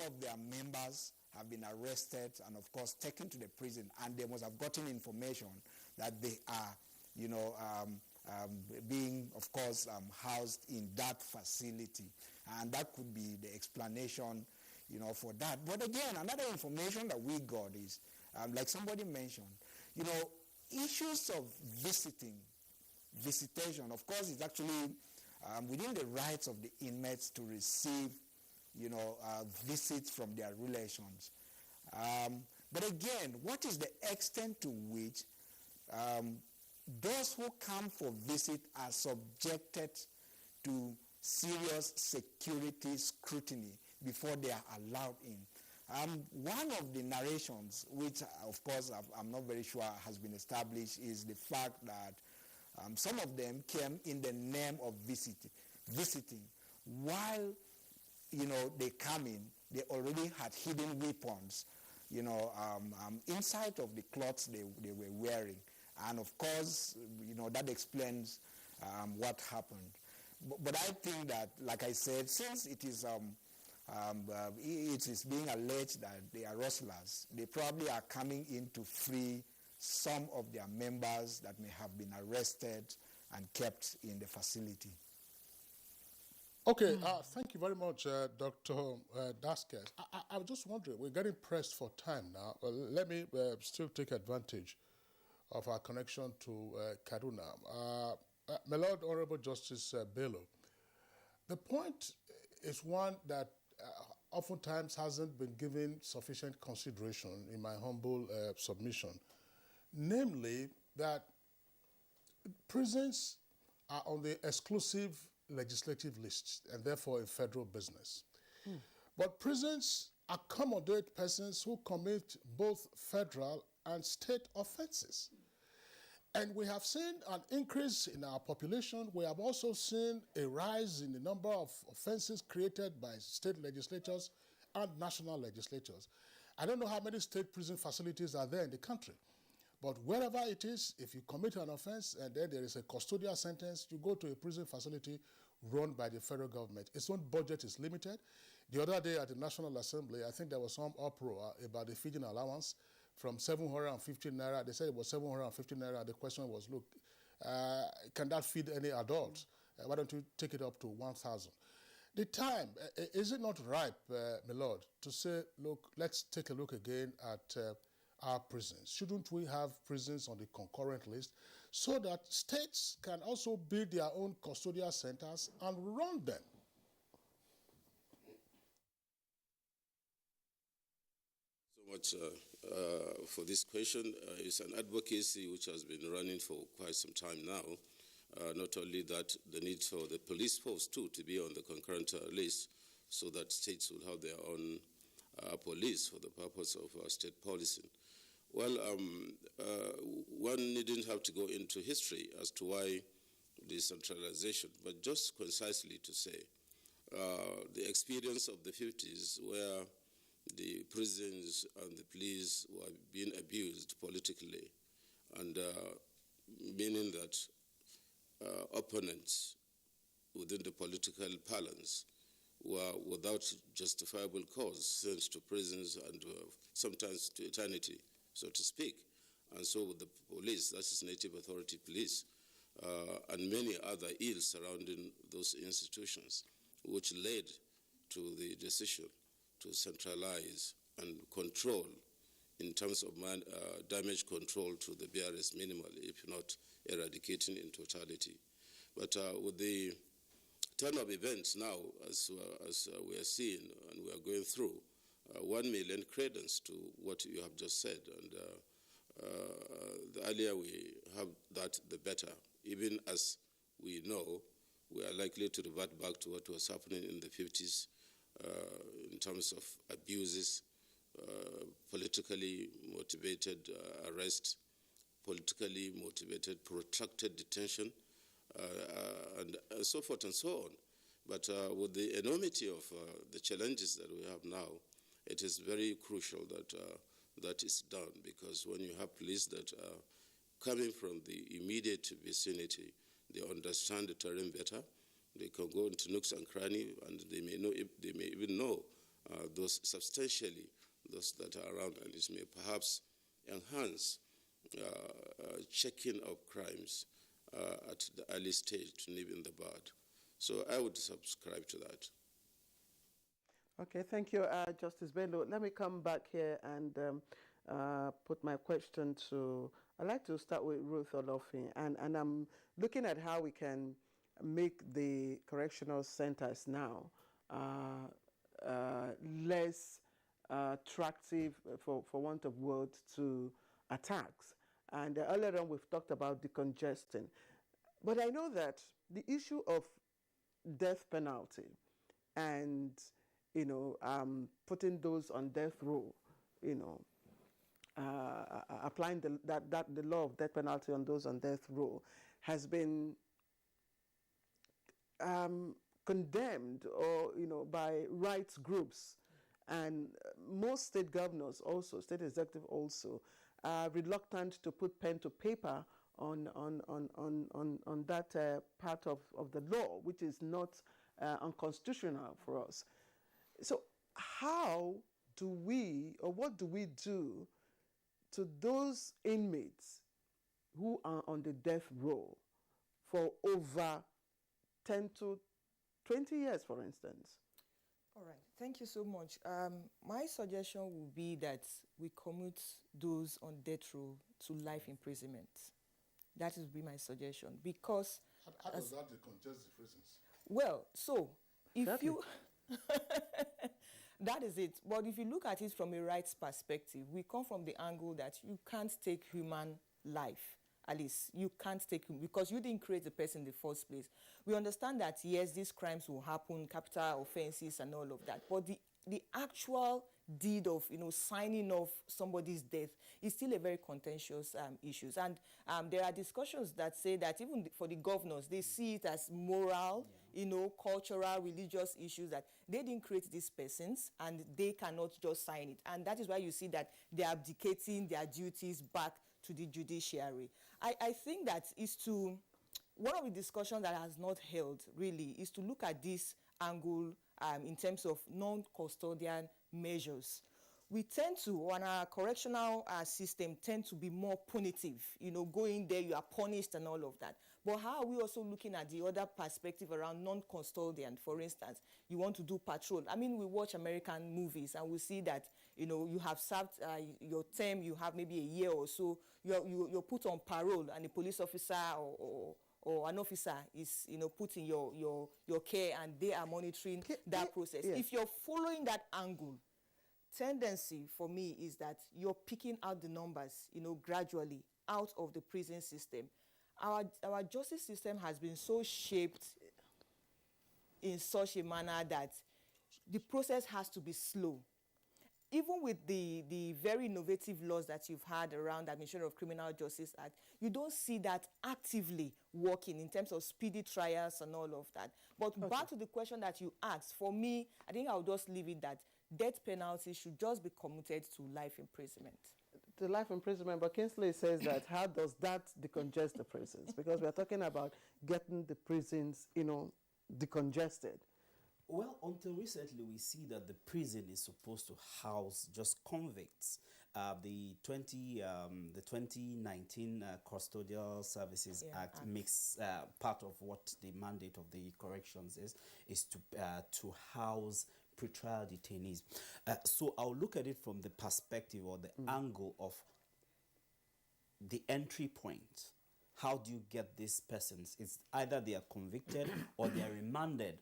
of their members have been arrested and, of course, taken to the prison, and they must have gotten information that they are, being, of course, housed in that facility. And that could be the explanation, for that. But again, another information that we got is, like somebody mentioned, issues of visitation, of course, is actually within the rights of the inmates to receive, visits from their relations. But again, what is the extent to which those who come for visit are subjected to serious security scrutiny before they are allowed in? One of the narrations, which of course I'm not very sure has been established, is the fact that some of them came in the name of visiting. While, they come in, they already had hidden weapons, inside of the clothes they were wearing. And of course, that explains what happened. But I think that, like I said, since it is being alleged that they are rustlers, they probably are coming in to free some of their members that may have been arrested and kept in the facility. Okay, thank you very much, Dr. Daskes. I'm just wondering, we're getting pressed for time now. Let me still take advantage of our connection to Kaduna. My Lord Honorable Justice Bello, the point is one that oftentimes hasn't been given sufficient consideration in my humble submission, namely that prisons are on the exclusive legislative list and therefore a federal business. But prisons accommodate persons who commit both federal and state offenses. And we have seen an increase in our population. We have also seen a rise in the number of offenses created by state legislatures and national legislatures. I don't know how many state prison facilities are there in the country, but wherever it is, if you commit an offense and then there is a custodial sentence, you go to a prison facility run by the federal government. Its own budget is limited. The other day at the National Assembly, I think there was some uproar about the feeding allowance from 750 naira. They said it was 750 naira. The question was, look, can that feed any adult? Why don't you take it up to 1,000? The time, is it not ripe, my lord, to say, look, let's take a look again at our prisons? Shouldn't we have prisons on the concurrent list so that states can also build their own custodial centers and run them? So much for this question. It's an advocacy which has been running for quite some time now. Not only that, the need for the police force too to be on the concurrent list so that states will have their own police for the purpose of state policing. Well, one needn't have to go into history as to why decentralization, but just concisely to say the experience of the 50s where the prisons and the police were being abused politically, and meaning that opponents within the political balance were without justifiable cause sent to prisons and sometimes to eternity, so to speak. And so with the police, that is Native Authority Police, and many other ills surrounding those institutions, which led to the decision to centralize and control in terms of damage control to the barest minimally, if not eradicating in totality. But with the turn of events now, as we are seeing and we are going through, one may lend credence to what you have just said. And the earlier we have that, the better. Even as we know, we are likely to revert back to what was happening in the 50s in terms of abuses, politically motivated arrest, politically motivated protracted detention, and so forth and so on. But with the enormity of the challenges that we have now, it is very crucial that that is done, because when you have police that are coming from the immediate vicinity, they understand the terrain better. They can go into nooks and crannies, and they may even know those substantially, those that are around, and this may perhaps enhance checking of crimes at the early stage to nip in the bud. So I would subscribe to that. Okay, thank you, Justice Bello. Let me come back here and put my question to, I'd like to start with Ruth Olofin, and I'm looking at how we can make the correctional centers now less attractive, for want of words, to attacks. And earlier on, we've talked about decongesting. But I know that the issue of death penalty and, putting those on death row, applying the law of death penalty on those on death row has been condemned by rights groups, and most state governors also, state executive also, are reluctant to put pen to paper on that part of the law, which is not unconstitutional for us. So how do we, or what do we do to those inmates who are on the death row for over 10 to 20 years, for instance? All right, thank you so much. My suggestion would be that we commute those on death row to life imprisonment. That would be my suggestion, because... How does that decongest the prisons? Well, so, if you... That is it. But if you look at it from a rights perspective, we come from the angle that you can't take human life Alice, you can't take him because you didn't create the person in the first place. We understand that, yes, these crimes will happen, capital offenses and all of that, but the actual deed of, signing off somebody's death is still a very contentious issue. And there are discussions that say that even for the governors, they see it as moral, cultural, religious issues, that they didn't create these persons and they cannot just sign it. And that is why you see that they're abdicating their duties back to the judiciary. I think that is to, one of the discussions that has not held really is to look at this angle in terms of non-custodian measures. We tend to, on our correctional system, tend to be more punitive. Go in there, you are punished and all of that. But how are we also looking at the other perspective around non-custodian? For instance, you want to do patrol. I mean, we watch American movies and we see that, you have served your term, you have maybe a year or so, you're put on parole, and a police officer or an officer is, put in your care, and they are monitoring that process. Yeah. If you're following that angle, tendency for me is that you're picking out the numbers, gradually out of the prison system. Our justice system has been so shaped in such a manner that the process has to be slow. Even with the very innovative laws that you've had around the Administration of Criminal Justice Act, you don't see that actively working in terms of speedy trials and all of that. But back to the question that you asked, for me, I think I'll just leave it that death penalty should just be commuted to life imprisonment. To life imprisonment, but Kingsley says that how does that decongest the prisons? Because we are talking about getting the prisons, decongested. Well, until recently, we see that the prison is supposed to house just convicts. The 2019 Custodial Services Act makes part of what the mandate of the corrections is to house pretrial detainees. So I'll look at it from the perspective or the angle of the entry point. How do you get these persons? It's either they are convicted or they are remanded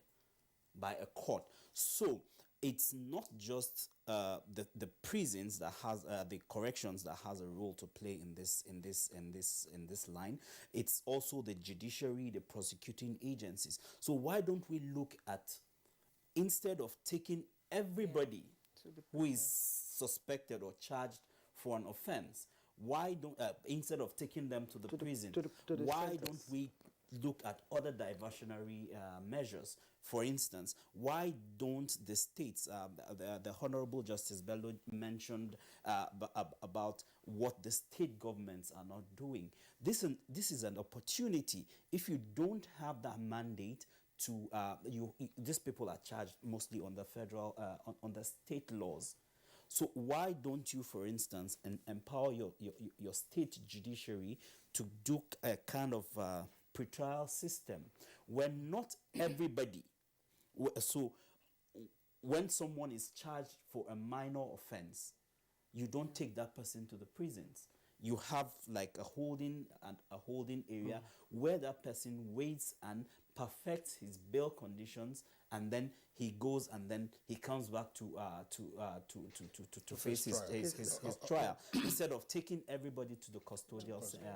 by a court. So it's not just the prisons that has the corrections that has a role to play in this line. It's also the judiciary, the prosecuting agencies. So why don't we look at, instead of taking everybody who is suspected or charged for an offense, why don't instead of taking them to the prison, why don't we look at other diversionary measures? For instance, why don't the states, the Honorable Justice Bello mentioned about what the state governments are not doing. This is an opportunity. If you don't have that mandate to, these people are charged mostly on the federal, on the state laws. So why don't you, for instance, empower your state judiciary to do a kind of pretrial system where not everybody, so when someone is charged for a minor offense, you don't take that person to the prisons. You have like a holding area where that person waits and perfects his bail conditions, and then he goes and then he comes back to face his trial instead of taking everybody to the custodial center.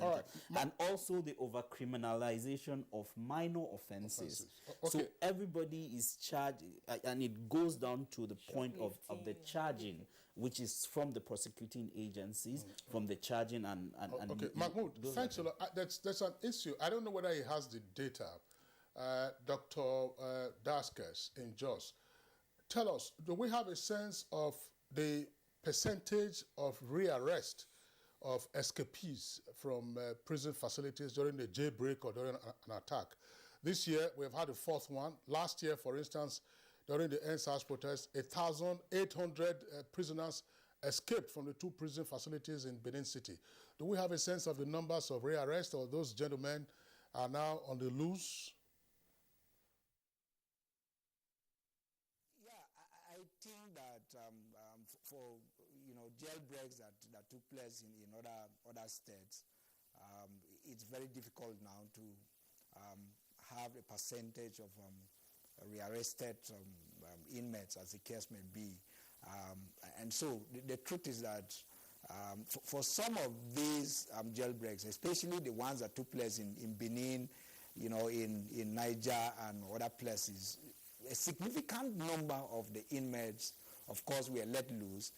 Right. And also the overcriminalization of minor offenses. So everybody is charged, and it goes down to the point of the charging, which is from the prosecuting agencies, from the charging and okay, Mahmoud, thanks a lot. There's an issue. I don't know whether he has the data. Dr. Daskes in Jos, tell us, do we have a sense of the percentage of rearrest of escapees from prison facilities during the jailbreak or during an attack? This year, we've had a fourth one. Last year, for instance, during the NSAS protest, 1,800 prisoners escaped from the two prison facilities in Benin City. Do we have a sense of the numbers of rearrest, or those gentlemen are now on the loose? I think that for jailbreaks that took place in other states, it's very difficult now to have a percentage of rearrested inmates, as the case may be, and so the truth is that For some of these jailbreaks, especially the ones that took place in Benin, in Niger and other places, a significant number of the inmates, of course, were let loose.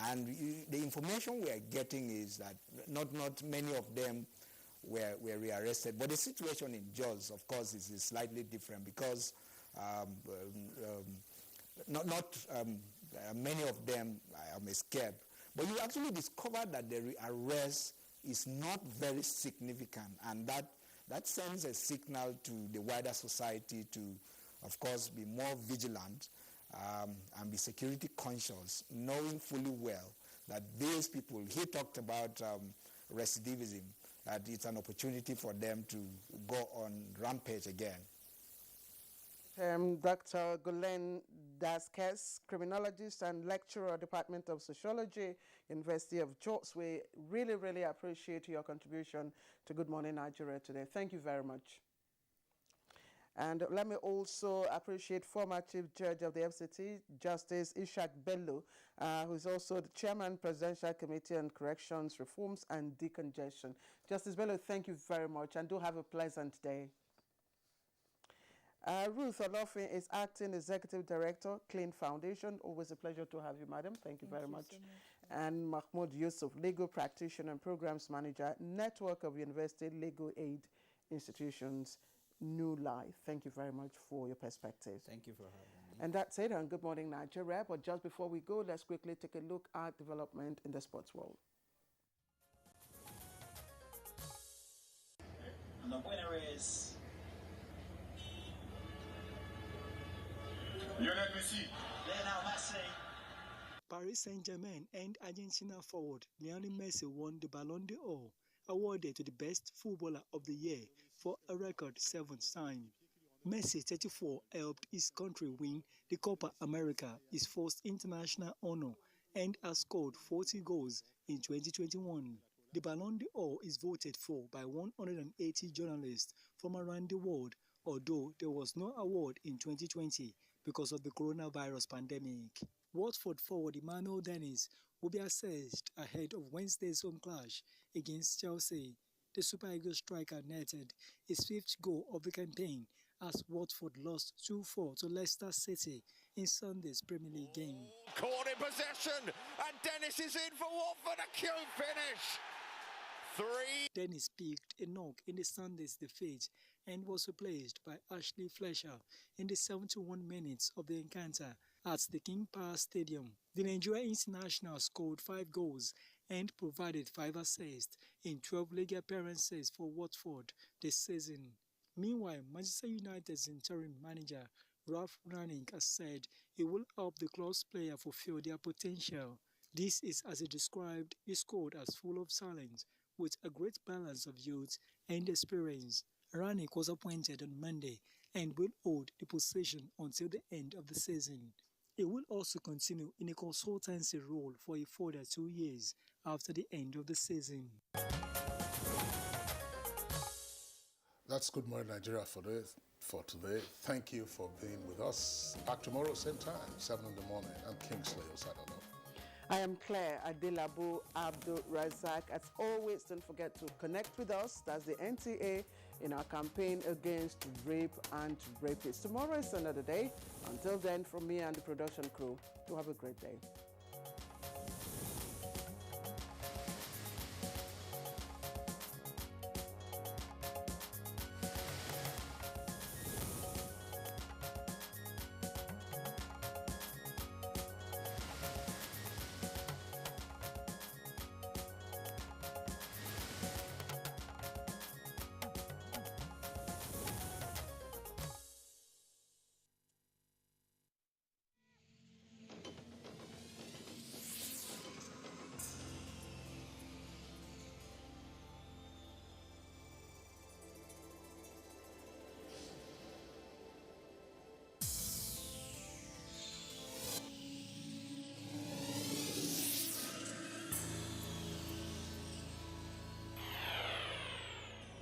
And the information we are getting is that not many of them were rearrested. But the situation in Jos, of course, is slightly different because not many of them escaped. But you actually discover that the arrest is not very significant, and that sends a signal to the wider society to, of course, be more vigilant and be security conscious, knowing fully well that these people, he talked about recidivism, that it's an opportunity for them to go on rampage again. Dr. Gulen Daskes, criminologist and lecturer, Department of Sociology, University of Jos. We really, really appreciate your contribution to Good Morning Nigeria today. Thank you very much. And let me also appreciate former Chief Judge of the FCT, Justice Ishak Bello, who is also the Chairman, Presidential Committee on Corrections, Reforms and Decongestion. Justice Bello, thank you very much, and do have a pleasant day. Ruth Olofin is Acting Executive Director, Clean Foundation. Always a pleasure to have you, madam. Thank you very much. So much. And Mahmoud Yusuf, Legal Practitioner and Programs Manager, Network of University Legal Aid Institutions, New Life. Thank you very much for your perspective. Thank you for having me. And that's it on Good Morning Nigeria. But just before we go, let's quickly take a look at development in the sports world. And the winner is Lionel Messi. Lionel Messi. Paris Saint-Germain and Argentina forward Lionel Messi won the Ballon d'Or, awarded to the best footballer of the year for a record 7th time. Messi, 34, helped his country win the Copa America, his first international honor, and has scored 40 goals in 2021. The Ballon d'Or is voted for by 180 journalists from around the world, although there was no award in 2020 because of the coronavirus pandemic. Watford forward Emmanuel Dennis will be assessed ahead of Wednesday's home clash against Chelsea. The Super Eagles striker netted his 5th goal of the campaign as Watford lost 2-4 to Leicester City in Sunday's Premier League game. Caught in possession, and Dennis is in for Watford, a cute finish. 3. Dennis picked a knock in the Sunday's defeat and was replaced by Ashley Fletcher in the 71 minutes of the encounter at the King Power Stadium. The Nigerian international scored 5 goals and provided 5 assists in 12 league appearances for Watford this season. Meanwhile, Manchester United's interim manager Ralph Rangnick has said he will help the club's players fulfill their potential. This is as he described his squad as full of talent, with a great balance of youth and experience. Rangnick was appointed on Monday and will hold the position until the end of the season. He will also continue in a consultancy role for a further 2 years after the end of the season. That's Good Morning Nigeria for today. Thank you for being with us. Back tomorrow, same time, 7 in the morning. I'm Kingsley Osadolo. I am Claire Adelabu Abdul Razak. As always, don't forget to connect with us. That's the NTA in our campaign against rape and rapists. Tomorrow is another day. Until then, from me and the production crew, do have a great day.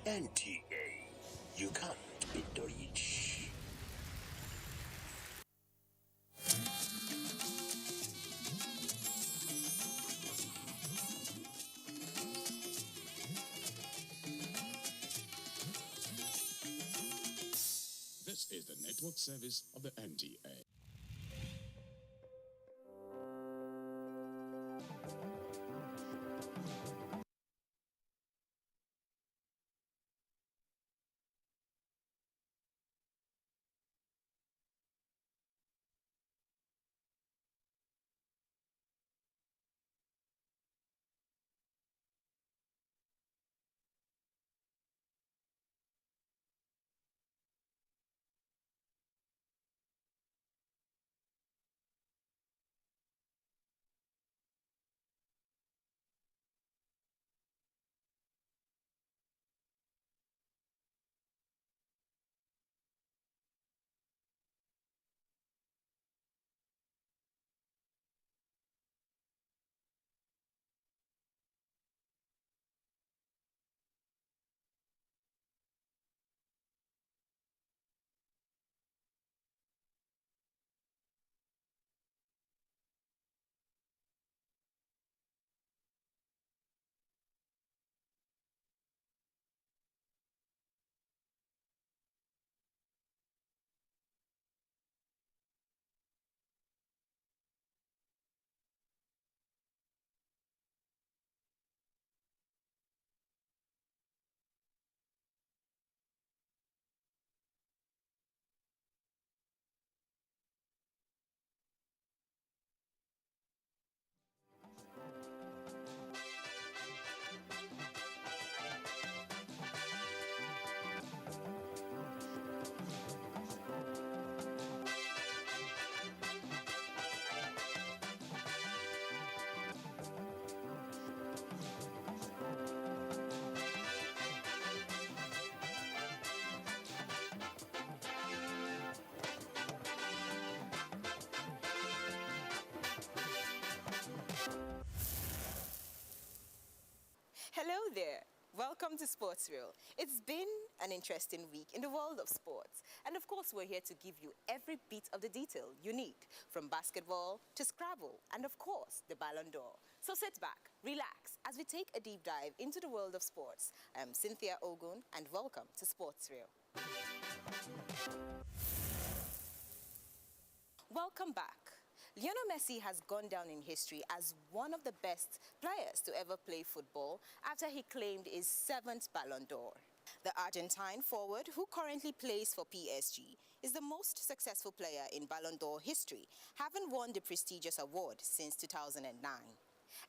NTA, you can't beat the rich. network service of the NTA. Hello there. Welcome to Sportsville. It's been an interesting week in the world of sports. And of course, we're here to give you every bit of the detail you need, from basketball to Scrabble, and of course, the Ballon d'Or. So sit back, relax, as we take a deep dive into the world of sports. I'm Cynthia Ogun, and welcome to Sportsville. Welcome back. Lionel Messi has gone down in history as one of the best players to ever play football after he claimed his 7th Ballon d'Or. The Argentine forward, who currently plays for PSG, is the most successful player in Ballon d'Or history, having won the prestigious award since 2009.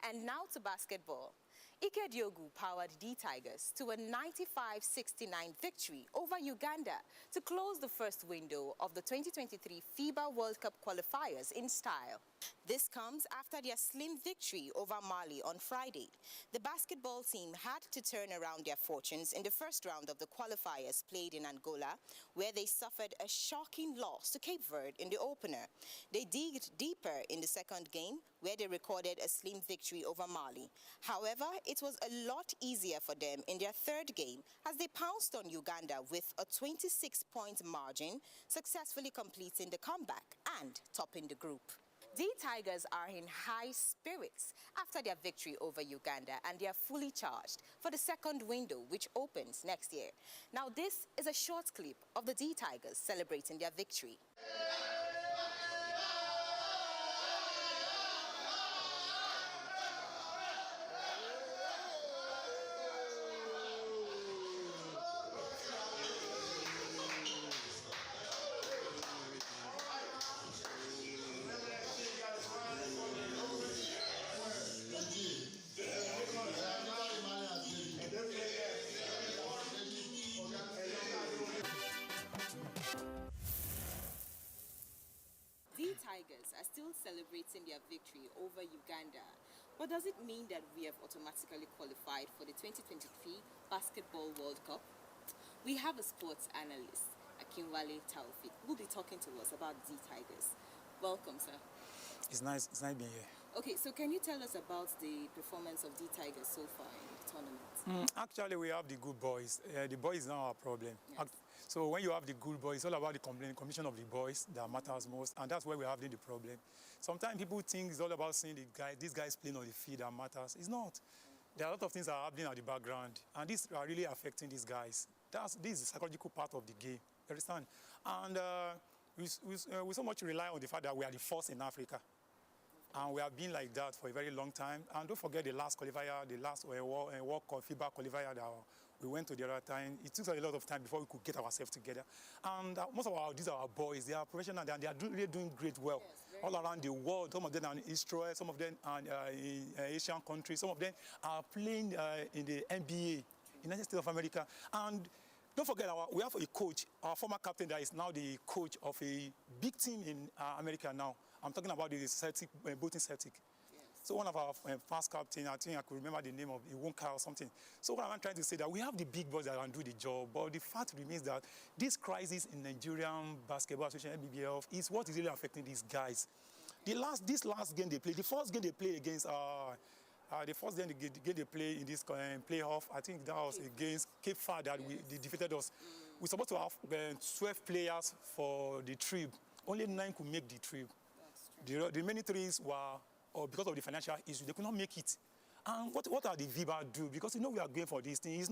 And now to basketball. Ike Diogu powered D Tigers to a 95-69 victory over Uganda to close the first window of the 2023 FIBA World Cup qualifiers in style. This comes after their slim victory over Mali on Friday. The basketball team had to turn around their fortunes in the first round of the qualifiers played in Angola, where they suffered a shocking loss to Cape Verde in the opener. They digged deeper in the second game, where they recorded a slim victory over Mali. However, it was a lot easier for them in their third game as they pounced on Uganda with a 26-point margin, successfully completing the comeback and topping the group. The Tigers are in high spirits after their victory over Uganda, and they are fully charged for the second window, which opens next year. Now, this is a short clip of the D Tigers celebrating their victory. The Tigers are still celebrating their victory over Uganda. But does it mean that we have automatically qualified for the 2023 Basketball World Cup? We have a sports analyst, Akinwale Taufik, who will be talking to us about the Tigers. Welcome, sir. It's nice being here. Okay, so can you tell us about the performance of the Tigers so far in the tournament? Actually, we have the good boys. The boys is not our problem. Yes. So when you have the good boys, it's all about the combination of the boys that matters most, and that's where we're having the problem. Sometimes people think it's all about seeing these guys playing on the field that matters. It's not. There are a lot of things that are happening at the background, and these are really affecting these guys. This is the psychological part of the game. You understand? And we so much rely on the fact that we are the first in Africa. And we have been like that for a very long time. And don't forget the last qualifier, the last World Cup FIBA qualifier that we went to the other time. It took a lot of time before we could get ourselves together. And most of these are our boys. They are professional and they are really doing great well. Yes, all around the world. Some of them are in Israel, some of them are in Asian countries, some of them are playing in the NBA, United States of America. And don't forget, we have a coach, our former captain that is now the coach of a big team in America now. I'm talking about the Celtic, Bolton Celtic. Yes. So one of our past captains, I think I could remember the name of Iwonka or something. So what I'm trying to say that we have the big boys that can do the job, but the fact remains that this crisis in Nigerian Basketball Association, NBBL, is what is really affecting these guys. This last game they played, the first game they played against, the first game they played in this playoff, I think that was against Cape Verde that they defeated us. We're supposed to have 12 players for the trip. Only 9 could make the trip. The remaining 3 were, because of the financial issue, they could not make it. And what are the VIBA do? Because you know we are going for this thing. This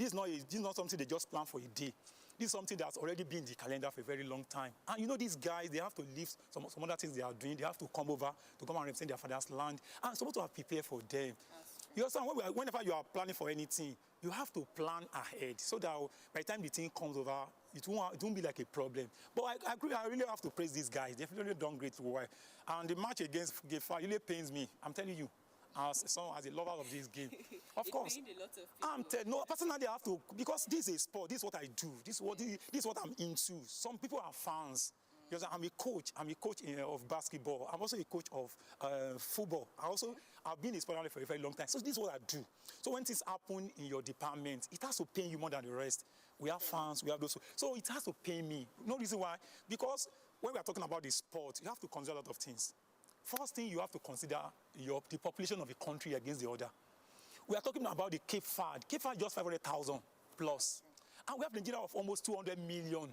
is not something they just plan for a day. This is something that's already been in the calendar for a very long time. And you know these guys, they have to leave some other things they are doing. They have to come over to come and represent their father's land. And supposed to have prepared for them. You understand? Whenever you are planning for anything, you have to plan ahead so that by the time the thing comes over, it won't be like a problem. But I agree, I really have to praise these guys. They've really done great work. And the match against Gefa really pains me. I'm telling you, as a lover of this game. Of course. No, personally, I have to, because this is a sport. This is what I do. This is what I'm into. Some people are fans. Because I'm a coach. I'm a coach of basketball. I'm also a coach of football. I've been a sport for a very long time. So this is what I do. So when things happen in your department, it has to pain you more than the rest. We have fans, we have those. So it has to pain me. No reason why. Because when we are talking about the sport, you have to consider a lot of things. First thing, you have to consider the population of a country against the other. We are talking about the Cape Verde. Cape Verde just 500,000 plus. And we have Nigeria of almost 200 million.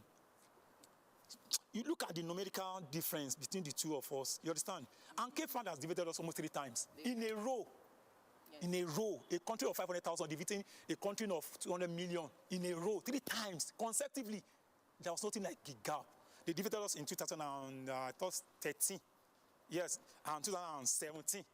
You look at the numerical difference between the two of us, you understand? And Cape Verde has defeated us almost 3 times in a row. Yes. In a row, a country of 500,000 defeating a country of 200 million in a row, 3 times consecutively. There was nothing like a gap. They defeated us in 2013, yes, and 2017.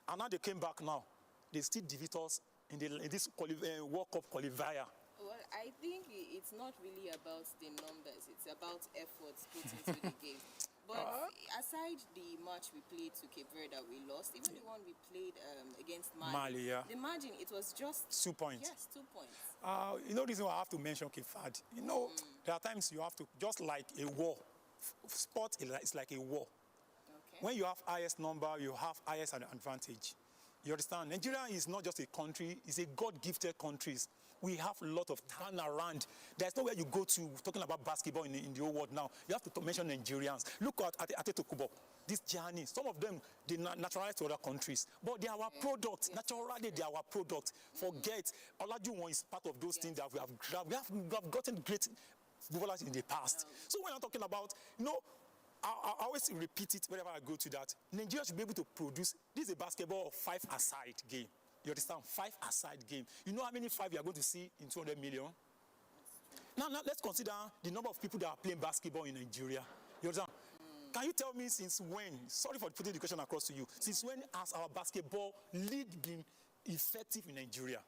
And now they came back now. They still defeat us in this World Cup qualifier. Well, I think it's not really about the numbers. It's about efforts put into the game. But aside the match we played to Cape Verde that we lost, even the one we played against Mali, the margin, it was just 2 points. Yes, 2 points. You know the reason why I have to mention Cape Verde? You know, there are times you have to, just like a war, sport is like a war. Okay. When you have highest number, you have highest advantage. You understand? Nigeria is not just a country, it's a God-gifted country. We have a lot of turnaround. There's nowhere you go to talking about basketball in the whole world now. You have to mention Nigerians. Look at Atetokubo, this journey. Some of them, they naturalized to other countries. But they are our product. Naturally, they are our product. Forget, Olajuwon is part of those things that we have grabbed. We have gotten great footballers in the past. So when I'm talking about, you know, I always repeat it whenever I go to that. Nigeria should be able to produce, this is a basketball of 5-a-side game. You understand? 5-a-side game. You know how many 5 you are going to see in 200 million? Now let's consider the number of people that are playing basketball in Nigeria. You understand? Can you tell me since when, sorry for putting the question across to you, since when has our basketball league been effective in Nigeria?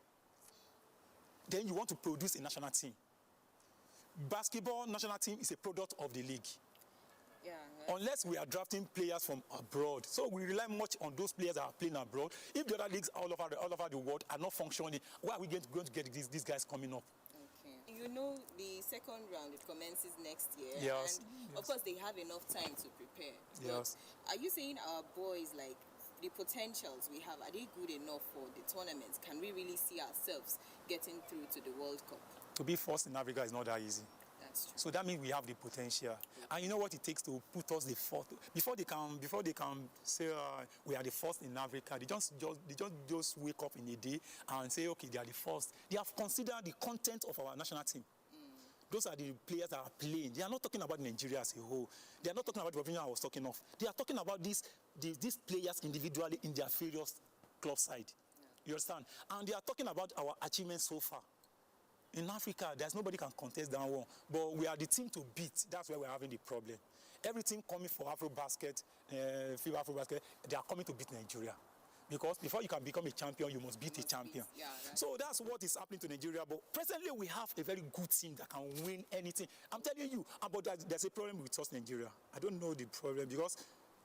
Then you want to produce a national team. Basketball national team is a product of the league. Yeah, unless we are drafting players from abroad. So we rely much on those players that are playing abroad. If the other leagues all over the world are not functioning, why are we going to get these guys coming up? Okay. You know, the second round, it commences next year. Yes. And of course, they have enough time to prepare. Yes. But are you saying our boys, like, the potentials we have, are they good enough for the tournaments? Can we really see ourselves getting through to the World Cup? To be first in Africa is not that easy. That's true. So that means we have the potential. And you know what it takes to put us the fourth. Before they can say we are the first in Africa, they just wake up in a day and say, okay, they are the first. They have considered the content of our national team. Those are the players that are playing. They are not talking about Nigeria as a whole. They are not talking about the provincial I was talking of. They are talking about these players individually in their various club side. You understand? And they are talking about our achievements so far in Africa, there's nobody can contest that one. But we are the team to beat. That's where we're having the problem. Everything coming for Afrobasket, FIBA Afrobasket, they are coming to beat Nigeria. Because before you can become a champion, you must beat a champion. So that's what is happening to Nigeria. But presently, we have a very good team that can win anything. I'm telling you, but there's a problem with us, Nigeria. I don't know the problem because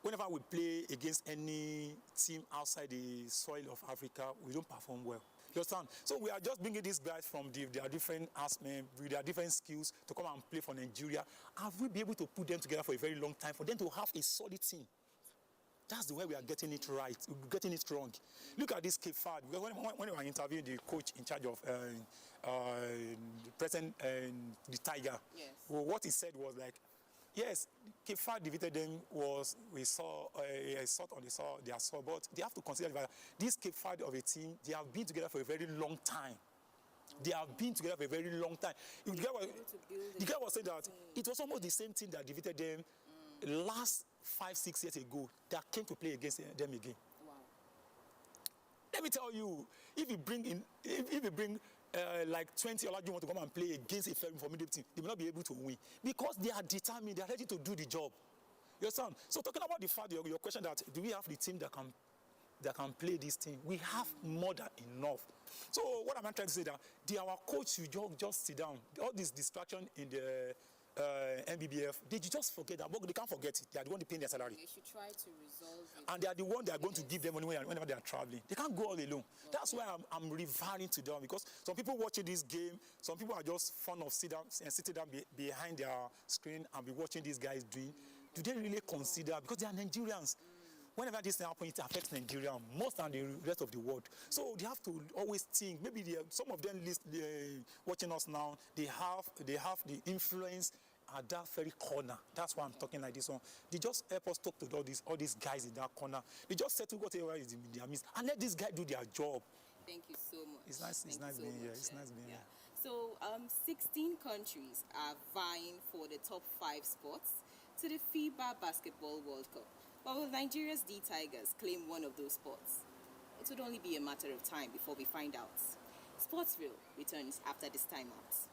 whenever we play against any team outside the soil of Africa, we don't perform well. You understand? So we are just bringing these guys from their different aspects, with their different skills to come and play for Nigeria. Have we been able to put them together for a very long time for them to have a solid team? That's the way we are getting it right, getting it strong. Look at this Cape Verde. When we were interviewing the coach in charge of the present the Tiger, yes. Well, what he said was like, yes, Cape Verde defeated them. We saw a sort on their saw, but they have to consider that this Cape Verde of a team, they have been together for a very long time. They have been together for a very long time. The guy was saying that it was almost the same team that defeated them last 5-6 years ago that came to play against them again. Wow. Let me tell you, if you bring like 20 Olajuwon want to come and play against a formidable team, they will not be able to win because they are determined, they are ready to do the job. You understand? So talking about the fact, your question that do we have the team that can play this team? We have more than enough. So what am I trying to say that our coach should just sit down. All this distraction in the NBBF, they just forget that. But they can't forget it. They are the one to pay their salary. They should try to resolve it. And they are the one that are going to give them money whenever they are traveling. They can't go all alone. Okay. That's why I'm referring to them, because some people watching this game, some people are just fond of sitting down behind their screen and be watching these guys doing. Do they really consider, because they are Nigerians, whenever this thing happens, it affects Nigeria more than the rest of the world. So they have to always think. Maybe some of them watching us now, they have the influence at that very corner. That's why I'm talking like this one. They just help us talk to all these guys in that corner. They just settle whatever is in their midst and let this guy do their job. Thank you so much. It's nice being here. It's nice being here. So 16 countries are vying for the top 5 spots to the FIBA Basketball World Cup. But will Nigeria's D Tigers claim one of those spots? It would only be a matter of time before we find out. Sportsville returns after this timeout.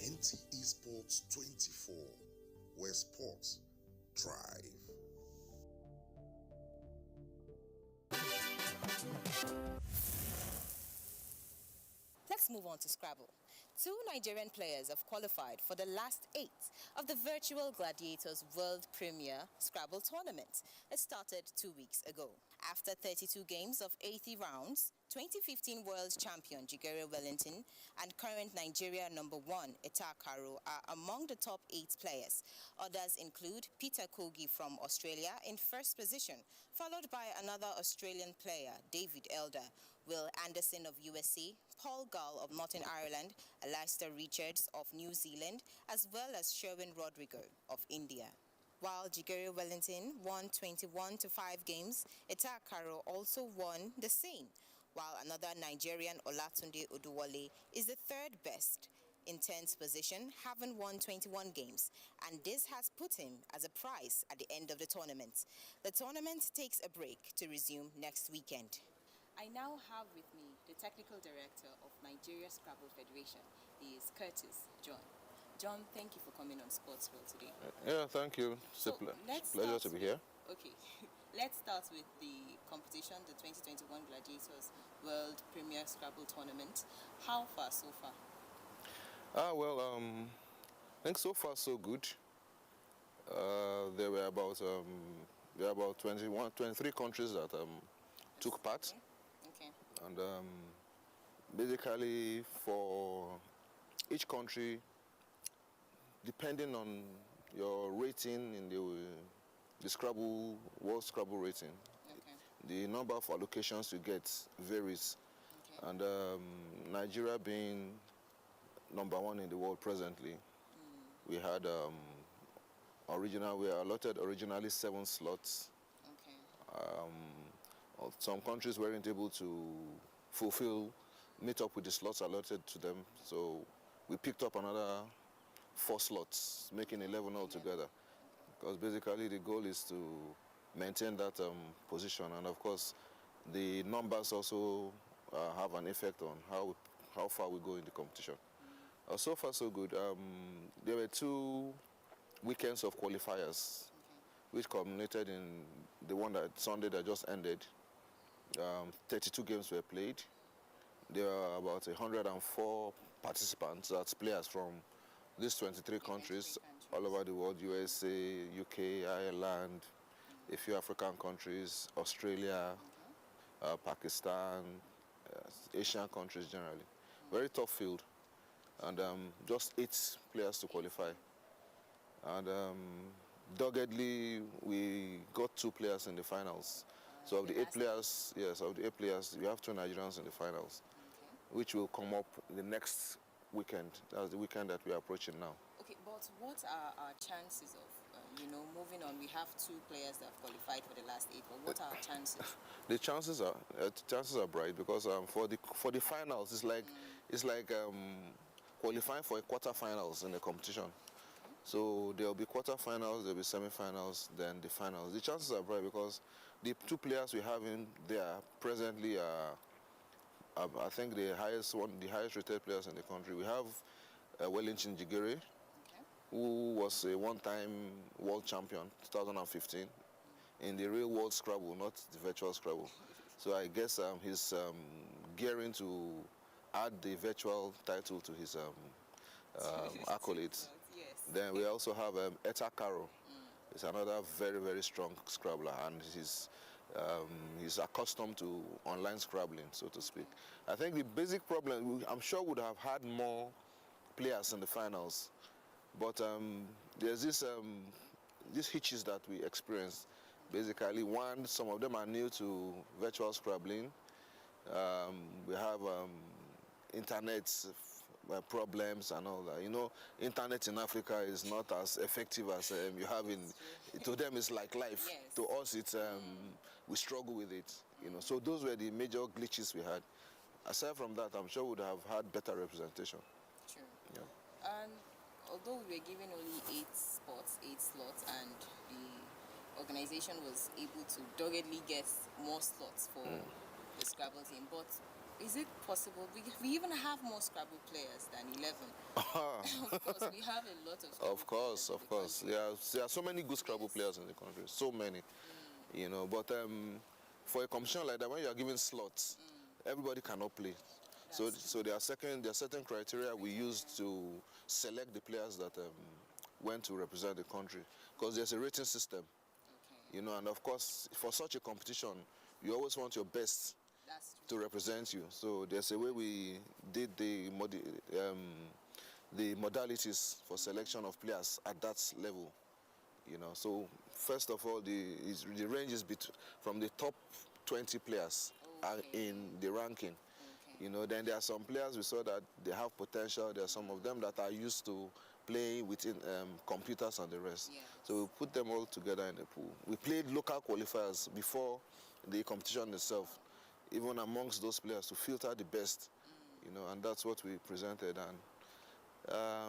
NTE Sports 24, where sports thrive. Let's move on to Scrabble. 2 Nigerian players have qualified for the last 8 of the virtual Gladiators World Premier Scrabble tournament. It started 2 weeks ago. After 32 games of 80 rounds, 2015 world champion Jigere Wellington and current Nigeria number 1 Karo are among the top 8 players. Others include Peter Kogi from Australia in first position, followed by another Australian player, David Elder, Will Anderson of USA, Paul Gull of Northern Ireland, Alistair Richards of New Zealand, as well as Sherwin Rodrigo of India. While Jigere Wellington won 21-5 games, Karo also won the same, while another Nigerian Olatunde Oduwole is the 3rd best in 10th position, having won 21 games, and this has put him as a prize at the end of the tournament. The tournament takes a break to resume next weekend. I now have with me the Technical Director of Nigeria Scrabble Federation. He is Curtis John. John, thank you for coming on Sportsville today. Yeah, thank you. It's a pleasure to be here. Okay, let's start with the competition, the 2021 Gladiators World Premier Scrabble Tournament. How far so far? I think so far so good. There were about There are about 23 countries that took part. Okay. And basically for each country, depending on your rating in the Scrabble, World Scrabble rating, the number of allocations you get varies. And Nigeria being #1 in the world presently, we had we are allotted originally 7 slots. Some countries weren't able to meet up with the slots allotted to them, so we picked up another 4 slots, making 11 altogether. Because basically the goal is to maintain that position, and of course the numbers also have an effect on how far we go in the competition. So far so good. There were 2 weekends of qualifiers, which culminated in the one that Sunday that just ended. 32 games were played. There are about 104 participants, that's players from these 23 countries all over the world: USA, UK, Ireland, a few African countries, Australia, Pakistan, Asian countries generally. Very tough field, and just 8 players to qualify. And doggedly, we got 2 players in the finals. So of the 8 players, we have 2 Nigerians in the finals, which will come up the next weekend. That's the weekend that we are approaching now. Okay, but what are our chances of, moving on? We have 2 players that have qualified for the last 8, but what are our chances? The chances are bright, because for the finals, it's like qualifying for a quarterfinals in a competition. So there'll be quarterfinals, there'll be semifinals, then the finals. The chances are bright because the 2 players we have in there presently are, I think, the highest rated players in the country. We have Wellington Jigere, who was a one-time world champion, 2015, in the real world Scrabble, not the virtual Scrabble. So I guess he's gearing to add the virtual title to his accolades. Then we also have Eta Caro. He's another very, very strong Scrabbler, and he's accustomed to online Scrabbling, so to speak. I think the basic problem, I'm sure would have had more players in the finals, but there's these hitches that we experience. Basically, one, some of them are new to virtual Scrabbling. We have internet problems and all that. Internet in Africa is not as effective as you have to them it's like life. Yes. To us, it's we struggle with it. So those were the major glitches we had. Aside from that, I'm sure we would have had better representation. True. Yeah. And although we were given only 8 slots, and the organization was able to doggedly get more slots for the Scrabble team, but is it possible? We even have more Scrabble players than 11. Of course, we have a lot of Scrabble players. Of course. There are so many good Scrabble players in the country. So many. But for a competition like that, when you are given slots, everybody cannot play. So there are certain criteria we use to select the players that went to represent the country. Because there's a rating system. And of course, for such a competition, you always want your best to represent you. So there's a way we did the modalities for selection of players at that level. So first of all, the range is from the top 20 players in the ranking. Then there are some players we saw that they have potential. There are some of them that are used to playing within computers and the rest. Yeah. So we put them all together in a pool. We played local qualifiers before the competition itself, even amongst those players, to filter the best, and that's what we presented. And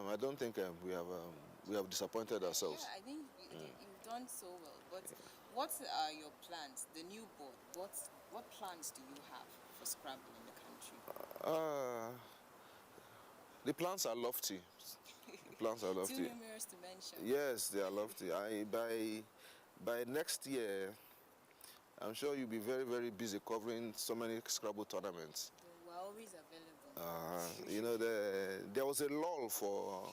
I don't think we have disappointed ourselves. Yeah, I think you've done so well. But what are your plans? The new board, what plans do you have for Scrabble in the country? The plans are lofty. The plans are lofty. Too numerous to mention. Yes, they are lofty. By next year, I'm sure you'll be very, very busy covering so many Scrabble tournaments. We're always available. There was a lull for